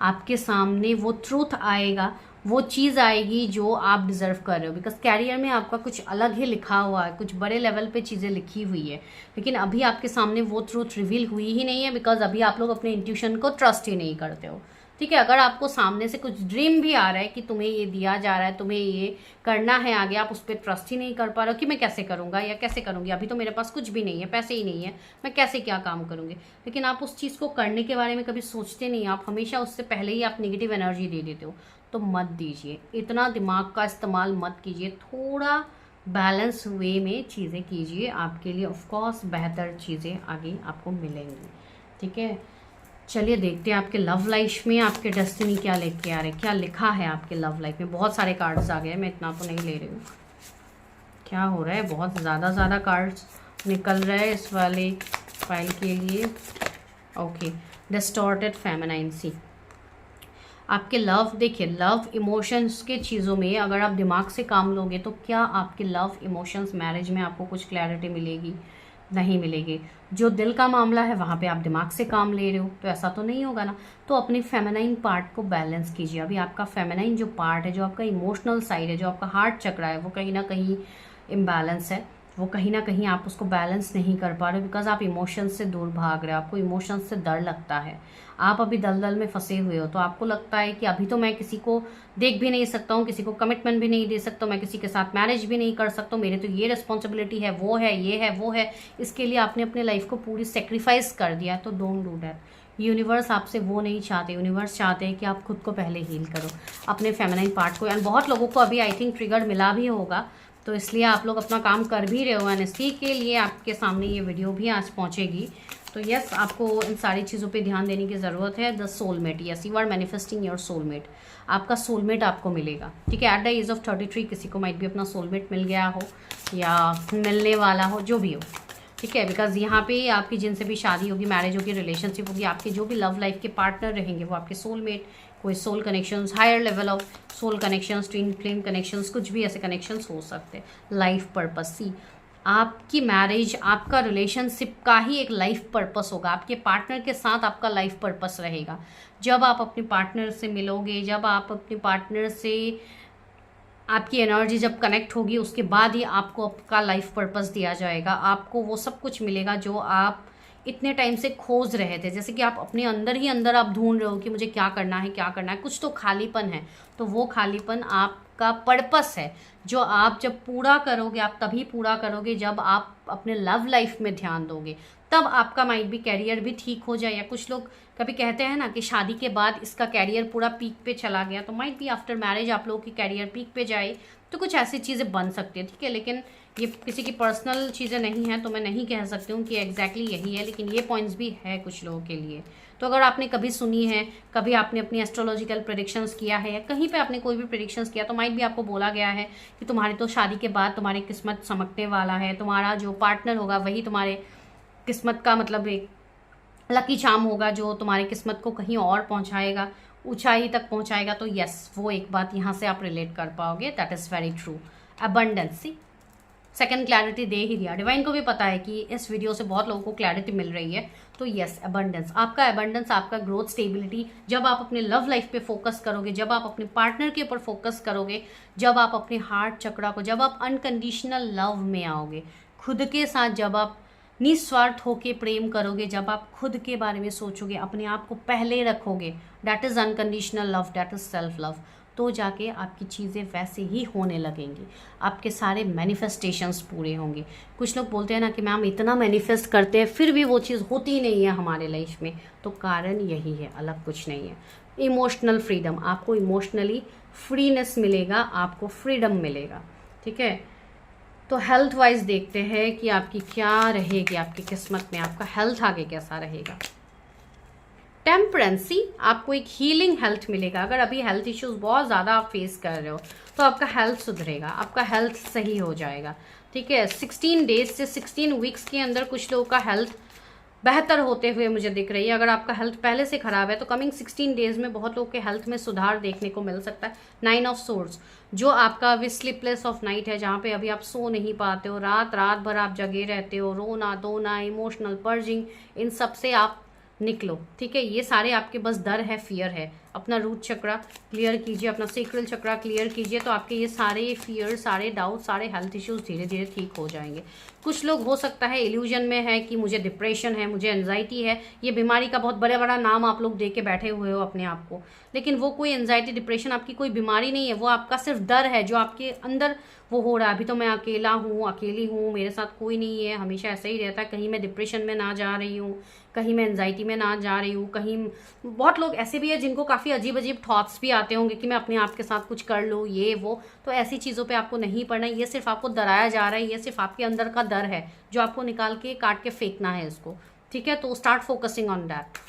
आपके सामने वो ट्रूथ आएगा, वो चीज़ आएगी जो आप डिज़र्व कर रहे हो। बिकॉज कैरियर में आपका कुछ अलग ही लिखा हुआ है, कुछ बड़े लेवल पे चीज़ें लिखी हुई है, लेकिन अभी आपके सामने वो ट्रूथ रिवील हुई ही नहीं है। बिकॉज अभी आप लोग अपने इंट्यूशन को ट्रस्ट ही नहीं करते हो। ठीक है, अगर आपको सामने से कुछ ड्रीम भी आ रहा है कि तुम्हें ये दिया जा रहा है, तुम्हें ये करना है आगे, आप उस पर ट्रस्ट ही नहीं कर पा रहे हो कि मैं कैसे करूँगा या कैसे करूँगी, अभी तो मेरे पास कुछ भी नहीं है, पैसे ही नहीं है, मैं कैसे क्या काम करूँगी। लेकिन आप उस चीज़ को करने के बारे में कभी सोचते नहीं, आप हमेशा उससे पहले ही आप नेगेटिव एनर्जी दे देते हो। तो मत दीजिए, इतना दिमाग का इस्तेमाल मत कीजिए, थोड़ा बैलेंस वे में चीज़ें कीजिए, आपके लिए ऑफकोर्स बेहतर चीज़ें आगे आपको मिलेंगी। ठीक है, चलिए देखते हैं आपके लव लाइफ में आपके डेस्टिनी क्या लेके आ रहे हैं, क्या लिखा है आपके लव लाइफ में। बहुत सारे कार्ड्स आ गए, मैं इतना तो नहीं ले रही हूँ। क्या हो रहा है, बहुत ज़्यादा कार्ड्स निकल रहे हैं इस वाले फाइल के लिए। ओके, डिस्टॉर्टेड फेमिनाइनसी, आपके लव, देखिए लव इमोशंस के चीज़ों में अगर आप दिमाग से काम लोगे तो क्या आपके लव इमोशंस मैरिज में आपको कुछ क्लैरिटी मिलेगी? नहीं मिलेगी। जो दिल का मामला है वहाँ पे आप दिमाग से काम ले रहे हो तो ऐसा तो नहीं होगा ना। तो अपने फेमिनाइन पार्ट को बैलेंस कीजिए। अभी आपका फेमिनाइन जो पार्ट है, जो आपका इमोशनल साइड है, जो आपका हार्ट चक्र है, वो कहीं ना कहीं इम्बैलेंस है, वो कहीं ना कहीं आप उसको बैलेंस नहीं कर पा रहे हो। बिकॉज आप इमोशंस से दूर भाग रहे हो, आपको इमोशंस से डर लगता है, आप अभी दलदल में फंसे हुए हो। तो आपको लगता है कि अभी तो मैं किसी को देख भी नहीं सकता हूँ, किसी को कमिटमेंट भी नहीं दे सकता, मैं किसी के साथ मैरिज भी नहीं कर सकता, मेरे तो ये रिस्पॉन्सिबिलिटी है, वो है, ये है, वो है। इसके लिए आपने अपने लाइफ को पूरी सेक्रीफाइस कर दिया। तो डोंट डू दैट। यूनिवर्स आपसे वो नहीं चाहते, यूनिवर्स चाहते हैं कि आप खुद को पहले हील करो, अपने फेमिनाइन पार्ट को। एंड बहुत लोगों को अभी आई थिंक ट्रिगर मिला भी होगा, तो इसलिए आप लोग अपना काम कर भी रहे हो। एंड इसी के लिए आपके सामने ये वीडियो भी आज पहुंचेगी। तो यस, आपको इन सारी चीज़ों पे ध्यान देने की ज़रूरत है। The soulmate, yes you are manifesting your soulmate. आपका सोलमेट आपको मिलेगा। ठीक है, एट द एज ऑफ 33 किसी को माइट भी अपना सोलमेट मिल गया हो या मिलने वाला हो, जो भी हो। ठीक है, बिकॉज यहाँ पे आपकी जिनसे भी शादी होगी, मैरिज होगी, रिलेशनशिप होगी, आपके जो भी लव लाइफ के पार्टनर रहेंगे वो आपके सोलमेट, कोई soul connections, higher level of soul connections, twin flame connections, कुछ भी ऐसे कनेक्शंस हो सकते हैं। लाइफ पर्पस, सी आपकी मैरिज, आपका रिलेशनशिप का ही एक लाइफ पर्पस होगा। आपके पार्टनर के साथ आपका लाइफ पर्पस रहेगा। जब आप अपने पार्टनर से मिलोगे, जब आप अपने पार्टनर से आपकी एनर्जी जब कनेक्ट होगी, उसके बाद ही आपको आपका लाइफ पर्पस दिया जाएगा। आपको वो सब कुछ मिलेगा जो आप इतने टाइम से खोज रहे थे। जैसे कि आप अपने अंदर ही अंदर आप ढूंढ रहे हो कि मुझे क्या करना है, क्या करना है, कुछ तो खालीपन है। तो वो खालीपन आपका पर्पस है, जो आप जब पूरा करोगे, आप तभी पूरा करोगे जब आप अपने लव लाइफ में ध्यान दोगे। तब आपका माइट भी कैरियर भी ठीक हो जाए। या कुछ लोग कभी कहते हैं ना कि शादी के बाद इसका कैरियर पूरा पीक पे चला गया, तो माइट भी आफ्टर मैरिज आप लोगों की कैरियर पीक पे जाए। तो कुछ ऐसी चीज़ें बन सकती है। ठीक है, लेकिन ये किसी की पर्सनल चीज़ें नहीं हैं, तो मैं नहीं कह सकती हूँ कि एग्जैक्टली यही है, लेकिन ये पॉइंट्स भी है कुछ लोगों के लिए। तो अगर आपने कभी सुनी है, कभी आपने अपनी एस्ट्रोलॉजिकल प्रेडिक्शंस किया है, या कहीं पे आपने कोई भी प्रेडिक्शंस किया, तो माइट भी आपको बोला गया है कि तुम्हारी तो शादी के बाद तुम्हारी किस्मत चमकने वाला है, तुम्हारा जो पार्टनर होगा वही तुम्हारे किस्मत का मतलब एक लकी चार्म होगा, जो तुम्हारी किस्मत को कहीं और पहुंचाएगा, ऊंचाई तक पहुंचाएगा। तो यस, वो एक बात यहाँ से आप रिलेट कर पाओगे। That is very true. Abundance, second clarity दे ही दिया। डिवाइन को भी पता है कि इस वीडियो से बहुत लोगों को क्लैरिटी मिल रही है। तो यस, अबंडेंस, आपका अबंडेंस, आपका ग्रोथ, स्टेबिलिटी, जब आप अपने लव लाइफ पे फोकस करोगे, जब आप अपने पार्टनर के ऊपर फोकस करोगे, जब आप अपने हार्ट चक्रा को, जब आप अनकंडीशनल लव में आओगे, खुद के साथ जब आप निस्वार्थ होके प्रेम करोगे, जब आप खुद के बारे में सोचोगे, अपने आप को पहले रखोगे, that is unconditional love, that is self love, तो जाके आपकी चीज़ें वैसे ही होने लगेंगी। आपके सारे मैनिफेस्टेशंस पूरे होंगे। कुछ लोग बोलते हैं ना कि मैम इतना मैनिफेस्ट करते हैं फिर भी वो चीज़ होती नहीं है हमारे लाइफ में, तो कारण यही है, अलग कुछ नहीं है। इमोशनल फ्रीडम, आपको इमोशनली फ्रीनेस मिलेगा, आपको फ्रीडम मिलेगा। ठीक है, तो हेल्थ वाइज देखते हैं कि आपकी क्या रहेगी, आपकी किस्मत में आपका हेल्थ आगे कैसा रहेगा। टेम्परेंसी, आपको एक हीलिंग हेल्थ मिलेगा। अगर अभी हेल्थ इश्यूज बहुत ज़्यादा आप फेस कर रहे हो तो आपका हेल्थ सुधरेगा, आपका हेल्थ सही हो जाएगा, ठीक है। 16 डेज से 16 वीक्स के अंदर कुछ लोगों का हेल्थ बेहतर होते हुए मुझे दिख रही है। अगर आपका हेल्थ पहले से खराब है तो कमिंग 16 डेज में बहुत लोगों के हेल्थ में सुधार देखने को मिल सकता है। 9 ऑफ सोर्ड्स, जो आपका अभी स्लीपलेस ऑफ नाइट है, जहाँ पे अभी आप सो नहीं पाते हो, रात रात भर आप जगे रहते हो, रोना धोना, इमोशनल पर्जिंग, इन सब से आप निकलो, ठीक है। ये सारे आपके बस डर है, फियर है। अपना रूट चक्रा क्लियर कीजिए, अपना सेक्रल चक्रा क्लियर कीजिए, तो आपके ये सारे फियर, सारे डाउट, सारे हेल्थ इश्यूज धीरे धीरे ठीक हो जाएंगे। कुछ लोग हो सकता है इल्यूजन में है कि मुझे डिप्रेशन है, मुझे एंजाइटी है। ये बीमारी का बहुत बड़ा बड़ा नाम आप लोग दे के बैठे हुए हो अपने आप को, लेकिन वो कोई एंजाइटी डिप्रेशन आपकी कोई बीमारी नहीं है। वो आपका सिर्फ डर है जो आपके अंदर वो हो रहा है। अभी तो मैं अकेला हूँ, अकेली हूँ, मेरे साथ कोई नहीं है, हमेशा ऐसा ही रहता है, कहीं मैं डिप्रेशन में ना जा रही हूँ, कहीं मैं एंजाइटी में ना जा रही हूँ, कहीं बहुत लोग ऐसे भी है जिनको काफ़ी अजीब अजीब थॉट्स भी आते होंगे कि मैं अपने आप के साथ कुछ कर लूँ, ये वो। तो ऐसी चीज़ों पे आपको नहीं पड़ना है। ये सिर्फ आपको डराया जा रहा है, ये सिर्फ आपके अंदर का डर है जो आपको निकाल के काट के फेंकना है इसको, ठीक है। तो start focusing on that.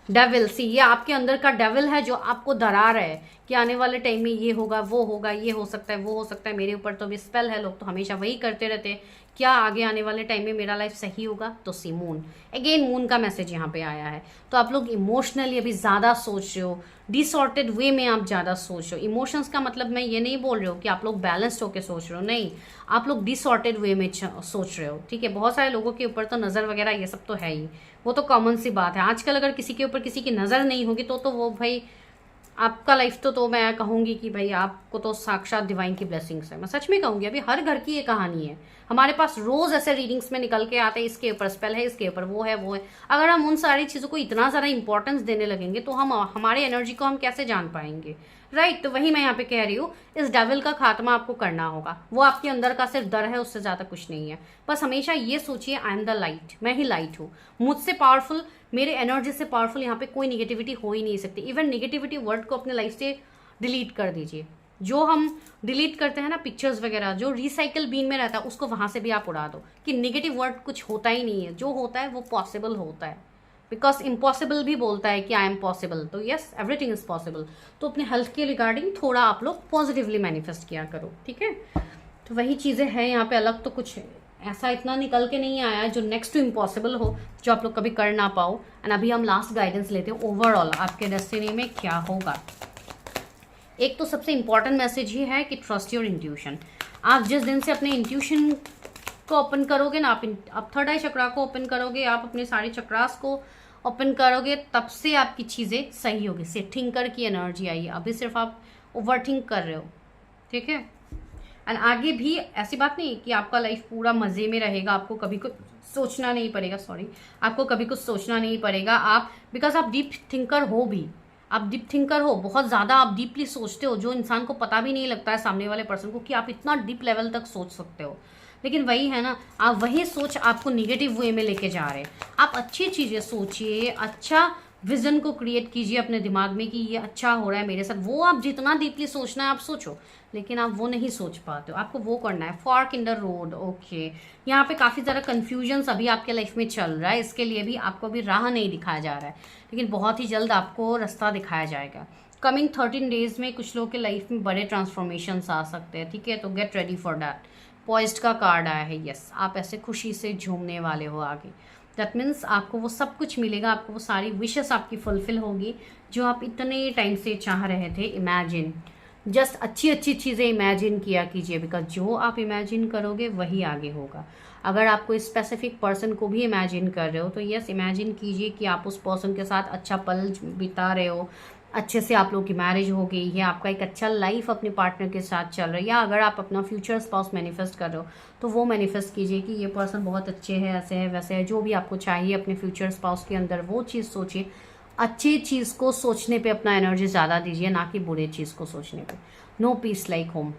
Devil, see, ये आपके अंदर का डेविल है जो आपको डरा रहा है कि आने वाले टाइम में ये होगा, वो होगा, ये हो सकता है, वो हो सकता है, मेरे ऊपर तो भी स्पेल है। लोग तो हमेशा वही करते रहते हैं, क्या आगे आने वाले टाइम में मेरा लाइफ सही होगा। तो सी मून, अगेन मून का मैसेज यहाँ पे आया है। तो आप लोग इमोशनली अभी ज़्यादा सोच रहे हो, डिसऑर्टेड वे में आप ज़्यादा सोच रहे हो। इमोशंस का मतलब मैं ये नहीं बोल रही हूँ कि आप लोग बैलेंस्ड होकर सोच रहे हो, नहीं, आप लोग डिसऑर्टेड वे में सोच रहे हो, ठीक है। बहुत सारे लोगों के ऊपर तो नज़र वगैरह ये सब तो है ही, वो तो कॉमन सी बात है। आजकल अगर किसी के ऊपर किसी की नज़र नहीं होगी तो वो भाई आपका लाइफ तो मैं कहूँगी कि भाई आपको तो साक्षात डिवाइन की ब्लेसिंग्स है। मैं सच में कहूँगी, अभी हर घर की ये कहानी है। हमारे पास रोज ऐसे रीडिंग्स में निकल के आते हैं, इसके ऊपर स्पेल है, इसके ऊपर वो है, वो है। अगर हम उन सारी चीज़ों को इतना ज़्यादा इंपॉर्टेंस देने लगेंगे तो हम हमारे एनर्जी को हम कैसे जान पाएंगे, राइट। तो वही मैं यहाँ पे कह रही हूँ, इस डेविल का खात्मा आपको करना होगा। वो आपके अंदर का सिर्फ डर है, उससे ज़्यादा कुछ नहीं है। बस हमेशा ये सोचिए, आई एम द लाइट, मैं ही लाइट हूँ, मुझसे पावरफुल, मेरे एनर्जी से पावरफुल यहाँ पे कोई निगेटिविटी हो ही नहीं सकती। इवन निगेटिविटी वर्ड को अपने लाइफ से डिलीट कर दीजिए। जो हम डिलीट करते हैं ना पिक्चर्स वगैरह, जो रिसाइकल बीन में रहता है, उसको वहां से भी आप उड़ा दो कि निगेटिव वर्ड कुछ होता ही नहीं है। जो होता है वो पॉसिबल होता है, बिकॉज इम्पॉसिबल भी बोलता है कि आई एम पॉसिबल। तो यस, एवरीथिंग इज पॉसिबल। तो अपने हेल्थ के रिगार्डिंग थोड़ा आप लोग पॉजिटिवली मैनिफेस्ट किया करो, ठीक है। तो वही चीज़ें हैं यहाँ पे, अलग तो कुछ ऐसा इतना निकल के नहीं आया है जो नेक्स्ट टू इम्पॉसिबल हो, जो आप लोग कभी कर ना पाओ। एंड अभी हम लास्ट गाइडेंस लेते हैं, ओवरऑल आपके डेस्टिनी में क्या होगा। एक तो सबसे इंपॉर्टेंट मैसेज ही है कि ट्रस्ट योर इंट्यूशन। आप जिस दिन से अपने इंट्यूशन को ओपन करोगे ना, आप थर्ड आई चक्रा को ओपन करोगे, आप अपने सारे चक्रास को ओपन करोगे, तब से आपकी चीज़ें सही होगी। से थिंकर की एनर्जी आई है, अभी सिर्फ आप ओवर थिंक कर रहे हो, ठीक है। एंड आगे भी ऐसी बात नहीं कि आपका लाइफ पूरा मज़े में रहेगा, आपको कभी कुछ सोचना नहीं पड़ेगा, आपको कभी कुछ सोचना नहीं पड़ेगा। आप बिकॉज आप डीप थिंकर हो भी, आप डीप थिंकर हो, बहुत ज़्यादा आप डीपली सोचते हो, जो इंसान को पता भी नहीं लगता है सामने वाले पर्सन को कि आप इतना डीप लेवल तक सोच सकते हो। लेकिन वही है ना, आप वही सोच आपको निगेटिव वे में लेके जा रहे हैं। आप अच्छी चीज़ें सोचिए, अच्छा विजन को क्रिएट कीजिए अपने दिमाग में कि ये अच्छा हो रहा है मेरे साथ। वो आप जितना डीपली सोचना है आप सोचो, लेकिन आप वो नहीं सोच पाते हो। आपको वो करना है, fork in the road, okay. यहाँ पे काफ़ी ज़्यादा कन्फ्यूजन्स अभी आपके लाइफ में चल रहा है, इसके लिए भी आपको अभी राह नहीं दिखाया जा रहा है, लेकिन बहुत ही जल्द आपको रास्ता दिखाया जाएगा। कमिंग 13 डेज में कुछ लोगों के लाइफ में बड़े ट्रांसफॉर्मेशंस आ सकते हैं, ठीक है। तो get ready for that. Poised का कार्ड आया है, यस, आप ऐसे खुशी से झूमने वाले हो आगे। दैट मीन्स आपको वो सब कुछ मिलेगा, आपको वो सारी विशेस आपकी फुलफिल होगी जो आप इतने टाइम से चाह रहे थे। इमेजिन, जस्ट अच्छी अच्छी चीज़ें इमेजिन किया कीजिए, बिकॉज जो आप इमेजिन करोगे वही आगे होगा। अगर आप कोई स्पेसिफिक पर्सन को भी इमेजिन कर रहे हो तो यस, इमेजिन कीजिए कि आप उस पर्सन के साथ अच्छा पल बिता रहे हो, अच्छे से आप लोग की मैरिज हो गई है, आपका एक अच्छा लाइफ अपने पार्टनर के साथ चल रहा है। या अगर आप अपना फ्यूचर स्पाउस मैनिफेस्ट कर रहे हो तो वो मैनिफेस्ट कीजिए कि ये पर्सन बहुत अच्छे है, ऐसे है, वैसे है। जो भी आपको चाहिए अपने फ्यूचर स्पाउस के अंदर वो चीज़ सोचिए। अच्छी चीज़ को सोचने पे अपना एनर्जी ज़्यादा दीजिए, ना कि बुरे चीज़ को सोचने पे। No peace like home.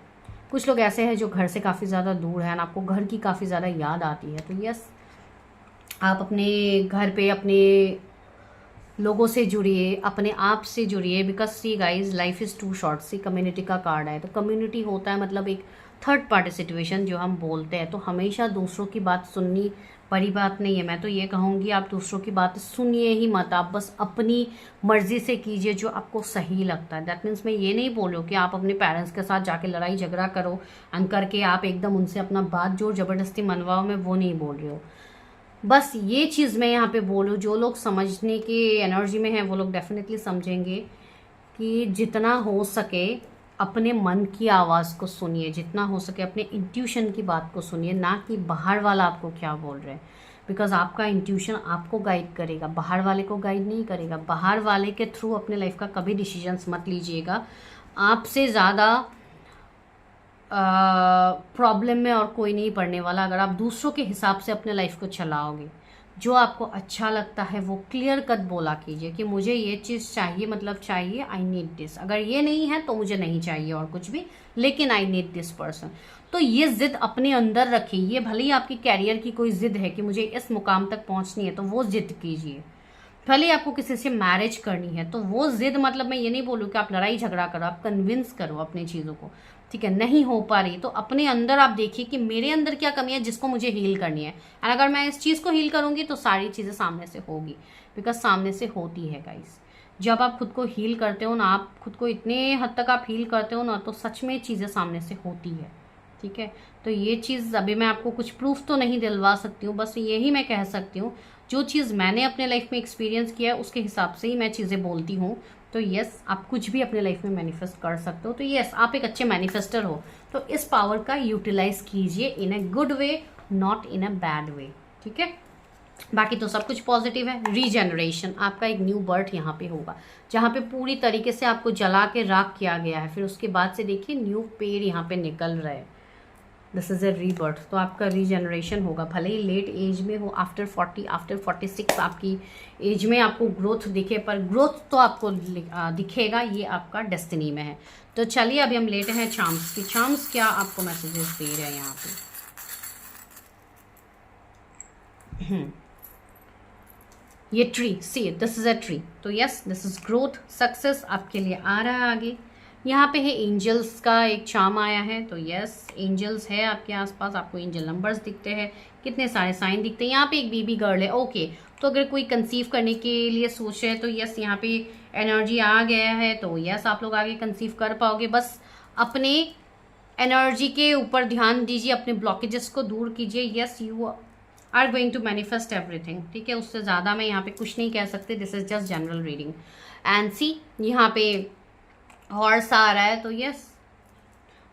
कुछ लोग ऐसे हैं जो घर से काफ़ी ज़्यादा दूर हैं, आपको घर की काफ़ी ज़्यादा याद आती है, तो यस, आप अपने घर पे अपने लोगों से जुड़िए, अपने आप से जुड़िए। Because see guys, life is too short. See community का कार्ड है, तो कम्युनिटी होता है मतलब एक थर्ड पार्टी सिचुएशन जो हम बोलते हैं। तो हमेशा दूसरों की बात सुननी बड़ी बात नहीं है। मैं तो ये कहूँगी आप दूसरों की बात सुनिए ही मत, आप बस अपनी मर्जी से कीजिए जो आपको सही लगता है। दैट मीन्स मैं ये नहीं बोल रही हूँ कि आप अपने पेरेंट्स के साथ जाके लड़ाई झगड़ा करो एंड करके आप एकदम उनसे अपना बात जोर जबरदस्ती मनवाओ, मैं वो नहीं बोल रही हूँ। बस ये चीज़ मैं यहाँ पे बोलूँ, जो लोग समझने की एनर्जी में हैं वो लोग डेफिनेटली समझेंगे कि जितना हो सके अपने मन की आवाज़ को सुनिए, जितना हो सके अपने इंट्यूशन की बात को सुनिए, ना कि बाहर वाला आपको क्या बोल रहे हैं। बिकॉज आपका इंट्यूशन आपको गाइड करेगा, बाहर वाले को गाइड नहीं करेगा। बाहर वाले के थ्रू अपने लाइफ का कभी डिसीजंस मत लीजिएगा। आपसे ज़्यादा प्रॉब्लम में और कोई नहीं पड़ने वाला अगर आप दूसरों के हिसाब से अपने लाइफ को चलाओगे। जो आपको अच्छा लगता है वो क्लियर कट बोला कीजिए कि मुझे ये चीज़ चाहिए, मतलब चाहिए, आई नीड दिस। अगर ये नहीं है तो मुझे नहीं चाहिए और कुछ भी, लेकिन आई नीड दिस पर्सन। तो ये जिद अपने अंदर रखिए। ये भले ही आपकी कैरियर की कोई जिद है कि मुझे इस मुकाम तक पहुंचनी है तो वो जिद कीजिए। भले ही आपको किसी से मैरिज करनी है तो वो जिद, मतलब मैं ये नहीं बोलूँ कि आप लड़ाई झगड़ा करो, आप कन्विंस करो अपनी चीज़ों को, ठीक है। नहीं हो पा रही तो अपने अंदर आप देखिए कि मेरे अंदर क्या कमी है जिसको मुझे हील करनी है। एंड अगर मैं इस चीज़ को हील करूंगी तो सारी चीज़ें सामने से होगी, बिकॉज सामने से होती है गाइस। जब आप खुद को हील करते हो ना, आप खुद को इतने हद तक आप हील करते हो ना, तो सच में चीज़ें सामने से होती है, ठीक है। तो ये चीज़ अभी मैं आपको कुछ प्रूफ तो नहीं दिलवा सकती हूँ, बस यही मैं कह सकती हूँ जो चीज़ मैंने अपने लाइफ में एक्सपीरियंस किया है उसके हिसाब से ही मैं चीज़ें बोलती हूँ। तो यस, आप कुछ भी अपने लाइफ में मैनिफेस्ट कर सकते हो। तो यस, आप एक अच्छे मैनिफेस्टर हो, तो इस पावर का यूटिलाइज कीजिए in a good way, not in a bad way, ठीक है। बाकी तो सब कुछ पॉजिटिव है। रीजनरेशन, आपका एक न्यू बर्थ यहाँ पे होगा, जहाँ पे पूरी तरीके से आपको जला के राख किया गया है, फिर उसके बाद से देखिए न्यू पेड़ यहाँ पे निकल रहे हैं। This is a rebirth. तो आपका रीजनरेशन होगा, भले ही लेट एज में हो, आफ्टर 40, आफ्टर 46 आपकी एज में आपको ग्रोथ दिखे, पर ग्रोथ तो आपको दिखेगा, ये आपका डेस्टिनी में है। तो चलिए अभी हम लेते हैं चार्म्स की। चार्म्स क्या आपको मैसेजेस दे रहे हैं यहाँ पे। ये tree, see this is a tree. तो yes, this is growth, success आपके लिए आ रहा है आगे। यहाँ पे है एंजल्स का एक चार्म आया है। तो यस, एंजल्स है आपके आसपास, आपको एंजल नंबर्स दिखते हैं, कितने सारे साइन दिखते हैं। यहाँ पे एक बेबी गर्ल है, ओके। तो अगर कोई कंसीव करने के लिए सोच रहे हैं तो यस, यहाँ पे एनर्जी आ गया है। तो यस, आप लोग आगे कंसीव कर पाओगे। बस अपने एनर्जी के ऊपर ध्यान दीजिए, अपने ब्लॉकेजेस को दूर कीजिए। Yes, you are going to manifest everything, ठीक है। उससे ज़्यादा मैं यहाँ पे कुछ नहीं कह सकती। This is just general reading. And see, यहाँ पे हॉर्स आ रहा है। तो यस,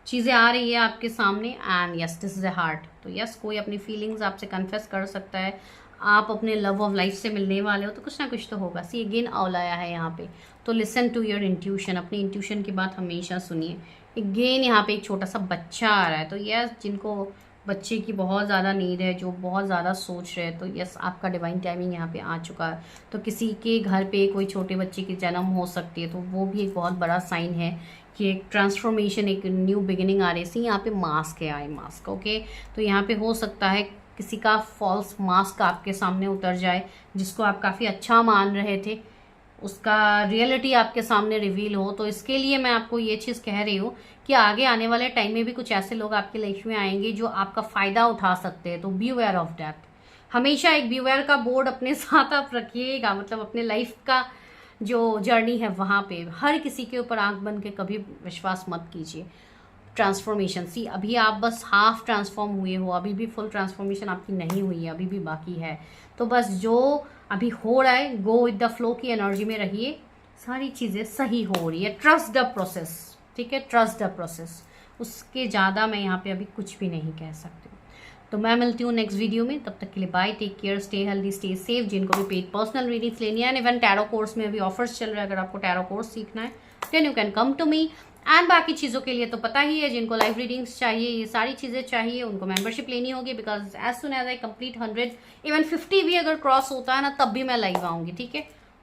चीज़ें आ रही है आपके सामने। And yes, this is A heart. तो यस, कोई अपनी फीलिंग्स आपसे कन्फेस कर सकता है। आप अपने लव ऑफ लाइफ से मिलने वाले हो तो कुछ ना कुछ तो होगा। सी अगेन ऑल आया है यहाँ पे। तो लिसन टू योर इंट्यूशन, अपनी इंट्यूशन की बात हमेशा सुनिए। अगेन यहाँ पे एक छोटा सा बच्चा आ रहा है। तो यस, जिनको बच्चे की बहुत ज़्यादा नीड है, जो बहुत ज़्यादा सोच रहे हैं, तो यस, आपका डिवाइन टाइमिंग यहाँ पे आ चुका है। तो किसी के घर पे कोई छोटे बच्चे की जन्म हो सकती है, तो वो भी एक बहुत बड़ा साइन है कि एक ट्रांसफॉर्मेशन, एक न्यू बिगिनिंग आ रही है। यहाँ पे मास्क है, आई मास्क, ओके। तो यहाँ पे हो सकता है किसी का फॉल्स मास्क आपके सामने उतर जाए, जिसको आप काफ़ी अच्छा मान रहे थे, उसका रियलिटी आपके सामने रिवील हो। तो इसके लिए मैं आपको ये चीज़ कह रही हूँ कि आगे आने वाले टाइम में भी कुछ ऐसे लोग आपकी लाइफ में आएंगे जो आपका फ़ायदा उठा सकते हैं। तो बी अवेयर ऑफ दैट। हमेशा एक बी अवेयर का बोर्ड अपने साथ आप रखिएगा, मतलब अपने लाइफ का जो जर्नी है वहाँ पे हर किसी के ऊपर आंख बंद के कभी विश्वास मत कीजिए। ट्रांसफॉर्मेशन, सी अभी आप बस हाफ ट्रांसफॉर्म हुए हो, अभी भी फुल ट्रांसफॉर्मेशन आपकी नहीं हुई है, अभी भी बाकी है। तो बस जो अभी हो रहा है, गो विद द फ्लो की एनर्जी में रहिए, सारी चीज़ें सही हो रही है। ट्रस्ट द प्रोसेस, ठीक है, ट्रस्ट द प्रोसेस। उसके ज़्यादा मैं यहाँ पे अभी कुछ भी नहीं कह सकती। तो मैं मिलती हूँ नेक्स्ट वीडियो में, तब तक के लिए bye, take care, stay healthy, stay safe. जिनको भी पेड पर्सनल रीडिंग्स लेनी है, इवन टैरो कोर्स में अभी ऑफर्स चल रहा है, अगर आपको टैरो कोर्स सीखना है then you can come to me. And बाकी चीज़ों के लिए तो पता ही है, जिनको लाइव रीडिंग्स चाहिए, ये सारी चीज़ें चाहिए, उनको मेंबरशिप लेनी होगी। Because as soon as I complete 100, even 50 भी अगर क्रॉस होता है ना, तब भी मैं लाइव आऊँगी, ठीक है।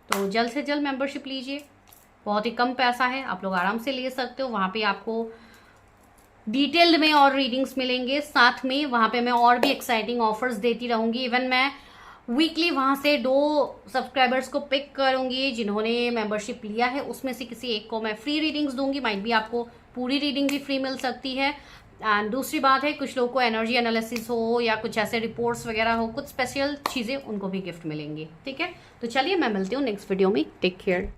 तो जल्द से जल्द मेंबरशिप लीजिए, बहुत ही कम पैसा है, आप लोग आराम से ले सकते हो। वहाँ पे आपको डिटेल्ड में और रीडिंग्स मिलेंगे, साथ में वहाँ पे मैं और भी एक्साइटिंग ऑफर्स देती रहूँगी। इवन मैं वीकली वहाँ से 2 सब्सक्राइबर्स को पिक करूँगी जिन्होंने मेंबरशिप लिया है, उसमें से किसी एक को मैं फ्री रीडिंग्स दूंगी। माइट भी आपको पूरी रीडिंग भी फ्री मिल सकती है। एंड दूसरी बात है, कुछ लोगों को एनर्जी एनालिसिस हो या कुछ ऐसे रिपोर्ट्स वगैरह हो, कुछ स्पेशल चीज़ें उनको भी गिफ्ट मिलेंगी। ठीक है, तो चलिए मैं मिलती हूँ नेक्स्ट वीडियो में। Take care.